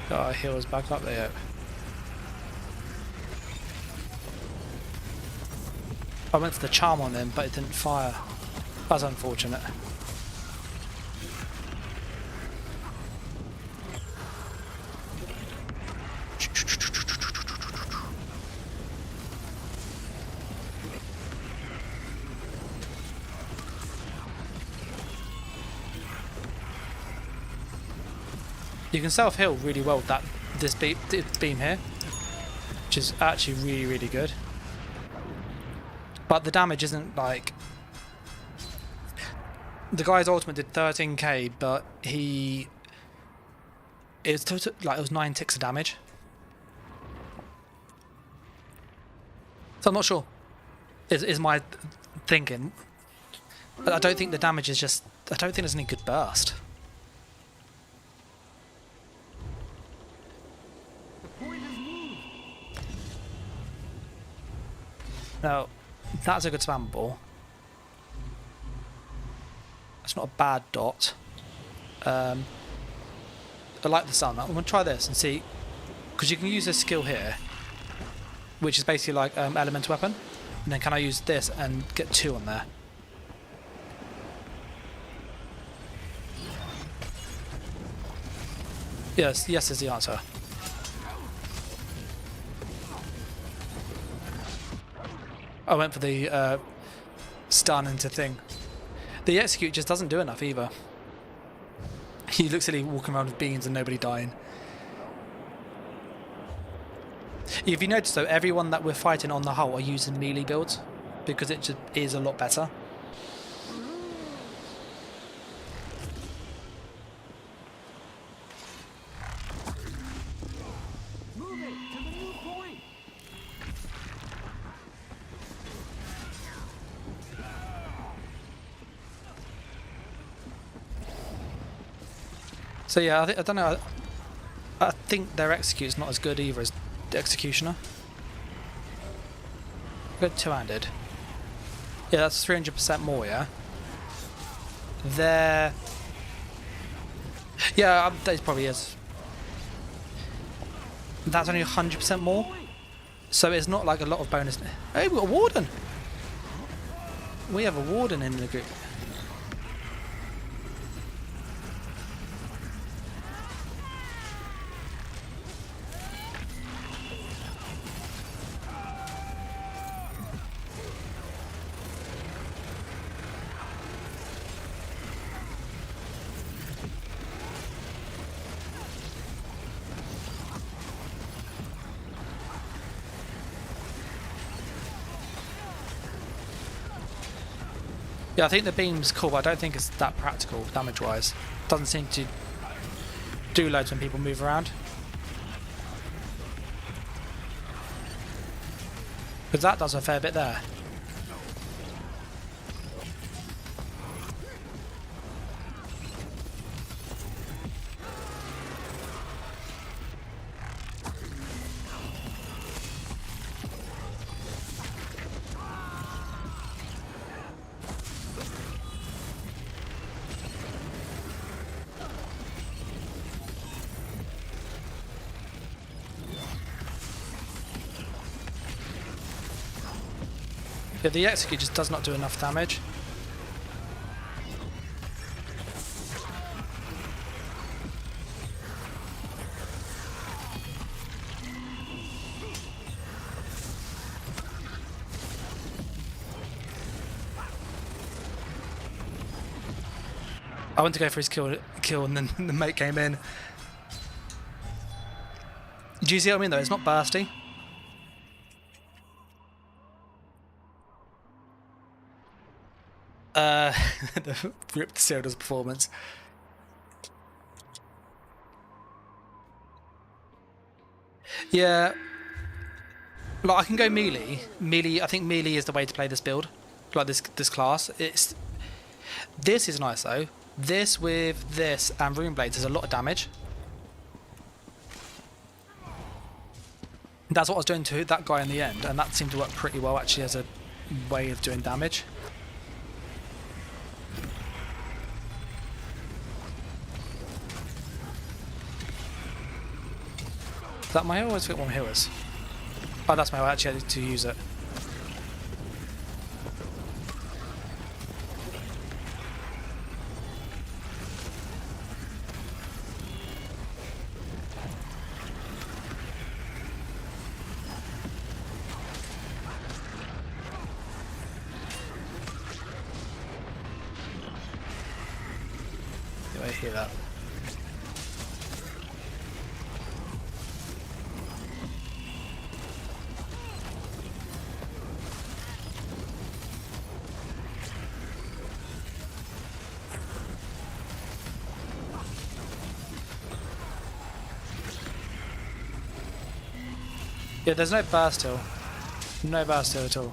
Got our heals back up there. I went for the charm on him, but it didn't fire. That's unfortunate. You can self-heal really well with this beam here, which is actually really, really good. But the damage isn't like... The guy's ultimate did 13k, but it was 9 ticks of damage. So I'm not sure. Is my thinking. I don't think the damage is just... I don't think there's any good burst. Now, that's a good spammable. That's not a bad dot. I like the sun. I'm going to try this and see, because you can use this skill here, which is basically like elemental weapon, and then can I use this and get 2 on there? Yes is the answer. I went for the stun into thing. The execute just doesn't do enough either. He looks silly walking around with beans and nobody dying. If you notice though, everyone that we're fighting on the hull are using melee builds because it just is a lot better. So yeah, I don't know. I think their execute is not as good either as the executioner. Good two-handed. Yeah, that's 300% more. Yeah. There. Yeah, that probably is. That's only 100% more. So it's not like a lot of bonus. Hey, we've got a warden. We have a warden in the group. Yeah, I think the beam's cool, but I don't think it's that practical damage-wise. Doesn't seem to do loads when people move around. Because that does a fair bit there. Yeah, the execute just does not do enough damage. I went to go for his kill and then the mate came in. Do you see what I mean though? It's not bursty. The ripped Cyrodiil's performance. Yeah. Like I can go melee. I think melee is the way to play this build. Like this class. This is nice though. This with this and Rune Blades is a lot of damage. That's what I was doing to that guy in the end, and that seemed to work pretty well actually as a way of doing damage. Is that my heal or is it one healers? Oh, that's my heal. I actually had to use it. I hear that. Yeah, there's no burst heal. No burst heal at all.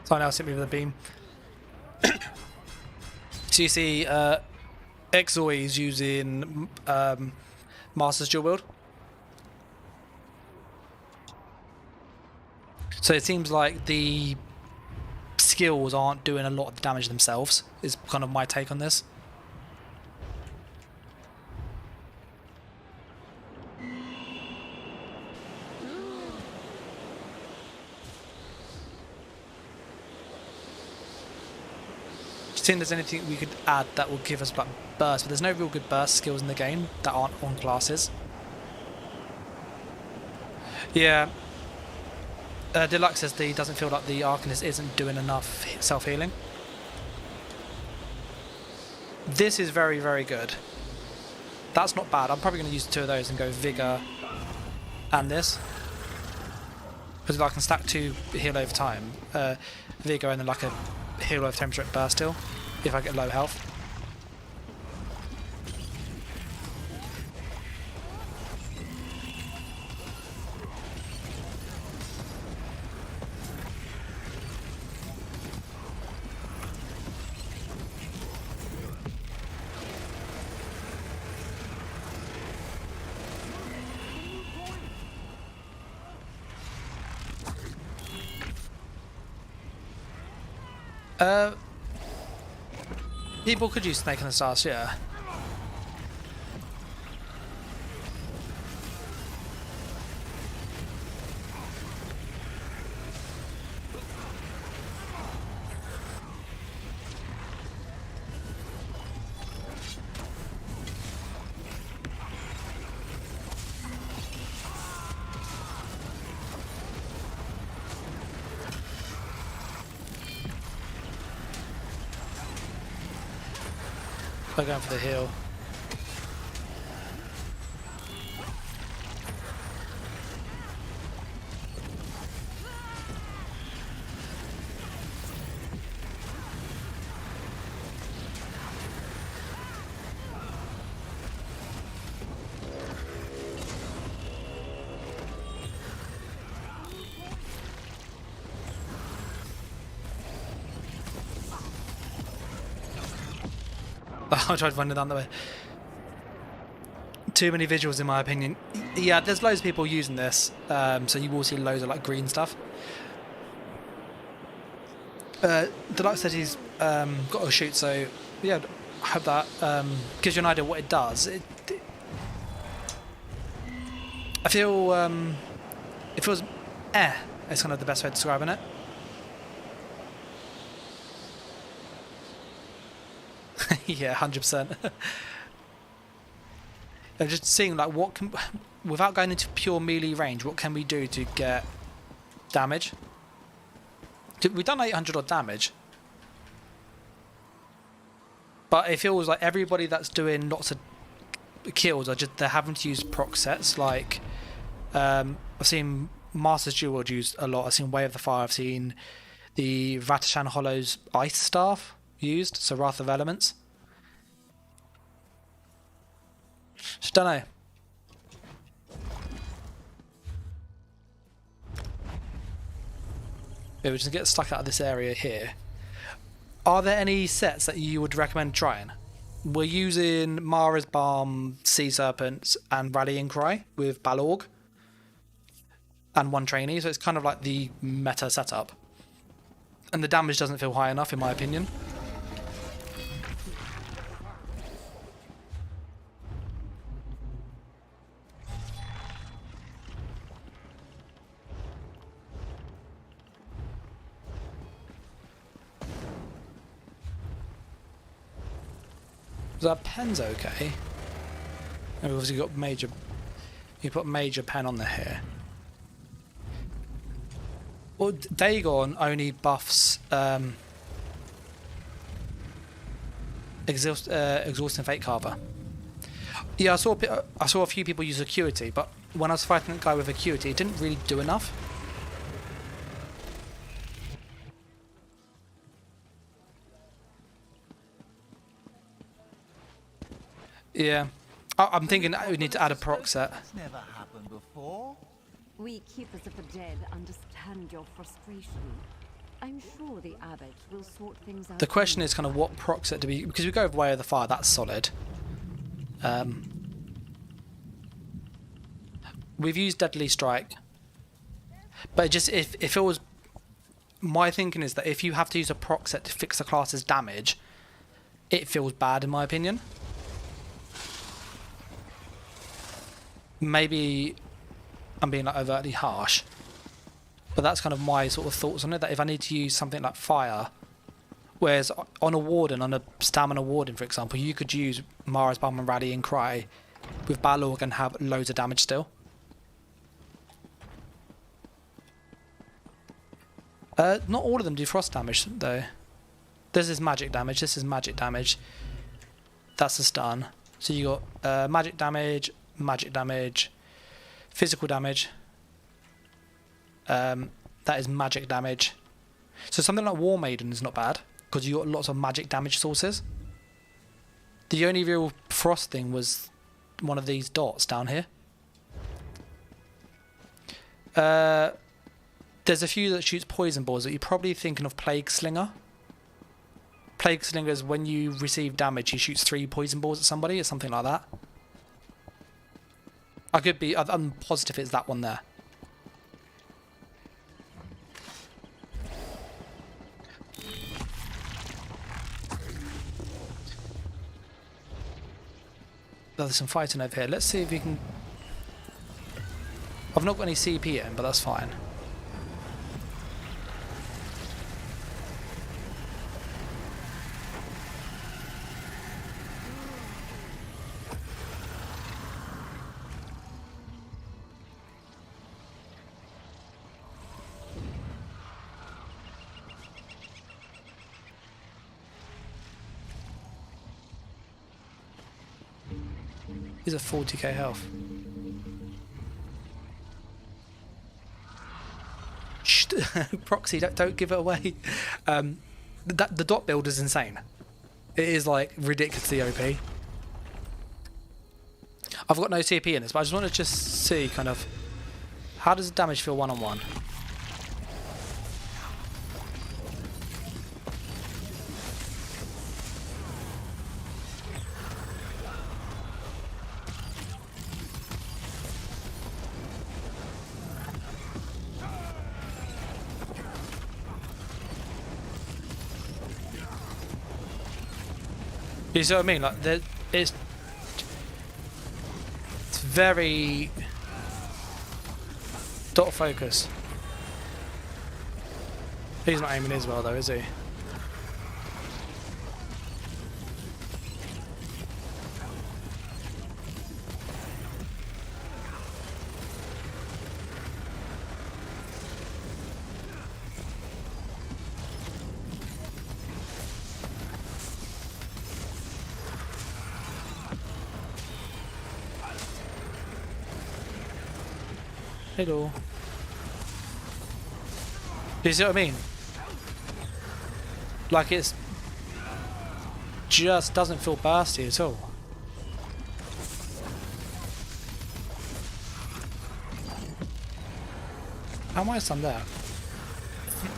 Someone else hit me with a beam. So you see, Exoi is using Master's dual wield. So it seems like the skills aren't doing a lot of damage themselves, is kind of my take on this. Seeing there's anything we could add that will give us like burst, but there's no real good burst skills in the game that aren't on classes. Yeah. Deluxe says he doesn't feel like the Arcanist isn't doing enough self-healing. This is very, very good. That's not bad. I'm probably going to use two of those and go Vigor and this. Because I can stack two heal over time. Vigor and then like a heal over temperature at burst heal, if I get low health. People could use Snake in the Stars, yeah. I'm going for the heal. I tried finding it down the way. Too many visuals in my opinion. Yeah, there's loads of people using this, so you will see loads of like green stuff. Deluxe said he's got a shoot, so yeah, I hope that gives you an idea what it does. I feel it feels it's kind of the best way of describing it. Yeah, 100%. And just seeing like what can, without going into pure melee range, what can we do to get damage? We've done 800 odd damage, but it feels like everybody that's doing lots of kills are just, they're having to use proc sets. Like I've seen Master's Jewel used a lot. I've seen Way of the Fire. I've seen the Vatashan Hollow's Ice Staff used, so Wrath of Elements. Just don't know. Yeah, we just get stuck out of this area here. Are there any sets that you would recommend trying? We're using Mara's Balm, Sea Serpents, and Rallying Cry with Balorg. And one trainee, so it's kind of like the meta setup. And the damage doesn't feel high enough, in my opinion. That pen's okay. And we've obviously got major. You put major pen on the here. Well, Dagon only buffs exhausting fate carver. Yeah, I saw a few people use acuity, but when I was fighting that guy with acuity, it didn't really do enough. Yeah, I'm thinking we need to add a proc set. That's never happened before. We keepers of the dead understand your frustration. I'm sure the abbot will sort things out. The question is kind of what proc set do we... Because we go with Way of the Fire, that's solid. We've used Deadly Strike. But just if it was... My thinking is that if you have to use a proc set to fix the class's damage, it feels bad in my opinion. Maybe I'm being like overtly harsh, but that's kind of my sort of thoughts on it, that if I need to use something like fire, whereas on a warden, on a stamina warden for example, you could use Mara's Balm and Rallying Cry with Balorg and have loads of damage still. Not all of them do frost damage though. This is magic damage, this is magic damage. That's a stun. So you got magic damage, physical damage. That is magic damage. So something like War Maiden is not bad because you got lots of magic damage sources. The only real frost thing was one of these dots down here. There's a few that shoots poison balls that you're probably thinking of Plague Slinger. Plague Slinger is when you receive damage, he shoots 3 poison balls at somebody or something like that. I'm positive it's that one there. There's some fighting over here. Let's see if we can... I've not got any CP in, but that's fine. He's at 40k health. Shh, Proxy, don't give it away. The dot build is insane. It is like ridiculously OP. I've got no CP in this, but I just want to see kind of how does the damage feel one-on-one. You see what I mean? Like it's very dot focus. He's not aiming as well though, is he? Hello. Do you see what I mean? Like it's just doesn't feel bursty at all. How am I stunned there?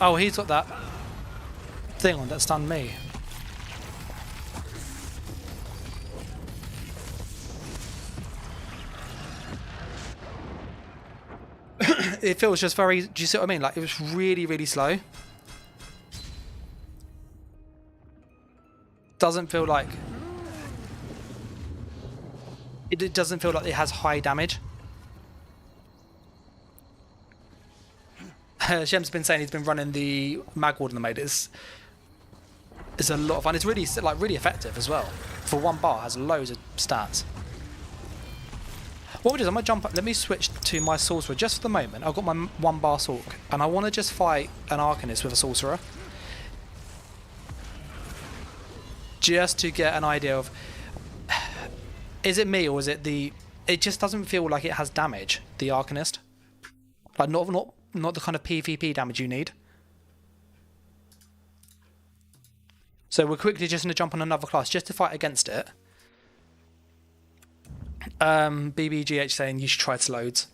Oh, he's got that thing on that stunned me. It feels just very, do you see what I mean? Like it was really, really slow. Doesn't feel like, it doesn't feel like it has high damage. Shem's been saying he's been running the Mag Ward in the mode. It's a lot of fun. It's really really effective as well. For one bar, it has loads of stats. What we do is I'm gonna jump up. Let me switch to my sorcerer just for the moment. I've got my 1 bar sork, and I want to just fight an Arcanist with a sorcerer, just to get an idea of is it me or is it the? It just doesn't feel like it has damage. The Arcanist, like not the kind of PvP damage you need. So we're quickly just going to jump on another class just to fight against it. BBGH saying you should try Slodes.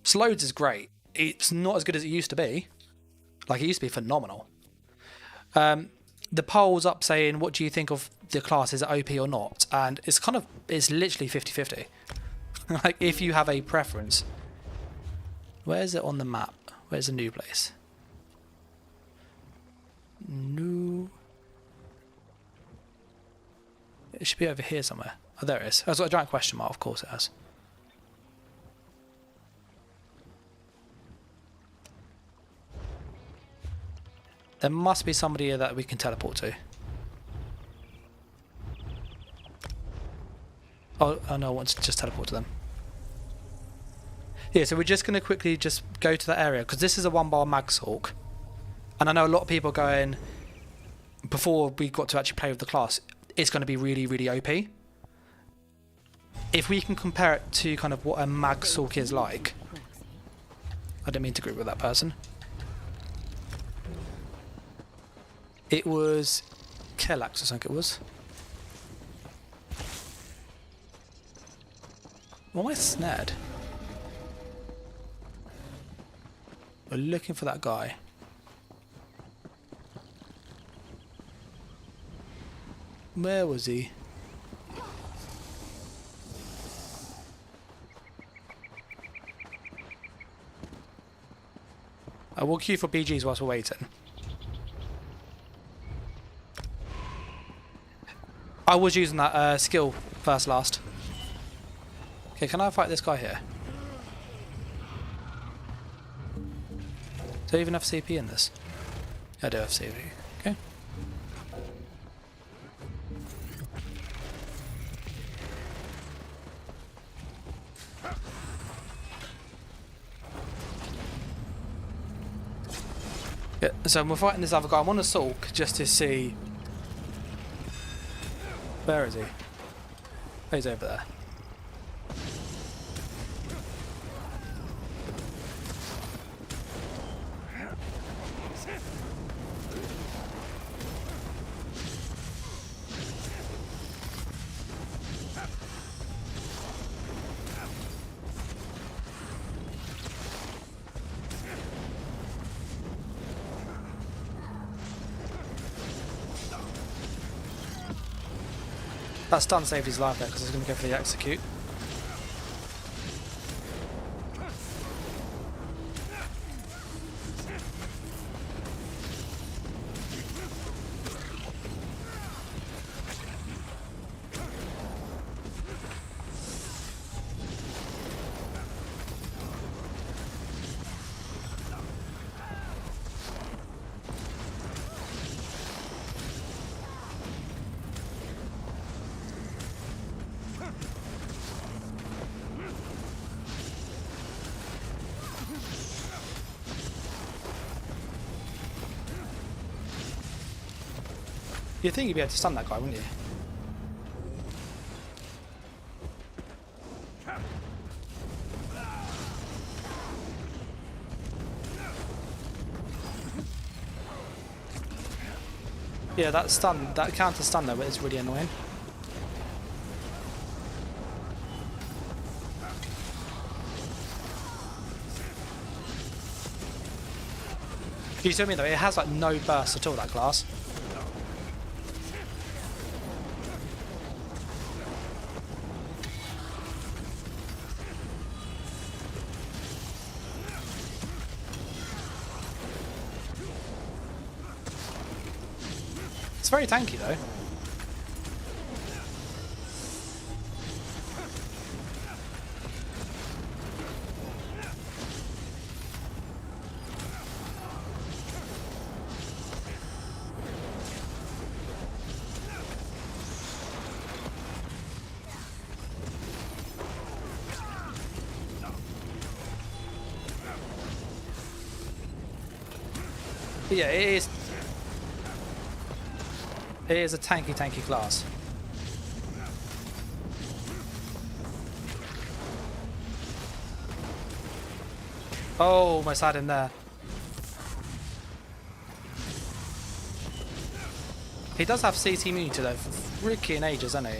Slodes is great. It's not as good as it used to be. Like it used to be phenomenal. The poll's up saying what do you think of the class, is it OP or not? And it's literally 50-50. Like if you have a preference. Where is it on the map? Where's the new place? New. It should be over here somewhere. Oh, there it is. It's got a giant question mark. Of course it has. There must be somebody here that we can teleport to. Oh no, I want to just teleport to them. Yeah, so we're just going to quickly just go to that area, because this is a 1 bar mag sork. And I know a lot of people going, before we got to actually play with the class, it's going to be really, really OP. If we can compare it to kind of what a mag sork is like. I didn't mean to group with that person. It was Kellax, I think it was. Why am I snared? We're looking for that guy. Where was he? I will queue for BGs whilst we're waiting. I was using that skill first last. Okay, can I fight this guy here? Do I even have CP in this? I do have CP. Okay. Yeah, so we're fighting this other guy. I'm on a sulk just to see. Where is he? Oh, he's over there. That stun saved his life there because I was going to go for the execute. You'd think you'd be able to stun that guy, wouldn't you? Yeah, that stun, that counter stun though is really annoying. You see what I mean though? It has like no burst at all, that class. It's very tanky though. But yeah, it is. It is a tanky class. Oh, almost had him there. He does have CT immunity though for freaking ages, doesn't he?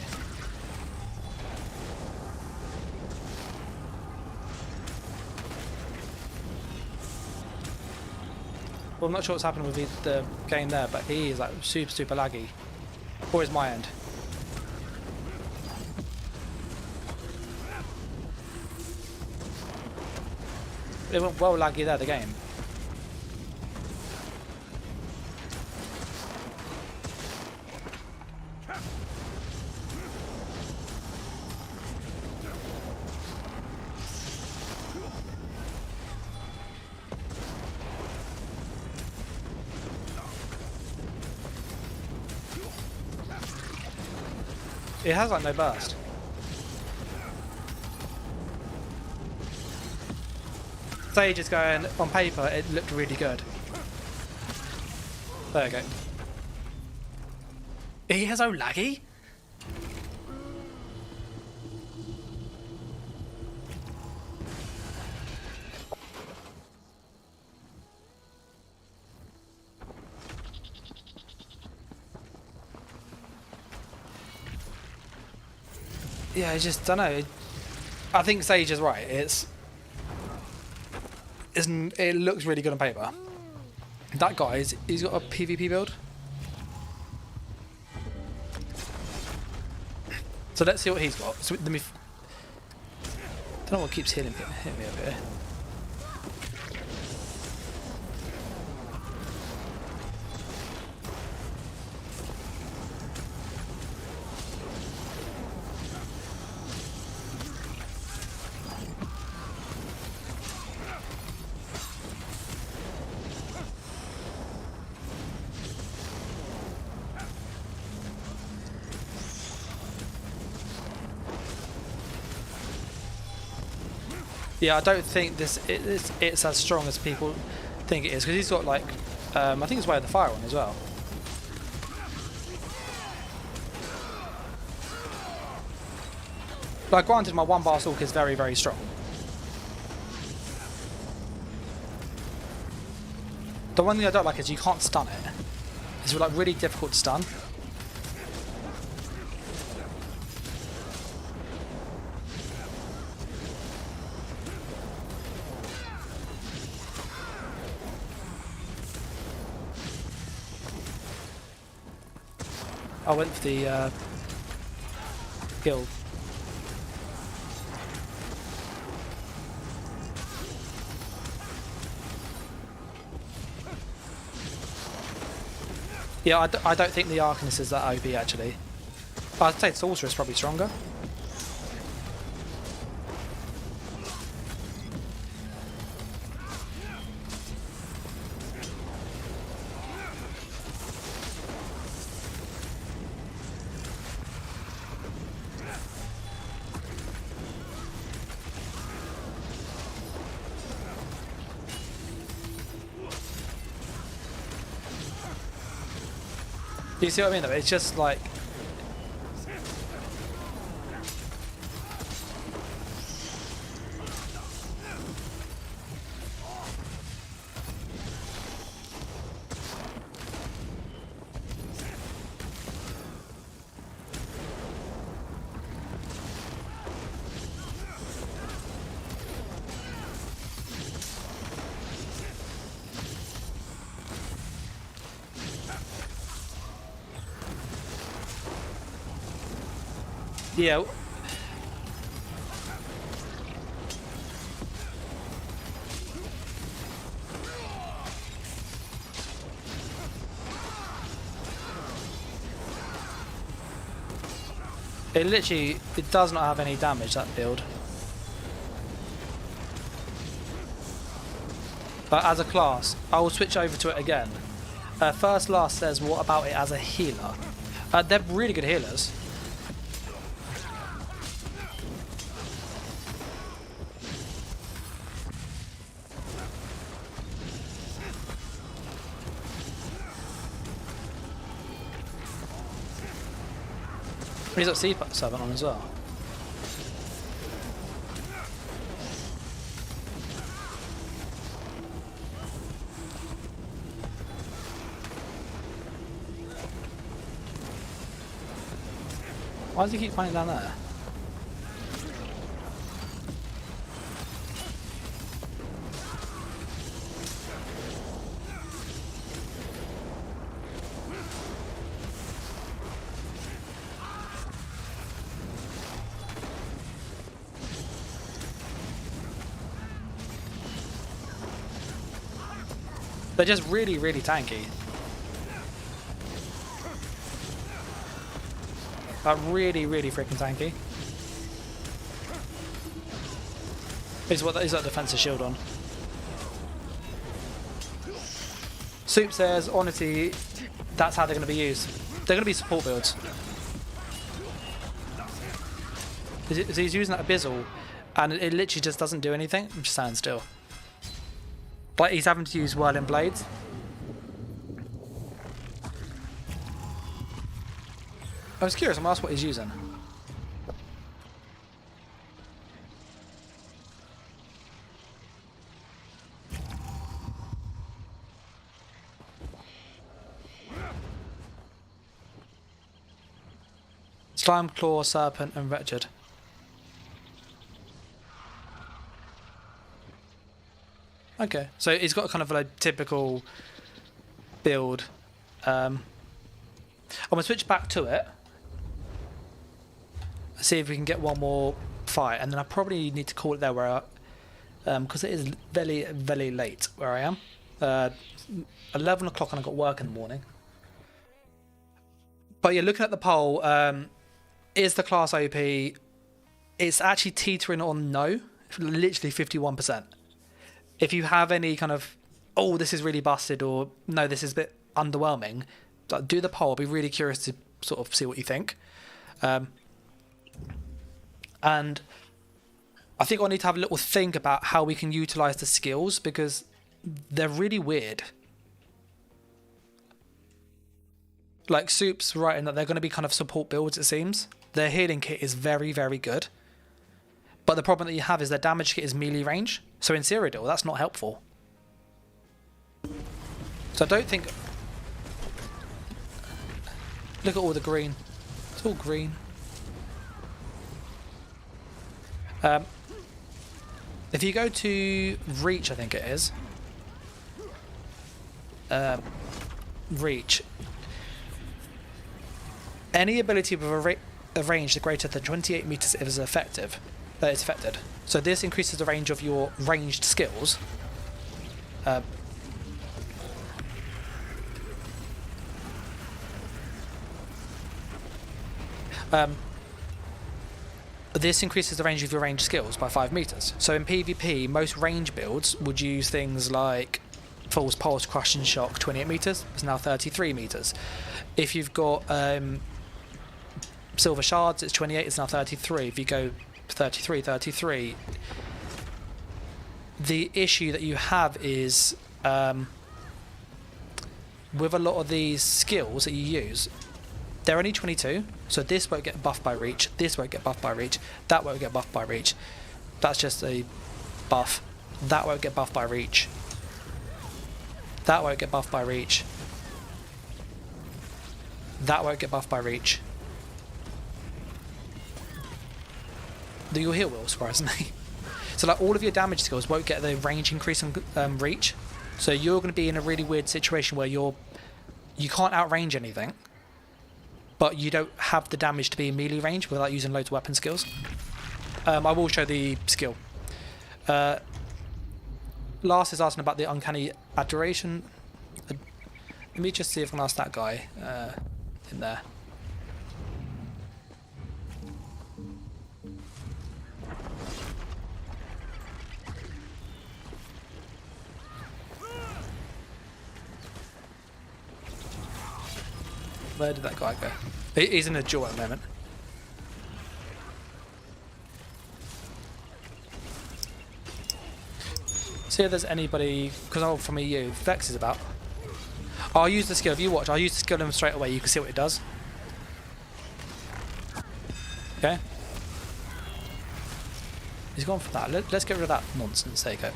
Well, I'm not sure what's happening with the game there, but he is like super laggy. Or is my end? It went well laggy there, the game. It has like no burst. Sage is going, on paper, it looked really good. There we go. He has no laggy? Yeah, I just don't know. I think Sage is right. It looks really good on paper. That guy he's got a PvP build. So let's see what he's got. So let me. Don't know what keeps hitting me over here. Yeah, I don't think it's as strong as people think it is, because he's got like, I think it's Way of the Fire on as well. Like, granted, my one bar stalk is very strong. The one thing I don't like is you can't stun it. It's like really difficult to stun. I went for the guild. Yeah, I don't think the Arcanist is that OP actually. I'd say Sorcerer is probably stronger. Do you see what I mean though? It's just like... Yeah. It does not have any damage, that build. But as a class, I will switch over to it again. First Last says, what about it as a healer? They're really good healers. He's got C7 on as well. Why does he keep finding down there? They're just really, really tanky. Really, really freaking tanky. He's got defensive shield on. Soup says, honestly, that's how they're going to be used. They're going to be support builds. He's using that Abyssal, and it literally just doesn't do anything. I'm just standing still. Like, he's having to use Whirling Blades. I was curious, I'm asked what he's using. Slime, Claw, Serpent, and Wretched. Okay, so he's got kind of a typical build. I'm going to switch back to it. See if we can get one more fight, and then I probably need to call it there where because it is very, very late where I am. 11 o'clock and I've got work in the morning. But yeah, looking at the poll, is the class OP? It's actually teetering on no, literally 51%. If you have any kind of, oh, this is really busted, or no, this is a bit underwhelming, do the poll. I'll be really curious to sort of see what you think. And I think I need to have a little think about how we can utilise the skills, because they're really weird. Like Soup's writing that they're going to be kind of support builds, it seems. Their healing kit is very, very good. But the problem that you have is their damage kit is melee range. So in Cyrodiil, that's not helpful. So I don't think... Look at all the green. It's all green. If you go to Reach, I think it is. Reach. Any ability with a range greater than 28 meters is effective. That is affected. So this increases the range of your ranged skills. This increases the range of your ranged skills by 5 meters. So in PvP, most range builds would use things like False Pulse, Crush and Shock, 28 meters. It's now 33 meters. If you've got Silver Shards, it's 28. It's now 33. If you go 33. The issue that you have is with a lot of these skills that you use, they're only 22, so this won't get buffed by Reach, this won't get buffed by Reach, that won't get buffed by Reach. That's just a buff. That won't get buffed by Reach. That won't get buffed by Reach. That won't get buffed by Reach. Your heal will, surprisingly. So like all of your damage skills won't get the range increase on Reach. So you're going to be in a really weird situation where you can't outrange anything. but you don't have the damage to be in melee range without using loads of weapon skills. I will show the skill. Last is asking about the uncanny adoration. Let me just see if I can ask that guy in there. Where did that guy go? He's in a duel at the moment. See if there's anybody, because I'm from EU, Vex is about. I'll use the skill, if you watch, I'll use the skill on him straight away, you can see what it does. Okay. He's gone for that. Let's get rid of that nonsense, there you go.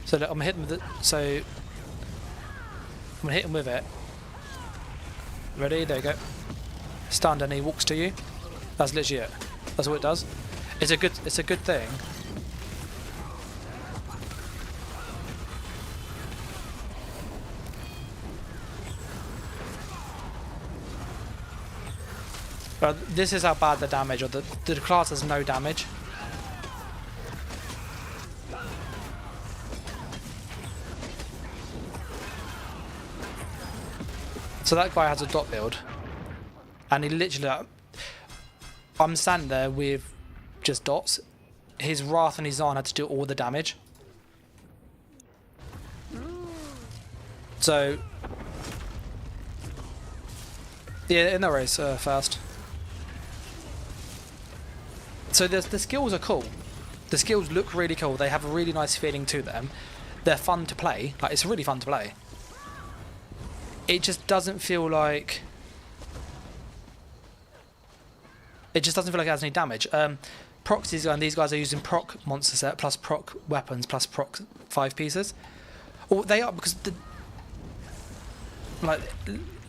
So look, I'm gonna hit him with it, so I'm gonna hit him with it. Ready? There you go. Stunned and he walks to you. That's literally it. That's what it does. It's a good thing. This is how bad the damage, or the class has no damage. So that guy has a dot build, and he literally, I'm standing there with just dots. His Wrath and his Zarn had to do all the damage. So, yeah, no worries, first. So the skills are cool. The skills look really cool. They have a really nice feeling to them. They're fun to play. Like, it's really fun to play. It just doesn't feel like... It just doesn't feel like it has any damage. Proxies, and these guys are using proc monster set plus proc weapons plus proc 5 pieces. Or they are, because the... Like,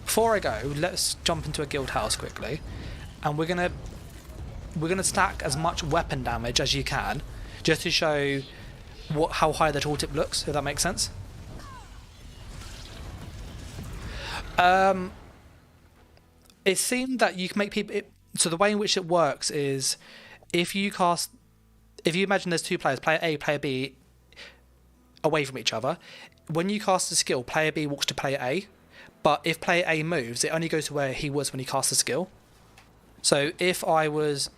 before I go, let's jump into a guild house quickly. And we're gonna stack as much weapon damage as you can, just to show how high the tooltip looks, if that makes sense. It seemed that you can make people... so the way in which it works is, if you imagine there's two players, player A, player B, away from each other, when you cast a skill, player B walks to player A, but if player A moves, it only goes to where he was when he cast the skill. So if I was,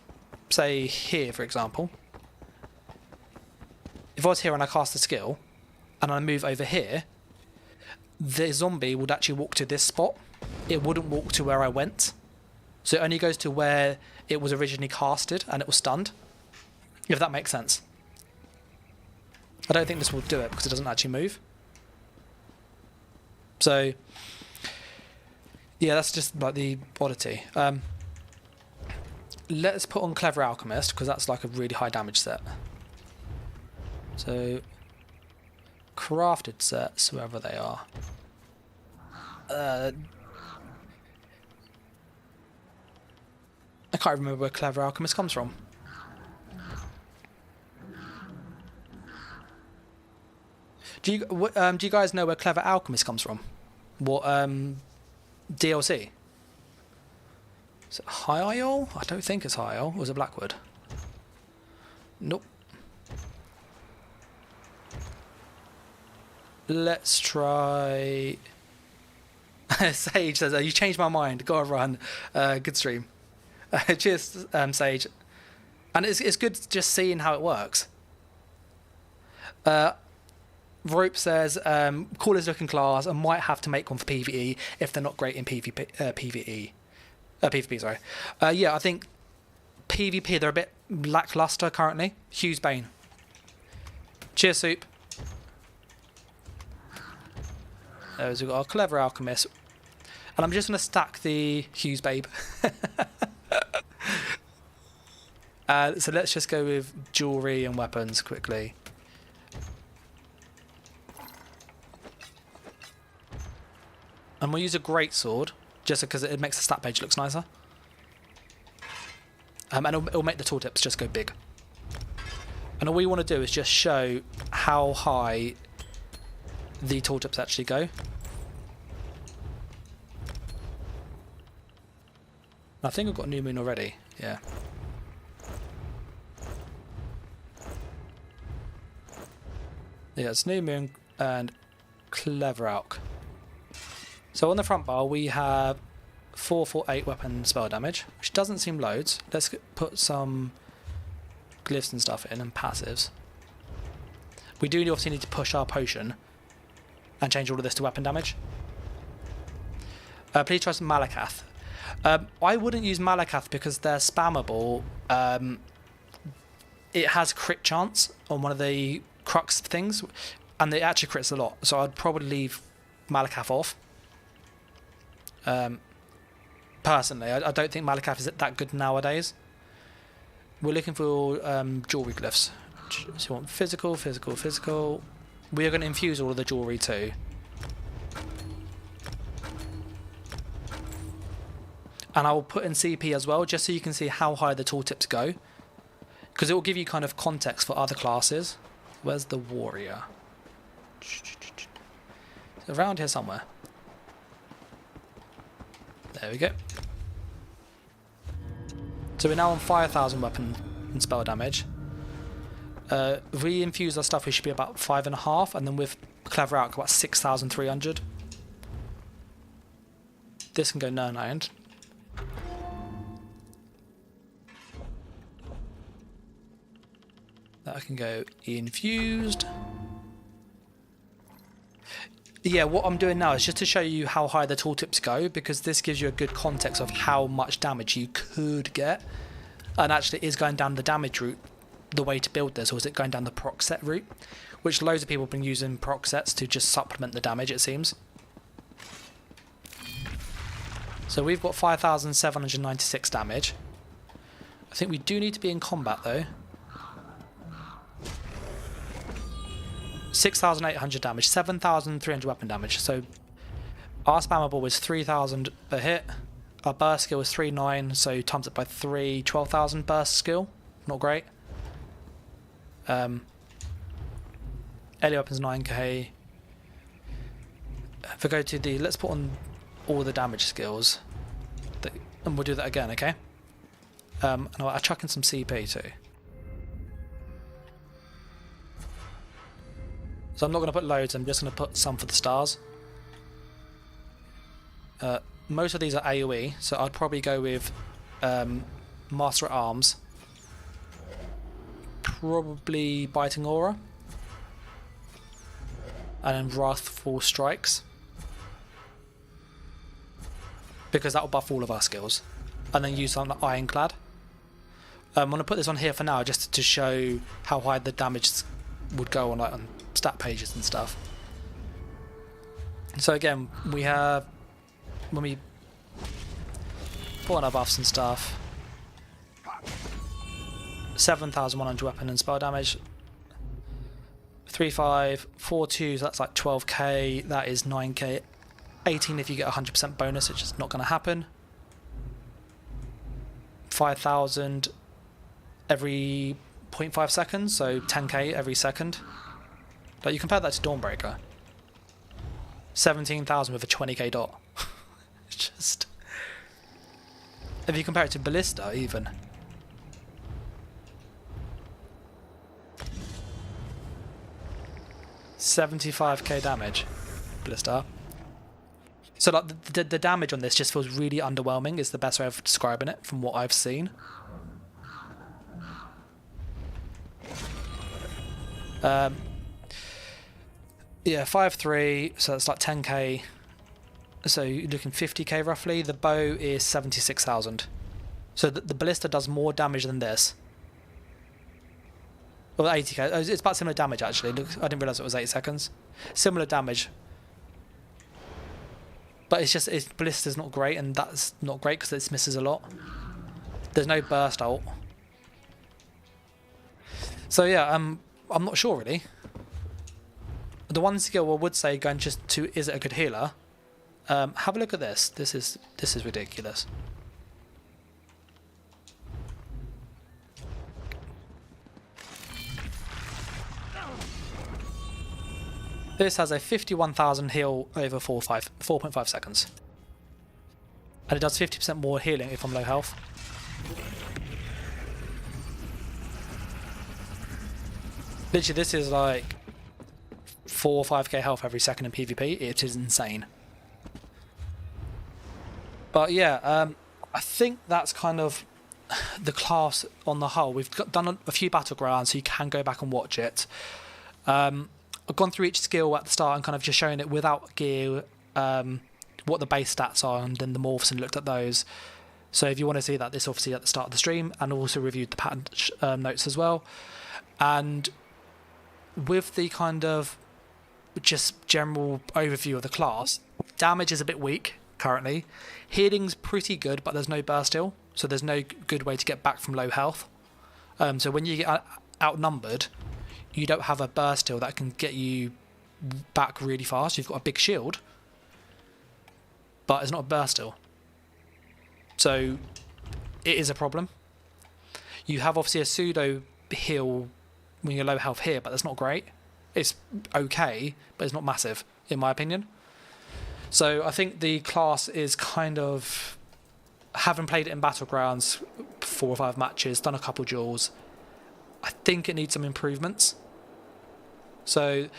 say, here, for example, if I was here and I cast the skill, and I move over here, the zombie would actually walk to this spot. It wouldn't walk to where I went. So it only goes to where it was originally casted and it was stunned. If that makes sense. I don't think this will do it because it doesn't actually move. So, yeah, that's just like the oddity. Let's put on Clever Alchemist because that's like a really high damage set. So, crafted sets, wherever they are. I can't remember where Clever Alchemist comes from. Do you guys know where Clever Alchemist comes from? What DLC? Is it High Isle? I don't think it's High Isle. Or was it Blackwood? Nope. Let's try... Sage says, you changed my mind. Go on, run. Good stream. Cheers, Sage. And it's good just seeing how it works. Rope says, coolest looking class, and might have to make one for PvE if they're not great in PvP, sorry. Yeah, I think PvP, they're a bit lackluster currently. Hughes Bane. Cheers, Soup. We've got our Clever Alchemist. And I'm just going to stack the Hughes Babe. So let's just go with jewellery and weapons quickly. And we'll use a greatsword, just because it makes the stat page look nicer. And it'll make the tooltips just go big. And all we want to do is just show how high the tooltips actually go. I think I've got New Moon already. Yeah. Yeah, it's New Moon and Clever Alk. So on the front bar we have 448 weapon spell damage, which doesn't seem loads. Let's put some glyphs and stuff in and passives. We do obviously need to push our potion and change all of this to weapon damage. Please try some Malakath. I wouldn't use Malakath because they're spammable. It has crit chance on one of the Crux things, and it actually crits a lot, so I'd probably leave Malakath off. Personally, I don't think Malakath is that good nowadays. We're looking for jewelry glyphs. So you want physical, physical, physical. We are going to infuse all of the jewelry too. And I will put in CP as well, just so you can see how high the tooltips go, because it will give you kind of context for other classes. Where's the warrior? It's around here somewhere. There we go. So we're now on 5,000 weapon and spell damage. We infuse our stuff, we should be about 5.5, and then with Clever Alk about 6,300. This can go nirn-ironed. That can go infused. Yeah, what I'm doing now is just to show you how high the tooltips go, because this gives you a good context of how much damage you could get. And actually, is going down the damage route the way to build this, or is it going down the proc set route? Which loads of people have been using proc sets to just supplement the damage, it seems. So we've got 5,796 damage. I think we do need to be in combat though. 6,800 damage, 7,300 weapon damage. So our spammable was 3,000 per hit. Our burst skill was 3,900, so times it by 3, 12,000 burst skill. Not great. Ellie weapons 9k. If we go to the, let's put on all the damage skills, and we'll do that again, okay? And I'll chuck in some CP too. So I'm not going to put loads, I'm just going to put some for the stars. Most of these are AoE, so I'd probably go with Master at Arms. Probably Biting Aura. And then Wrathful Strikes. Because that will buff all of our skills. And then use on the Ironclad. I'm going to put this on here for now, just to show how high the damage would go on, like, on stat pages and stuff. So again, we have, when we put on our buffs and stuff, 7,100 weapon and spell damage, 3,500, 4,200, so that's like 12k, that is 9k, 18 if you get 100% bonus, which is not going to happen, 5,000 every 0.5 seconds, so 10k every second. Like, you compare that to Dawnbreaker. 17,000 with a 20k dot. It's just... If you compare it to Ballista, even. $75k damage. Ballista. So like the damage on this just feels really underwhelming, is the best way of describing it from what I've seen. Yeah, 5,300, so that's like 10k. So you're looking 50k roughly. The bow is 76,000. So the ballista does more damage than this. Well, 80k. It's about similar damage actually. Look, I didn't realise it was 8 seconds. Similar damage. But it's just, ballista's not great, and that's not great because it misses a lot. There's no burst ult. So yeah, I'm not sure really. The one skill I would say, going just to, is it a good healer? Have a look at this. This is ridiculous. This has a 51,000 heal over 4.5 seconds. And it does 50% more healing if I'm low health. Literally, this is like 4 or 5k health every second in PvP. It is insane. But yeah, I think that's kind of the class on the whole. We've done a few Battlegrounds, so you can go back and watch it. I've gone through each skill at the start and kind of just shown it without gear, what the base stats are, and then the morphs, and looked at those. So if you want to see that, this obviously at the start of the stream, and also reviewed the patch notes as well. And with the kind of just general overview of the class, damage is a bit weak currently. Healing's pretty good, but there's no burst heal, so there's no good way to get back from low health. So when you get outnumbered, you don't have a burst heal that can get you back really fast. You've got a big shield, but it's not a burst heal. So it is a problem. You have obviously a pseudo heal when you're low health here, but that's not great. It's okay, but it's not massive, in my opinion. So I think the class is kind of, having played it in Battlegrounds 4 or 5 matches, done a couple duels, I think it needs some improvements. So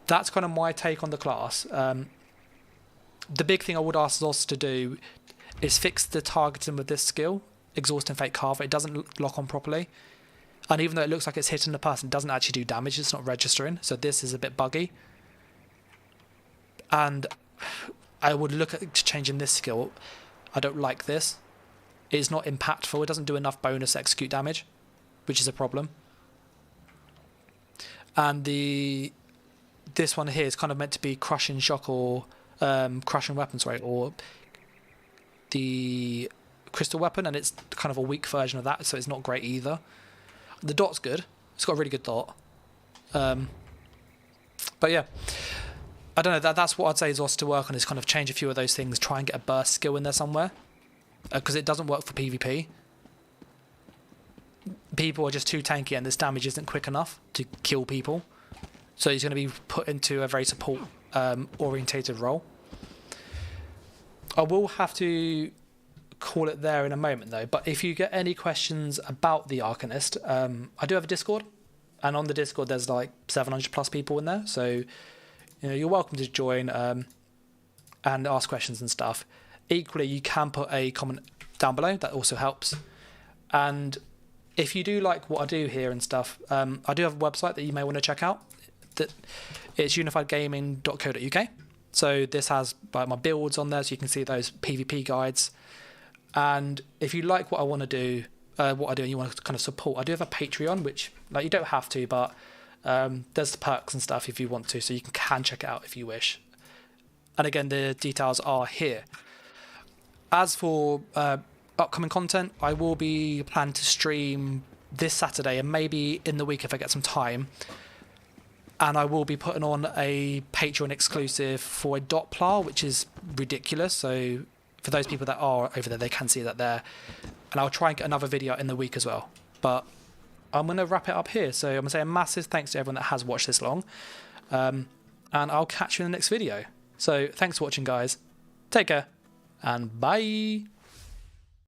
that's kind of my take on the class. The big thing I would ask Zos to do is fix the targeting with this skill, Exhaust and Fate Carver. It doesn't lock on properly. And even though it looks like it's hitting the person, it doesn't actually do damage. It's not registering. So this is a bit buggy. And I would look at changing this skill. I don't like this. It's not impactful. It doesn't do enough bonus execute damage, which is a problem. And this one here is kind of meant to be crushing shock or crushing weapons, right? Or the crystal weapon, and it's kind of a weak version of that, so it's not great either. The dot's good. It's got a really good dot. But yeah, I don't know. That's what I'd say is also to work on, is kind of change a few of those things. Try and get a burst skill in there somewhere, because it doesn't work for PvP. People are just too tanky, and this damage isn't quick enough to kill people. So he's going to be put into a very support orientated role. I will have to call it there in a moment though, but if you get any questions about the Arcanist, I do have a Discord, and on the Discord there's like 700 plus people in there, so you know, you're welcome to join and ask questions and stuff. Equally, you can put a comment down below, that also helps. And if you do like what I do here and stuff, I do have a website that you may want to check out. It's unifiedgaming.co.uk. So this has my builds on there, so you can see those PvP guides. And if you like what I want to do, what I do, and you want to kind of support, I do have a Patreon, which like you don't have to, but there's the perks and stuff if you want to, so you can check it out if you wish. And again, the details are here. As for upcoming content, I will be planning to stream this Saturday and maybe in the week if I get some time. And I will be putting on a Patreon exclusive for a Doppler, which is ridiculous. So for those people that are over there, they can see that there. And I'll try and get another video in the week as well. But I'm going to wrap it up here. So I'm going to say a massive thanks to everyone that has watched this long. And I'll catch you in the next video. So thanks for watching, guys. Take care and bye.